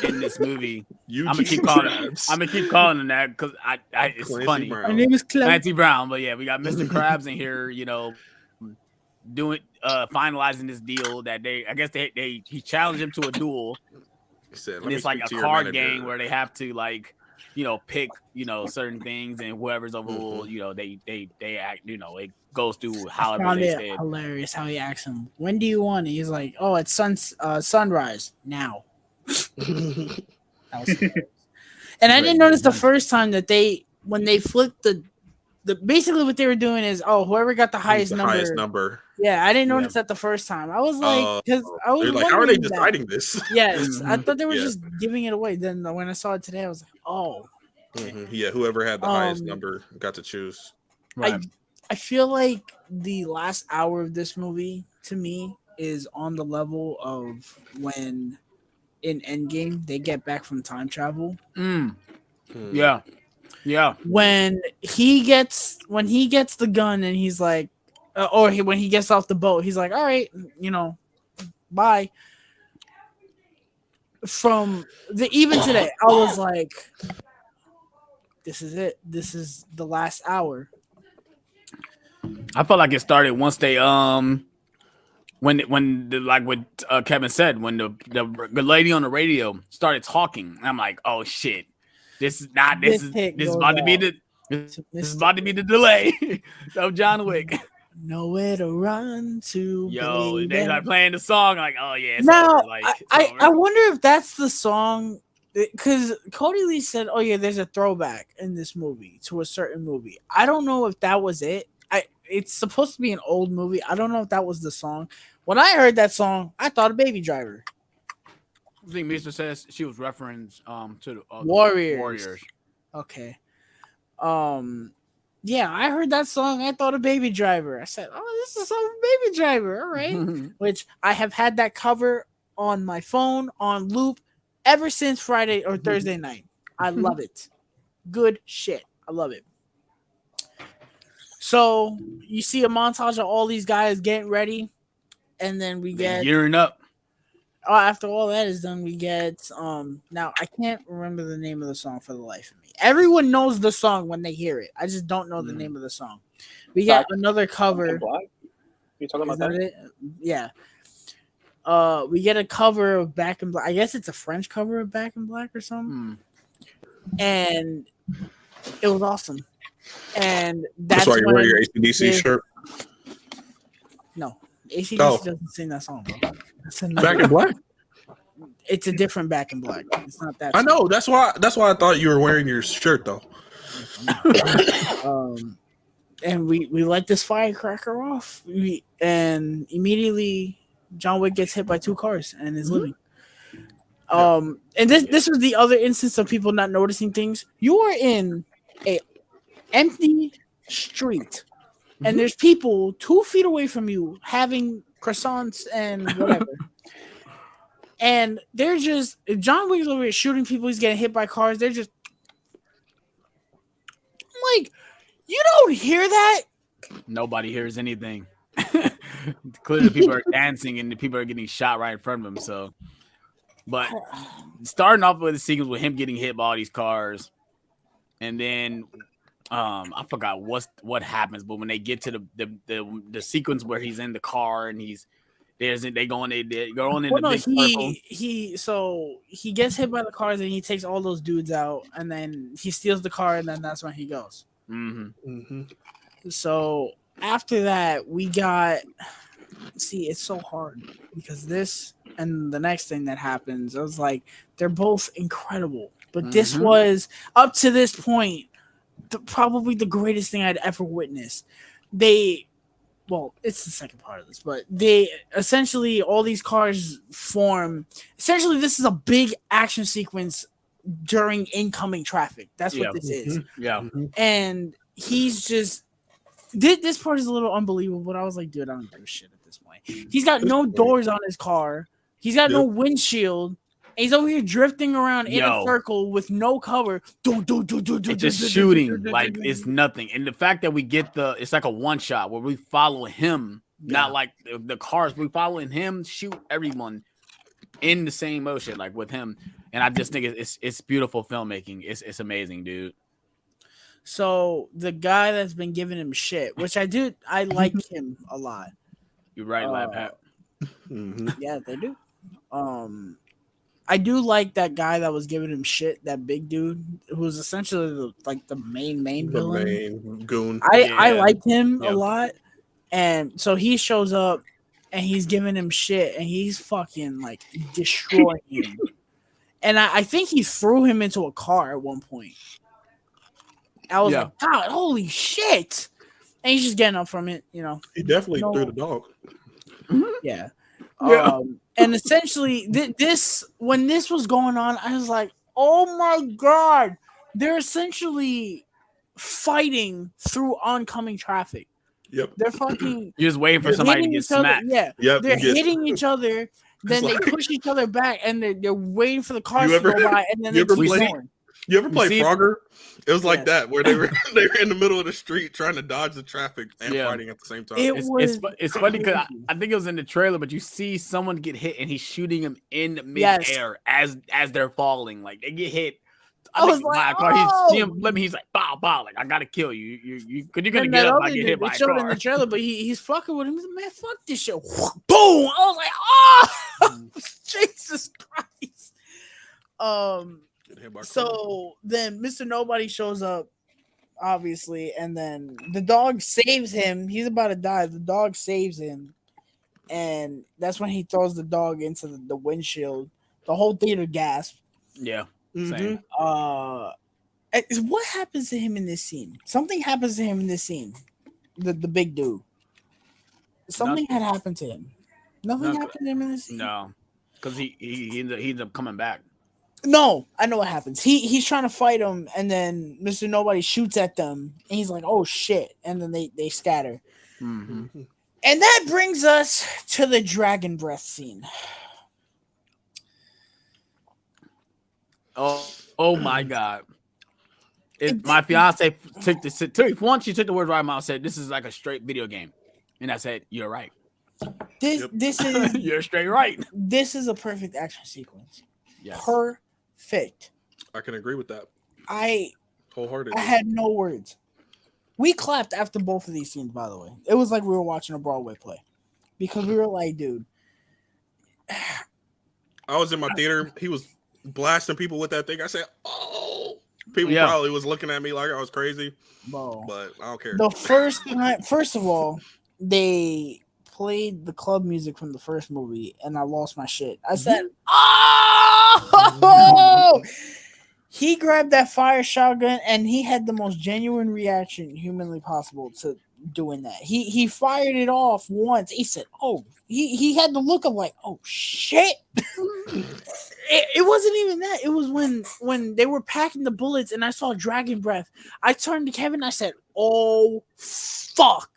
in this movie. I'm gonna keep calling him that because it's Clancy funny. Brown. My name is Clancy Brown, but yeah, we got Mr. Krabs in here, doing finalizing this deal that he challenged him to a duel. And it's like a card game where they have to pick certain things, and whoever's overruled, they act, it goes through however I found they it say. Hilarious how he asks him, "When do you want it?" He's like, "Oh, it's sunrise now." That was hilarious. And I didn't notice the first time that when they flipped the basically what they were doing is, whoever got the highest number. Yeah, I didn't notice that the first time. I was like, because I was like, how are they deciding this? Yes, I thought they were just giving it away. Then when I saw it today, I was like, oh. Yeah, whoever had the highest number got to choose. Right. I feel like the last hour of this movie, to me, is on the level of when in Endgame they get back from time travel. Yeah. When he gets the gun and he's like, when he gets off the boat, he's like, all right, bye. From even today, I was like, this is it. This is the last hour. I felt like it started once they when like what Kevin said, when the lady on the radio started talking. I'm like, oh shit, this is about to be the delay of John Wick. Nowhere to run to. Yo, they start playing the song. Like, oh yeah, it's now over. Like, I wonder if that's the song, because Cody Lee said, oh yeah, there's a throwback in this movie to a certain movie. I don't know if that was it. It's supposed to be an old movie. I don't know if that was the song. When I heard that song, I thought of Baby Driver. I think Mr. says she was referenced to the Warriors. Okay. Yeah, I heard that song. I thought of Baby Driver. I said, oh, this is a song from Baby Driver. All right. Which I have had that cover on my phone on loop ever since Friday or Thursday night. I love it. Good shit. I love it. So you see a montage of all these guys getting ready, and then we get gearing up. After all that is done, we get now I can't remember the name of the song for the life of me. Everyone knows the song when they hear it. I just don't know the name of the song. We got another cover. You're talking about that? It? Yeah. We get a cover of Back in Black. I guess it's a French cover of Back in Black or something. And it was awesome. And that's why you wear your AC/DC shirt. No, AC/DC doesn't sing that song, bro. Back in Black. It's a different Back in Black. It's not that. I know. That's why I thought you were wearing your shirt though. And we let this firecracker off. And immediately John Wick gets hit by 2 cars and is living. And this was the other instance of people not noticing things. You are in a empty street, and there's people 2 feet away from you having croissants and whatever. And they're just, if John Wick's over here shooting people, he's getting hit by cars. They're just, I'm like, you don't hear that? Nobody hears anything. Clearly, people are dancing and the people are getting shot right in front of them. So, but starting off with the sequence with him getting hit by all these cars, and then I forgot what happens, but when they get to the sequence where he's in the car and they go in the big circle. He gets hit by the cars and he takes all those dudes out, and then he steals the car, and then that's when he goes. So after that, we got. See, it's so hard because this and the next thing that happens, I was like, they're both incredible, but this was up to this point probably the greatest thing I'd ever witnessed. It's the second part of this, but they essentially, all these cars form. Essentially, this is a big action sequence during incoming traffic. That's what this is. And he's just. This part is a little unbelievable, but I was like, dude, I don't give a shit at this point. He's got no doors on his car. He's got no windshield. And he's over here drifting around in a circle with no cover. It's just shooting like it's nothing. And the fact that we get it's like a one shot where we follow him, not like the cars. We following him shoot everyone in the same motion, like with him. And I just think it's beautiful filmmaking. It's amazing, dude. So the guy that's been giving him shit, which I like him a lot. You're right, Lab Hat. Yeah, they do. I do like that guy that was giving him shit, that big dude who was essentially the main villain. Main goon. I liked him a lot. And so he shows up and he's giving him shit and he's fucking like destroying him. And I think he threw him into a car at one point. I was like, God, holy shit. And he's just getting up from it, you know. He definitely threw the dog. Yeah. And essentially, when this was going on, I was like, oh my God. They're essentially fighting through oncoming traffic. Yep. They're fucking. You're just waiting for somebody to get smacked. Yeah. Yep. They're hitting each other. Then they push each other back, and they're waiting for the cars to go by, and then they keep going. You ever play Frogger? It was like that, where they were in the middle of the street trying to dodge the traffic and fighting at the same time. It's funny because I think it was in the trailer, but you see someone get hit and he's shooting him in midair as they're falling. Like they get hit I was like, he's like, bow, like I gotta kill you. You're gonna And get that up and other get dude, hit by they a showed in car. the trailer, but he's fucking with him. He's like, man, fuck this shit. Boom! I was like, oh, Jesus Christ. So then Mr. Nobody shows up, obviously, and then the dog saves him. He's about to die. The dog saves him, and that's when he throws the dog into the windshield. The whole theater gasped. Yeah. Same. What happens to him in this scene? Something happens to him in this scene. The big dude. Something had happened to him. Nothing happened to him in this scene. No, because he ends up coming back. No, I know what happens. He's trying to fight him, and then Mr. Nobody shoots at them, and he's like, "Oh shit!" And then they scatter. Mm-hmm. And that brings us to the dragon breath scene. Oh my God. My fiance took once she took the words right out of my mouth, said, "This is like a straight video game." And I said, "You're right. This is You're straight right. This is a perfect action sequence. Yes. Perfect. I can agree with that. Wholeheartedly. I had no words. We clapped after both of these scenes, by the way. It was like we were watching a Broadway play. Because we were like, dude. I was in my theater. He was blasting people with that thing. I said, oh. People probably was looking at me like I was crazy. Bro. But I don't care. The first time, first of all, they played the club music from the first movie, and I lost my shit. I said, oh! He grabbed that fire shotgun, and he had the most genuine reaction humanly possible to doing that. He fired it off once. He said, oh, he had the look of like, oh, shit. It wasn't even that. It was when they were packing the bullets, and I saw dragon breath. I turned to Kevin, and I said, oh, fuck.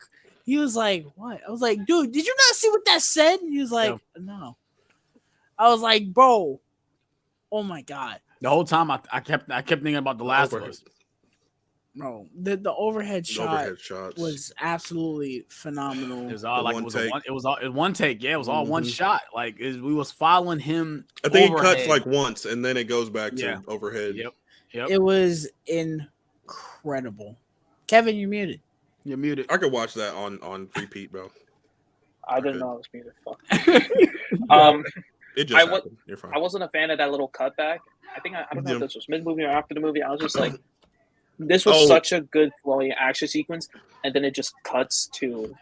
He was like, what? I was like, dude, did you not see what that said? And he was like, no. I was like, bro, oh my God. The whole time I kept thinking about The Last of Us. Bro, the overhead shot was absolutely phenomenal. It was all like it was one take. Yeah, it was all one shot. Like we was following him. I think overhead. It cuts like once and then it goes back to overhead. Yep. It was incredible. Kevin, you're muted. You're muted. I could watch that on repeat, bro. I didn't know I was muted. Fuck. It just happened. You're fine. I wasn't a fan of that little cutback. I don't know if this was mid-movie or after the movie. I was just like, this was such a good flowing action sequence, and then it just cuts to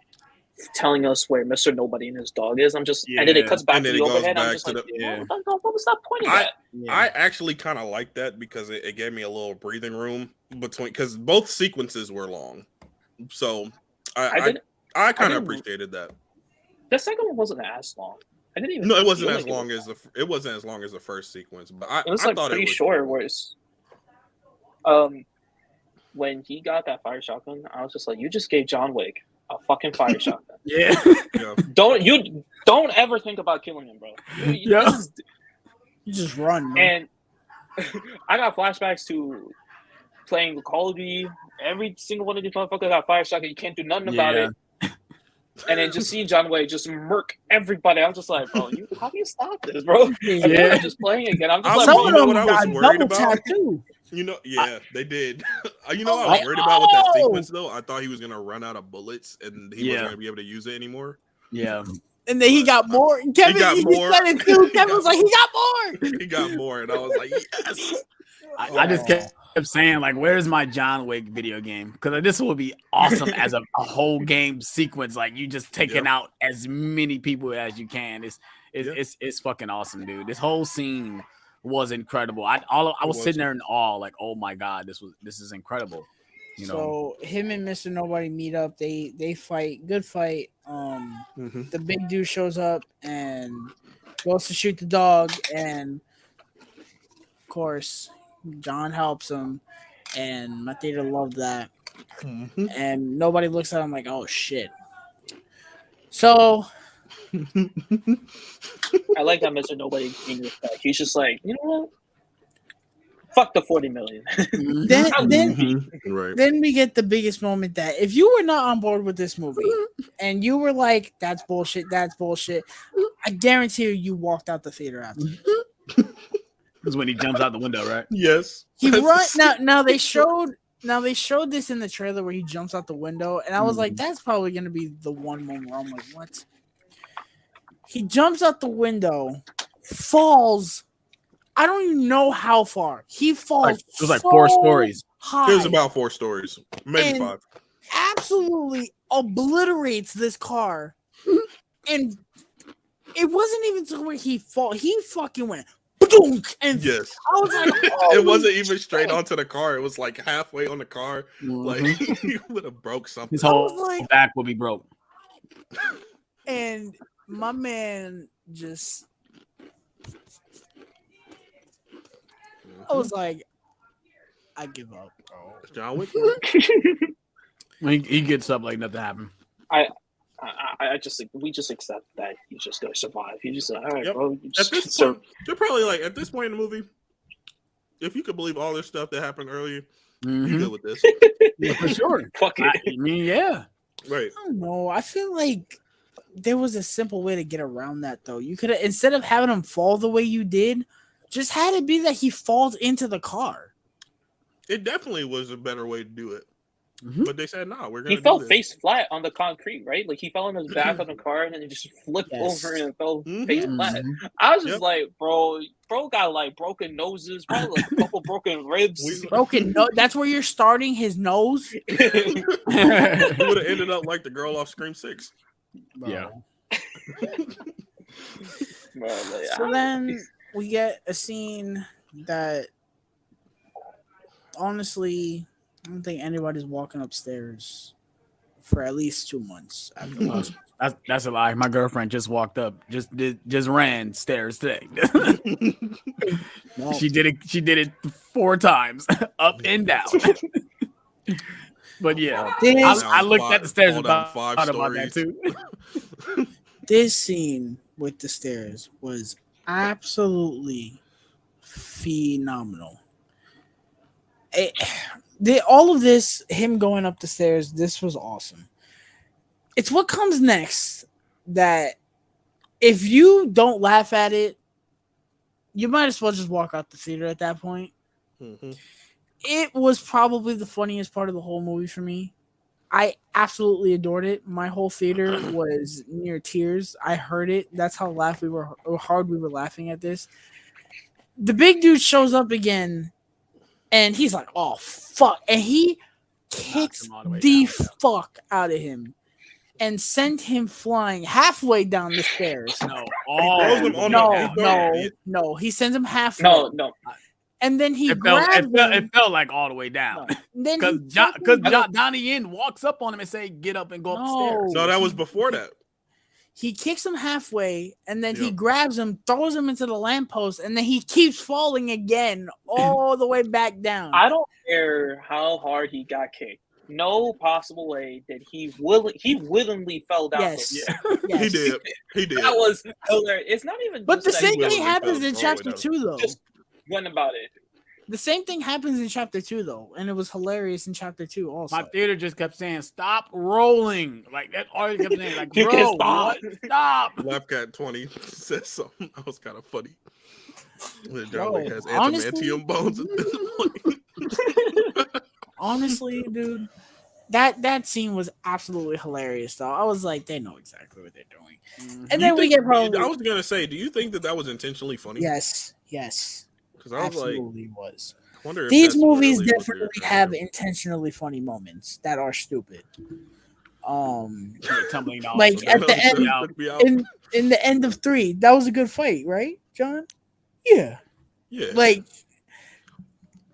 telling us where Mr. Nobody and his dog is. And then it cuts back to the overhead. I'm just like, what was that pointing at? I actually kind of like that because it gave me a little breathing room between, because both sequences were long. So I kind of appreciated that. The second one wasn't as long. I didn't even. No, it wasn't as long as the first sequence, but it was like pretty short. Whereas, when he got that fire shotgun, I was just like, you just gave John Wick a fucking fire shotgun. Yeah. Don't ever think about killing him, bro. You just run, man. And I got flashbacks to playing Call of Duty. Every single one of these motherfuckers got fire shotgun. You can't do nothing about it. And then just seeing John Wick just murk everybody, I'm just like, bro, how do you stop this, bro? Yeah, just playing again. I'm just some of them got double tattoo. They did. I was worried about with that sequence though. I thought he was gonna run out of bullets and he wasn't gonna be able to use it anymore. Yeah. And then he got more. Kevin, he said it too. Kevin was like, he got more. He got more, and I was like, yes. I just kept saying, like, where's my John Wick video game? Because this would be awesome as a whole game sequence. Like, you just taking out as many people as you can. It's fucking awesome, dude. This whole scene was incredible. I was sitting there in awe, like, oh my God, this is incredible. So him and Mr. Nobody meet up. They fight. Good fight. The big dude shows up and goes to shoot the dog, and of course John helps him, and my theater loved that. And nobody looks at him like, oh shit. So I like that Mr. Nobody being back. He's just like, you know what? Fuck the 40 million. Then we get the biggest moment that if you were not on board with this movie and you were like, that's bullshit, I guarantee you walked out the theater after. This is when he jumps out the window, right? Yes. He run now. They showed this in the trailer where he jumps out the window, and I was like, that's probably gonna be the one moment where I'm like, what? He jumps out the window, falls. I don't even know how far he falls. It was like 4 stories. High, It was about 4 stories, maybe 5. Absolutely obliterates this car, and it wasn't even to where he fall. He fucking went. And yes, I was like, it wasn't even straight onto the car. It was like halfway on the car. Like he would have broke something. His whole back will be broke. And my man just, I was like, I give up, bro. John Wick. He gets up like nothing happened. We just accept that he's just gonna survive. He's just like, all right, Yep. bro. At this point, they're probably like, at this point in the movie, if you could believe all this stuff that happened earlier, you good with this. Yeah, for sure. Fuck it. I mean, yeah. Right. I don't know. I feel like there was a simple way to get around that, though. You could have, instead of having him fall the way you did, just had it be that he falls into the car. It definitely was a better way to do it. But they said, "No, we're gonna." He fell face flat on the concrete, right? Like he fell on his back on the car and then he just flipped over and fell face flat. I was just like, bro got like broken noses, probably like a couple broken ribs. Broken nose. That's where you're starting his nose. He would have ended up like the girl off Scream 6. Yeah. So then we get a scene that, honestly, I don't think anybody's walking upstairs for at least 2 months after watching. That's a lie. My girlfriend just walked up, just ran stairs today. She did it 4 times, up and down. But yeah, I looked at the stairs and thought about that too. This scene with the stairs was absolutely phenomenal. All of this, him going up the stairs, this was awesome. It's what comes next that if you don't laugh at it, you might as well just walk out the theater at that point. It was probably the funniest part of the whole movie for me. I absolutely adored it. My whole theater was near tears. I heard it. That's how hard we were laughing at this. The big dude shows up again, and he's like, "Oh fuck!" And he kicks the fuck out of him and sent him flying halfway down the stairs. No. He sends him halfway. No. And then he it felt like all the way down. Because Donnie Yen walks up on him and say, "Get up and go up the stairs." No, that was before that. He kicks him halfway, and then he grabs him, throws him into the lamppost, and then he keeps falling again all the way back down. I don't care how hard he got kicked. No possible way that he willingly fell down. Yes. He did. That was hilarious. It's not even. But the same thing happens in chapter 2, though. Just went about it. The same thing happens in chapter 2, though, and it was hilarious in chapter 2 also. My theater just kept saying, "Stop rolling!" Like that. All he kept saying, "Like, bro, what? Stop!" Lapcat 20 said something that was kind of funny. John Wick has adamantium bones. Honestly, dude, that scene was absolutely hilarious. Though I was like, they know exactly what they're doing. And then we get probably. I was gonna say, do you think that was intentionally funny? Yes. Because I was absolutely like, was. Wonder if these movies really definitely have intentionally funny moments that are stupid. Tumbling down. Like at the end, in the end of 3, that was a good fight, right, John? Yeah. Like,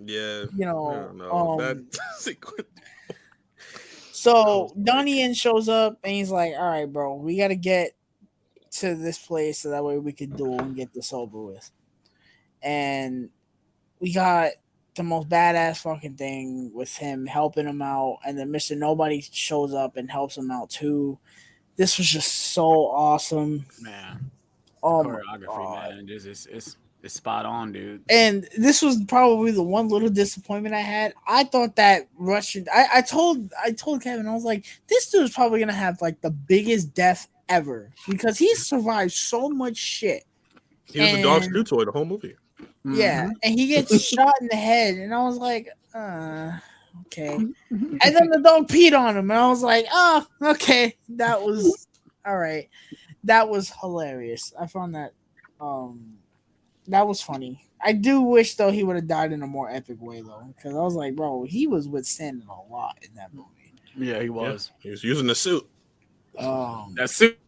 yeah, you know, that sequence. So Donnie Yen shows up and he's like, "All right, bro, we got to get to this place so that way we can duel and get this over with." And we got the most badass fucking thing with him helping him out, and then Mr. Nobody shows up and helps him out too. This was just so awesome, man. Choreography, man, it's spot on, dude. And this was probably the one little disappointment I had. I thought that Russian. I told Kevin, I was like, this dude is probably gonna have like the biggest death ever because he survived so much shit. He was a dog screw toy the whole movie. Yeah, and he gets shot in the head, and I was like, okay. And then the dog peed on him, and I was like, oh, okay, that was all right. That was hilarious. I found that that was funny. I do wish though he would have died in a more epic way though, because I was like, bro, he was withstanding a lot in that movie. Yeah, he was. Yeah, he was using the suit. That suit.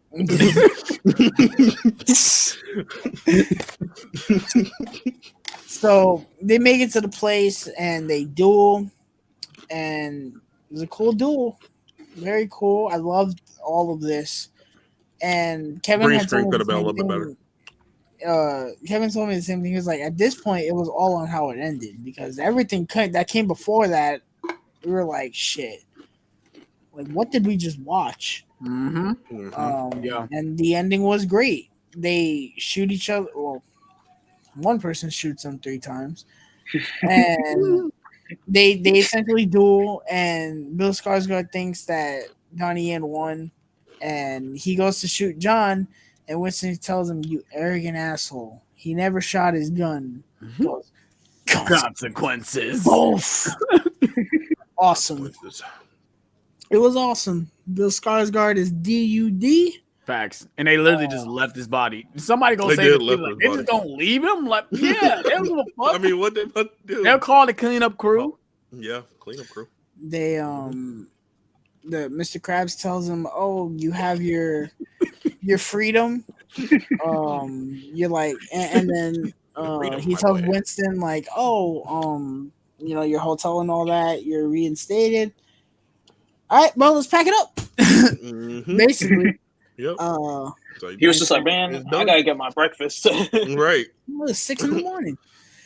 So they make it to the place and they duel, and it was a cool duel, very cool. I loved all of this, and Kevin Green had screen told could have me been a the little same bit thing. Kevin told me the same thing. He was like, at this point, it was all on how it ended because everything that came before that, we were like, shit. Like, what did we just watch? Yeah. And the ending was great. They shoot each other. Well, one person shoots them 3 times, and they essentially duel. And Bill Skarsgård thinks that Donnie Yen won, and he goes to shoot John, and Winston tells him, "You arrogant asshole! He never shot his gun." Goes, Consequences. Both. Awesome. It was awesome. Bill Skarsgård is DUD. Facts. And they literally just left his body. Somebody gonna say they just don't leave him? Like, yeah, they don't give a fuck. I mean, what they do? They'll call the cleanup crew. Yeah, cleanup crew. They the Mr. Krabs tells him, "Oh, you have your freedom." You're like, and then he tells Winston like, "Oh, you know, your hotel and all that, you're reinstated." All right, well, let's pack it up. Basically. Yep. So he was just like, "Man, I gotta get my breakfast." Right. It's 6 a.m.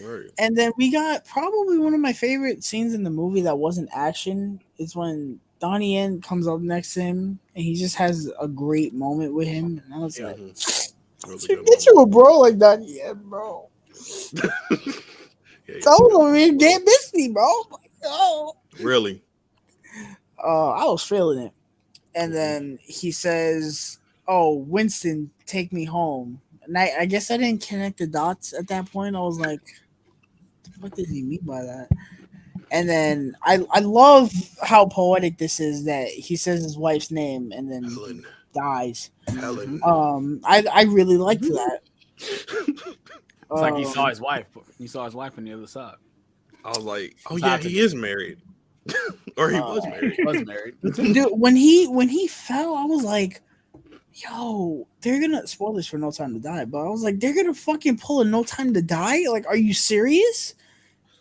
Right. And then we got probably one of my favorite scenes in the movie that wasn't action. Is when Donnie Yen comes up next to him and he just has a great moment with him. And I was like, "Get you a bro like Donnie Yen, bro." Told him, "Get Misty, bro." Like, oh, really? I was feeling it. And then he says, "Oh, Winston, take me home." And I guess I didn't connect the dots at that point. I was like, what did he mean by that? And then I love how poetic this is that he says his wife's name and then Helen dies. Helen. I really liked that. It's like he saw his wife. He saw his wife on the other side. I was like, oh yeah, he is married. Or he was married. He was married. Dude, when he fell, I was like, yo, they're gonna spoil this for No Time to Die, but I was like, they're gonna fucking pull a No Time to Die? Like, are you serious?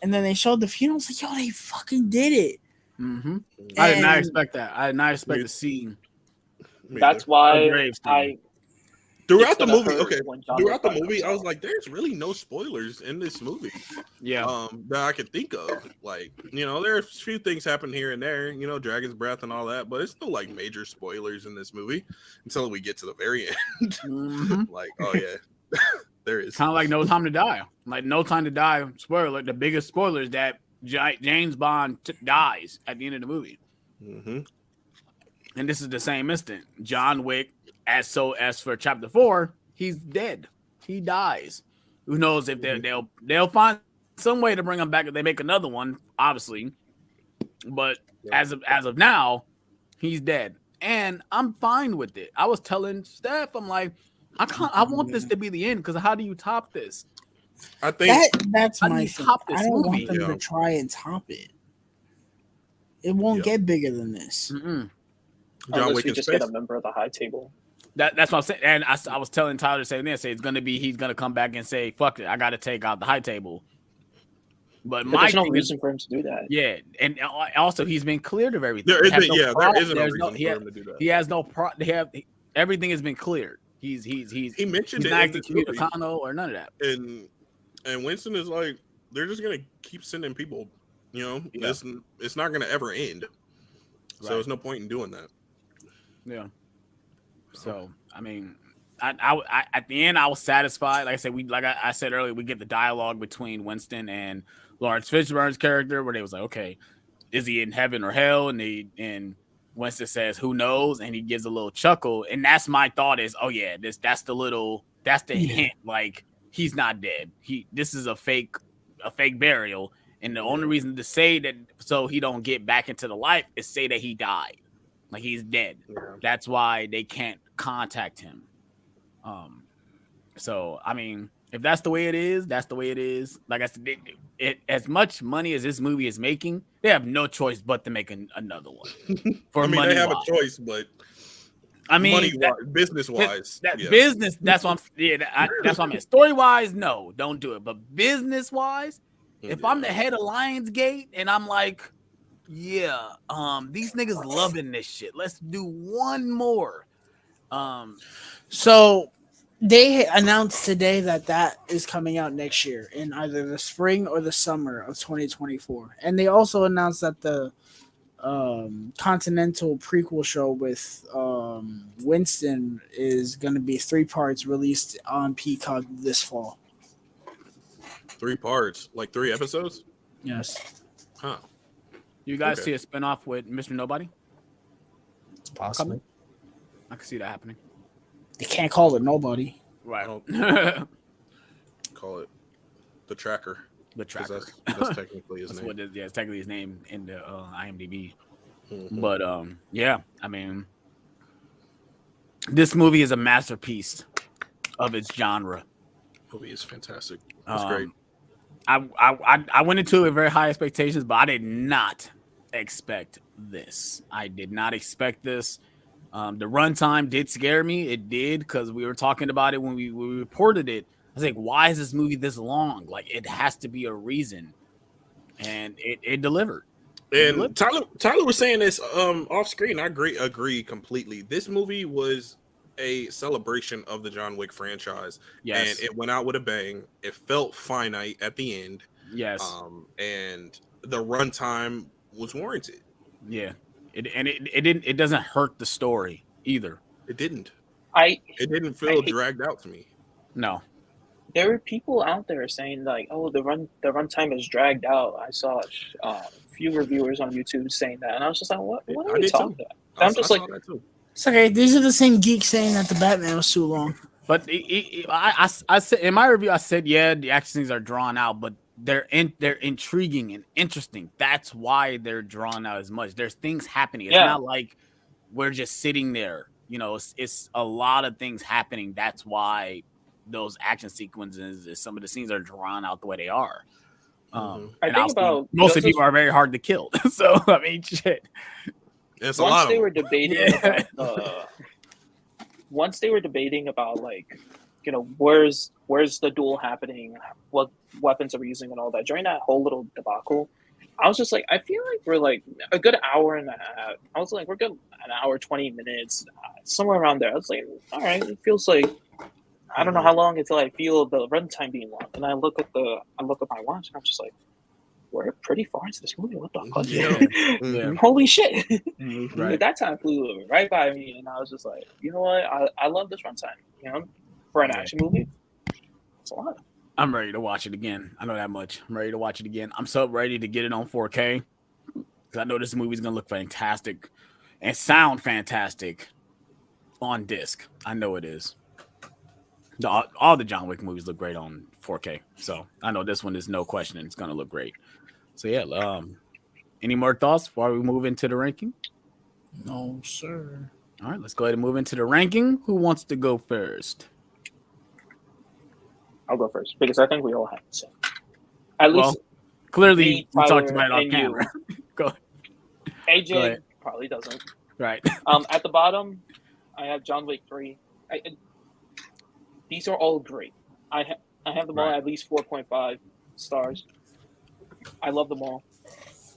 And then they showed the funeral. I was like, yo, they fucking did it. I did not expect that. I did not expect to see. That's why throughout the movie, I was like, there's really no spoilers in this movie. Yeah. That I could think of. Like, you know, there's a few things happen here and there, you know, Dragon's Breath and all that, but it's no like major spoilers in this movie until we get to the very end. Like, oh yeah, there is. Kind of like No Time to Die. Like No Time to Die, spoiler, the biggest spoiler is that James Bond dies at the end of the movie. And this is the same instant. John Wick, as for chapter 4, he's dead. He dies. Who knows if they'll find some way to bring him back if they make another one, obviously. But as of now, he's dead. And I'm fine with it. I was telling Steph, I'm like, I want this to be the end because how do you top this? I think that's my thing. I don't want them to try and top it. It won't get bigger than this. John Wick just get a member of the high table. That's what I'm saying. And I was telling Tyler saying this, he's gonna come back and say, fuck it, I gotta take out the high table. But there's no reason for him to do that. Yeah, and also he's been cleared of everything. There isn't no reason for him to do that. He has no everything has been cleared. He mentioned it in this movie, or none of that. And Winston is like, they're just gonna keep sending people. You know, it's not gonna ever end. So there's no point in doing that. Yeah. So I mean, I at the end I was satisfied. Like I said, I said earlier, we get the dialogue between Winston and Lawrence Fishburne's character, where they was like, okay, is he in heaven or hell? And Winston says, who knows? And he gives a little chuckle, and that's my thought is, oh yeah, that's the hint. Like he's not dead. This is a fake burial, and the only reason to say that so he don't get back into the life is say that he died, like he's dead. Yeah. That's why they can't contact him. So I mean, if that's the way it is, that's the way it is. Like I said, as much money as this movie is making, they have no choice but to make another one. For I mean, money they have wise. a choice, but I mean, business wise, business. That's what that's what I mean. Story wise, no, don't do it. But business wise, if I'm the head of Lionsgate and I'm like, these niggas loving this shit. Let's do one more. So they announced today that is coming out next year in either the spring or the summer of 2024, and they also announced that the Continental prequel show with Winston is going to be 3 parts released on Peacock this fall. 3 parts, like 3 episodes? Yes. Huh. You guys see a spinoff with Mr. Nobody? It's possible. I can see that happening. They can't call it Nobody. Right. Call it The Tracker. The Tracker. That's technically his name. What it is. Yeah, it's technically his name in the IMDb. Mm-hmm. But I mean, this movie is a masterpiece of its genre. Movie is fantastic. It's great. I went into it with very high expectations, but I did not expect this. I did not expect this. The runtime did scare me. It did, because we were talking about it when we reported it. I was like, why is this movie this long? Like, it has to be a reason. And it delivered. And Tyler was saying this off screen. I agree completely. This movie was a celebration of the John Wick franchise. Yes. And it went out with a bang. It felt finite at the end. Yes. And the runtime was warranted. Yeah. It doesn't hurt the story either. It didn't. It didn't feel dragged out to me. No. There were people out there saying like, "Oh, the runtime is dragged out." I saw a few reviewers on YouTube saying that, and I was just like, "What are you talking about?" I'm just like, "It's okay." These are the same geeks saying that the Batman was too long. But I said in my review, I said, yeah, the action scenes are drawn out, but they're intriguing and interesting. That's why they're drawn out as much. There's things happening. It's not like we're just sitting there. You know, it's a lot of things happening. That's why those action sequences, some of the scenes are drawn out the way they are. I think about most of the people are very hard to kill. So I mean, shit. It's once they were debating once they were debating about like, you know, where's the duel happening, what weapons are we using, and all that. During that whole little debacle, I was just like, I feel like we're like a good hour and a half. I was like, we're good an hour 20 minutes, somewhere around there. I was like, all right, it feels like. I don't know how long until I feel the runtime being long, and I look at my watch, and I'm just like, we're pretty far into this movie. What the fuck? Yeah. Holy shit! Right. That time flew right by me, and I was just like, you know what? I love this runtime. You know, for an action movie, it's a lot. I'm ready to watch it again. I know that much. I'm ready to watch it again. I'm so ready to get it on 4K because I know this movie's gonna look fantastic and sound fantastic on disc. I know it is. All the John Wick movies look great on 4K, so I know this one is no question it's gonna look great. So yeah, any more thoughts before we move into the ranking? No, sir. All right, let's go ahead and move into the ranking. Who wants to go first? I'll go first because I think we all have the same. At least clearly we talked about it on camera. Go ahead. AJ probably doesn't. Right. At the bottom, I have John Wick 3. These are all great. I have them all at least 4.5 stars. I love them all.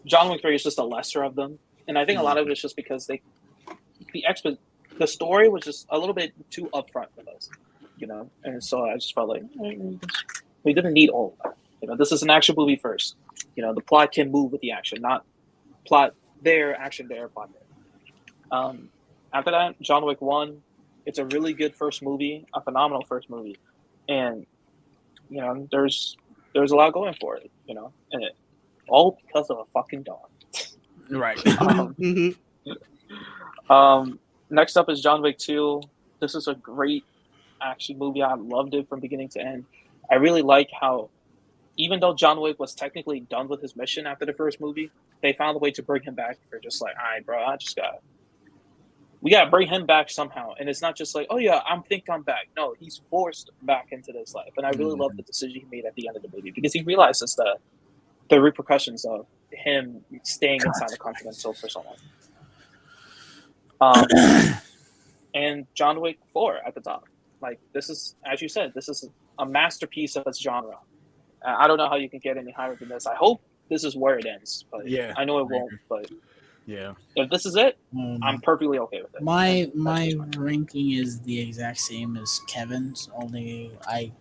John Wick 3 is just a lesser of them, and I think a lot of it is just because the story was just a little bit too upfront with us, you know. And so I just felt like we didn't need all of that. You know, this is an action movie first. You know, the plot can move with the action, not plot there, action there, plot there. After that, John Wick 1. It's a really good first movie, a phenomenal first movie, and you know there's a lot going for it, you know, and it all because of a fucking dog. Right. Next up is John Wick 2. This is a great action movie. I loved it from beginning to end. I really like how, even though John Wick was technically done with his mission after the first movie, they found a way to bring him back. They're just like, all right, bro, we gotta bring him back somehow. And it's not just like, oh yeah, I'm back. No, he's forced back into this life. And I really love the decision he made at the end of the movie, because he realizes the repercussions of him staying inside the Continental for so long. And John Wick 4 at the top. Like, this is, as you said, this is a masterpiece of its genre. I don't know how you can get any higher than this. I hope this is where it ends, but Yeah, I know it won't. But yeah, if this is it, I'm perfectly okay with it. My ranking is the exact same as Kevin's. Only I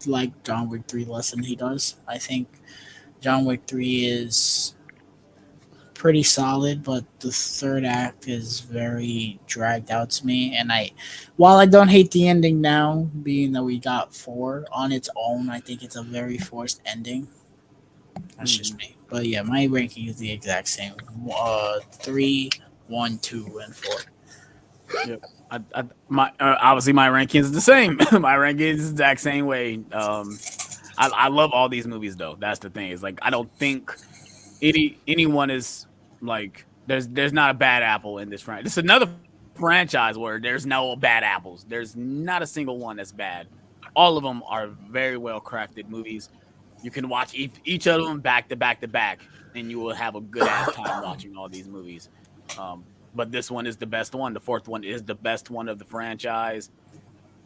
like John Wick 3 less than he does. I think John Wick 3 is pretty solid, but the third act is very dragged out to me. And while I don't hate the ending now, being that we got 4 on its own, I think it's a very forced ending. That's just me. But yeah, my ranking is the exact same. 3, 1, 2, and 4. Yep. Obviously my ranking is the same. My ranking is the exact same way. I love all these movies though. That's the thing. It's like I don't think anyone is like there's not a bad apple in this franchise. It's another franchise where there's no bad apples. There's not a single one that's bad. All of them are very well crafted movies. You can watch each of them back to back to back, and you will have a good ass time watching all these movies. But this one is the best one. The fourth one is the best one of the franchise.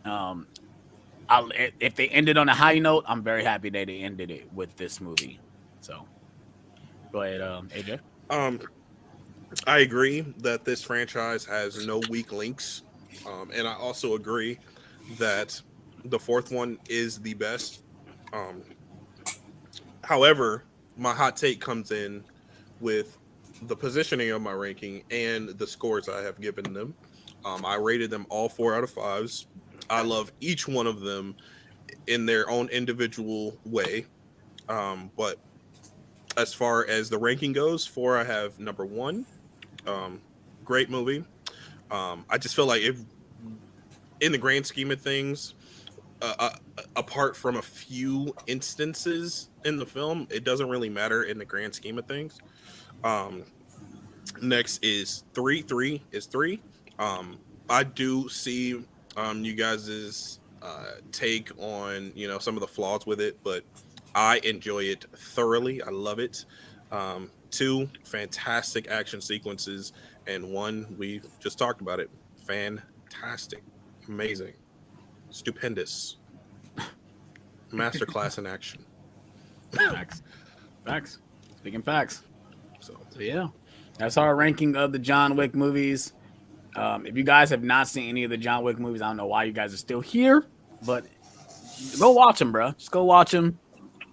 If they ended on a high note, I'm very happy that they ended it with this movie. So, go ahead, AJ. I agree that this franchise has no weak links, and I also agree that the fourth one is the best. However, my hot take comes in with the positioning of my ranking and the scores I have given them. I rated them all 4 out of 5s. I love each one of them in their own individual way. But as far as the ranking goes, 4 I have number 1. Great movie. I just feel like if in the grand scheme of things, apart from a few instances in the film, it doesn't really matter in the grand scheme of things. Next is 3. 3 is 3. I do see you guys' take on some of the flaws with it, but I enjoy it thoroughly. I love it. 2, fantastic action sequences, and 1, we just talked about it. Fantastic, amazing, stupendous, masterclass in action. Facts. Speaking facts. So yeah, that's our ranking of the John Wick movies. If you guys have not seen any of the John Wick movies, I don't know why you guys are still here, but go watch them, bro. Just go watch them.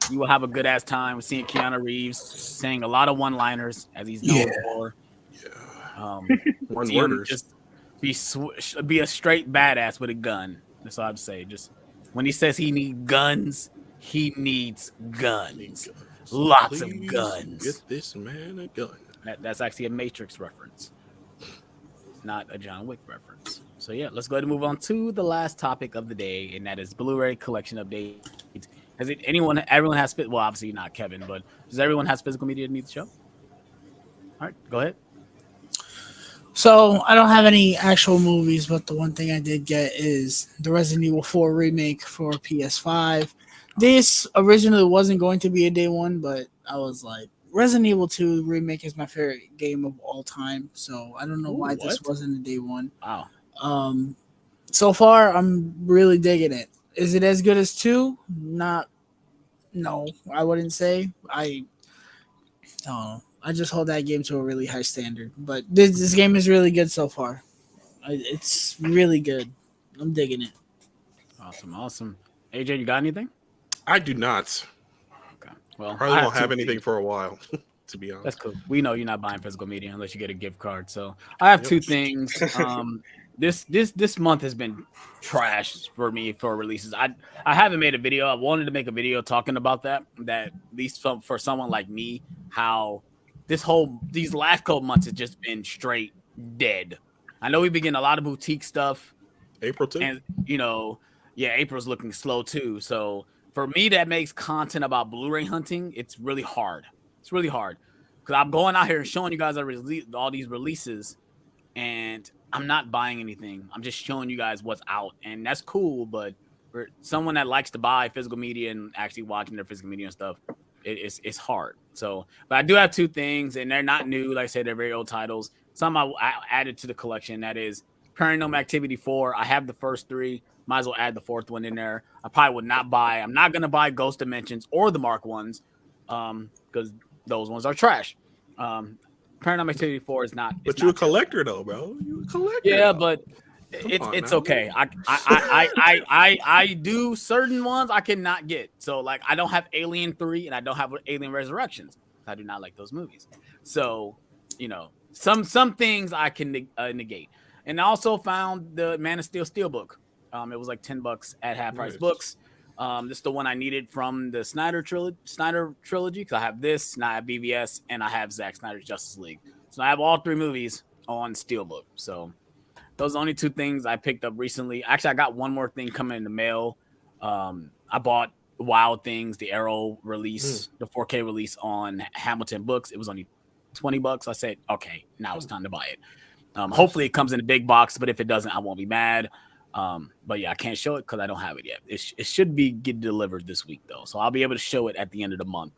You will have a good ass time seeing Keanu Reeves saying a lot of one-liners as he's known for. One-worders. Just be a straight badass with a gun. That's all I'd say. Just when he says he needs guns, he needs guns. Lots of guns. Get this man a gun. That's actually a Matrix reference, not a John Wick reference. So yeah, let's go ahead and move on to the last topic of the day, and that is Blu-ray collection update. Everyone has, well, obviously not Kevin, but does everyone has physical media to need the show? All right, go ahead. So I don't have any actual movies, but the one thing I did get is the Resident Evil 4 remake for PS5. This originally wasn't going to be a day one, but I was like, Resident Evil 2 remake is my favorite game of all time, so I don't know why this wasn't a day one. Wow. So far, I'm really digging it. Is it as good as 2? No, I wouldn't say. I don't know. I just hold that game to a really high standard. But this game is really good so far. It's really good. I'm digging it. Awesome. AJ, you got anything? I do not. Okay. Well, I probably won't have anything for a while, to be honest. That's cool. We know you're not buying physical media unless you get a gift card. So I have 2 things. This month has been trash for me for releases. I haven't made a video. I wanted to make a video talking about that at least for someone like me, how these last couple months has just been straight dead. I know we've been getting a lot of boutique stuff. April too. And April's looking slow too. So for me that makes content about Blu-ray hunting, it's really hard. It's really hard because I'm going out here and showing you guys all these releases, and I'm not buying anything. I'm just showing you guys what's out, and that's cool. But for someone that likes to buy physical media and actually watching their physical media and stuff, it's hard. So, but I do have two things, and they're not new. Like I said, they're very old titles. Some I added to the collection. That is Paranormal Activity 4. I have the first 3. Might as well add the 4th one in there. I probably would not buy. I'm not gonna buy Ghost Dimensions or the Mark ones, because those ones are trash. Paranormal Activity 4 is not. But you're a collector though, bro. You a collector. Yeah, but it's okay. I do certain ones I cannot get. So like I don't have Alien 3 and I don't have Alien Resurrections. I do not like those movies. So some things I can negate. And I also found the Man of Steel Steelbook. It was like $10 at Half Price Books. This is the one I needed from the Snyder trilogy because I have this, and I have BVS, and I have Zack Snyder's Justice League. So I have all 3 movies on Steelbook. So those are the only 2 things I picked up recently. Actually, I got one more thing coming in the mail. I bought Wild Things, the Arrow release, the 4K release on Hamilton Books. It was only $20. I said, okay, now it's time to buy it. Hopefully it comes in a big box, but if it doesn't, I won't be mad. But yeah, I can't show it because I don't have it yet. It should be get delivered this week though, so I'll be able to show it at the end of the month.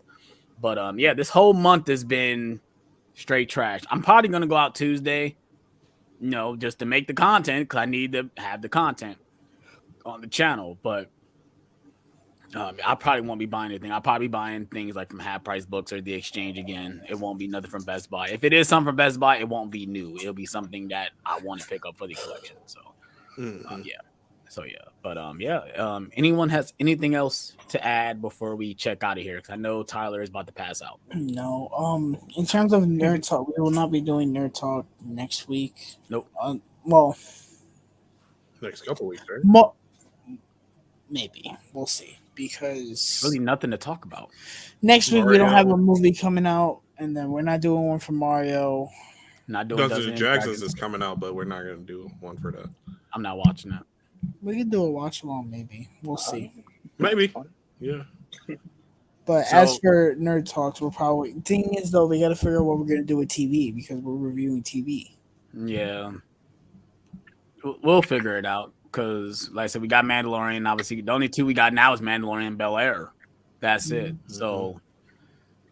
But yeah, this whole month has been straight trash. I'm probably gonna go out Tuesday, just to make the content because I need to have the content on the channel. But I probably won't be buying anything. I'll probably be buying things like from Half Price Books or the Exchange again. It won't be nothing from Best Buy. If it is something from Best Buy, it won't be new. It'll be something that I want to pick up for the collection. So. Anyone has anything else to add before we check out of here? Because I know Tyler is about to pass out. No. In terms of Nerd Talk, we will not be doing Nerd Talk next week. Nope. Next couple weeks, right? Maybe we'll see because really nothing to talk about. Next week we don't have a movie coming out, and then we're not doing one for Mario. Not doing Dungeons and Dragons is coming out, but we're not going to do one for that. I'm not watching that. We can do a watch along, maybe. We'll see. Maybe. Yeah. But as for Nerd Talks, we'll probably. Thing is, though, we got to figure out what we're going to do with TV because we're reviewing TV. Yeah. We'll figure it out because, like I said, we got Mandalorian. Obviously, the only 2 we got now is Mandalorian and Bel Air. That's it. So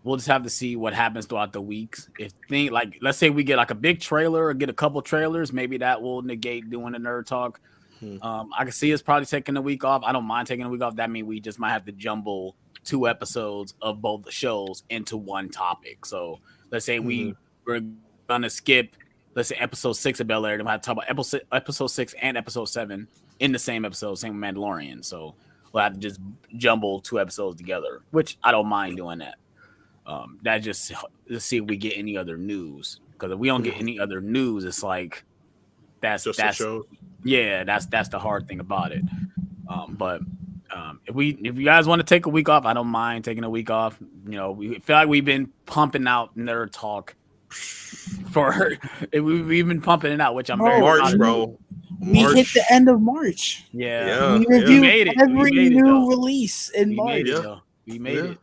we'll just have to see what happens throughout the weeks. Let's say we get like a big trailer or get a couple trailers, maybe that will negate doing a Nerd Talk. I can see us probably taking a week off. I don't mind taking a week off. That means we just might have to jumble 2 episodes of both the shows into one topic. So let's say we're gonna skip, let's say episode 6 of Bel Air, then we'll have to talk about episode 6 and episode 7 in the same episode, same with Mandalorian. So we'll have to just jumble 2 episodes together, which I don't mind doing that. That just to see if we get any other news. Because if we don't get any other news, it's like that's the hard thing about it. If you guys want to take a week off, I don't mind taking a week off. We feel like we've been pumping out Nerd Talk we've been pumping it out, which I'm very March, bro. We hit the end of March. Yeah. We reviewed every new release in March. We made it.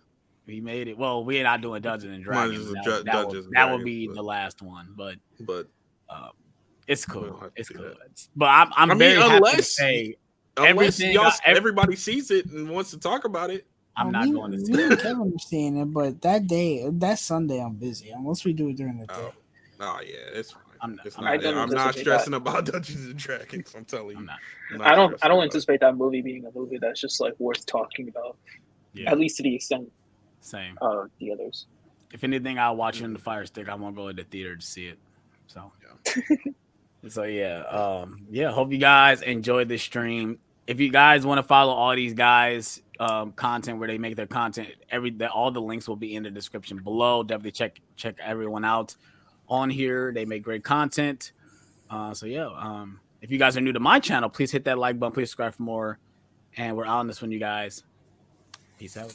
We made it. Well, we're not doing Dungeons and Dragons. That will be the last one, but it's cool. It's cool. But I'm very happy to say everybody sees it and wants to talk about it. I'm not going to see it. Kevin was seeing it, but that Sunday I'm busy. Unless we do it during the day. Oh yeah, it's fine. I'm not stressing about Dungeons and Dragons. I'm telling you. I don't anticipate that movie being a movie that's just like worth talking about. Yeah. At least to the extent. Same. The others. If anything, I'll watch it on the Fire Stick. I won't go to the theater to see it. So yeah. Hope you guys enjoyed this stream. If you guys want to follow all these guys' content where they make their content, all the links will be in the description below. Definitely check everyone out on here. They make great content. If you guys are new to my channel, please hit that like button. Please subscribe for more. And we're out on this one, you guys. Peace out.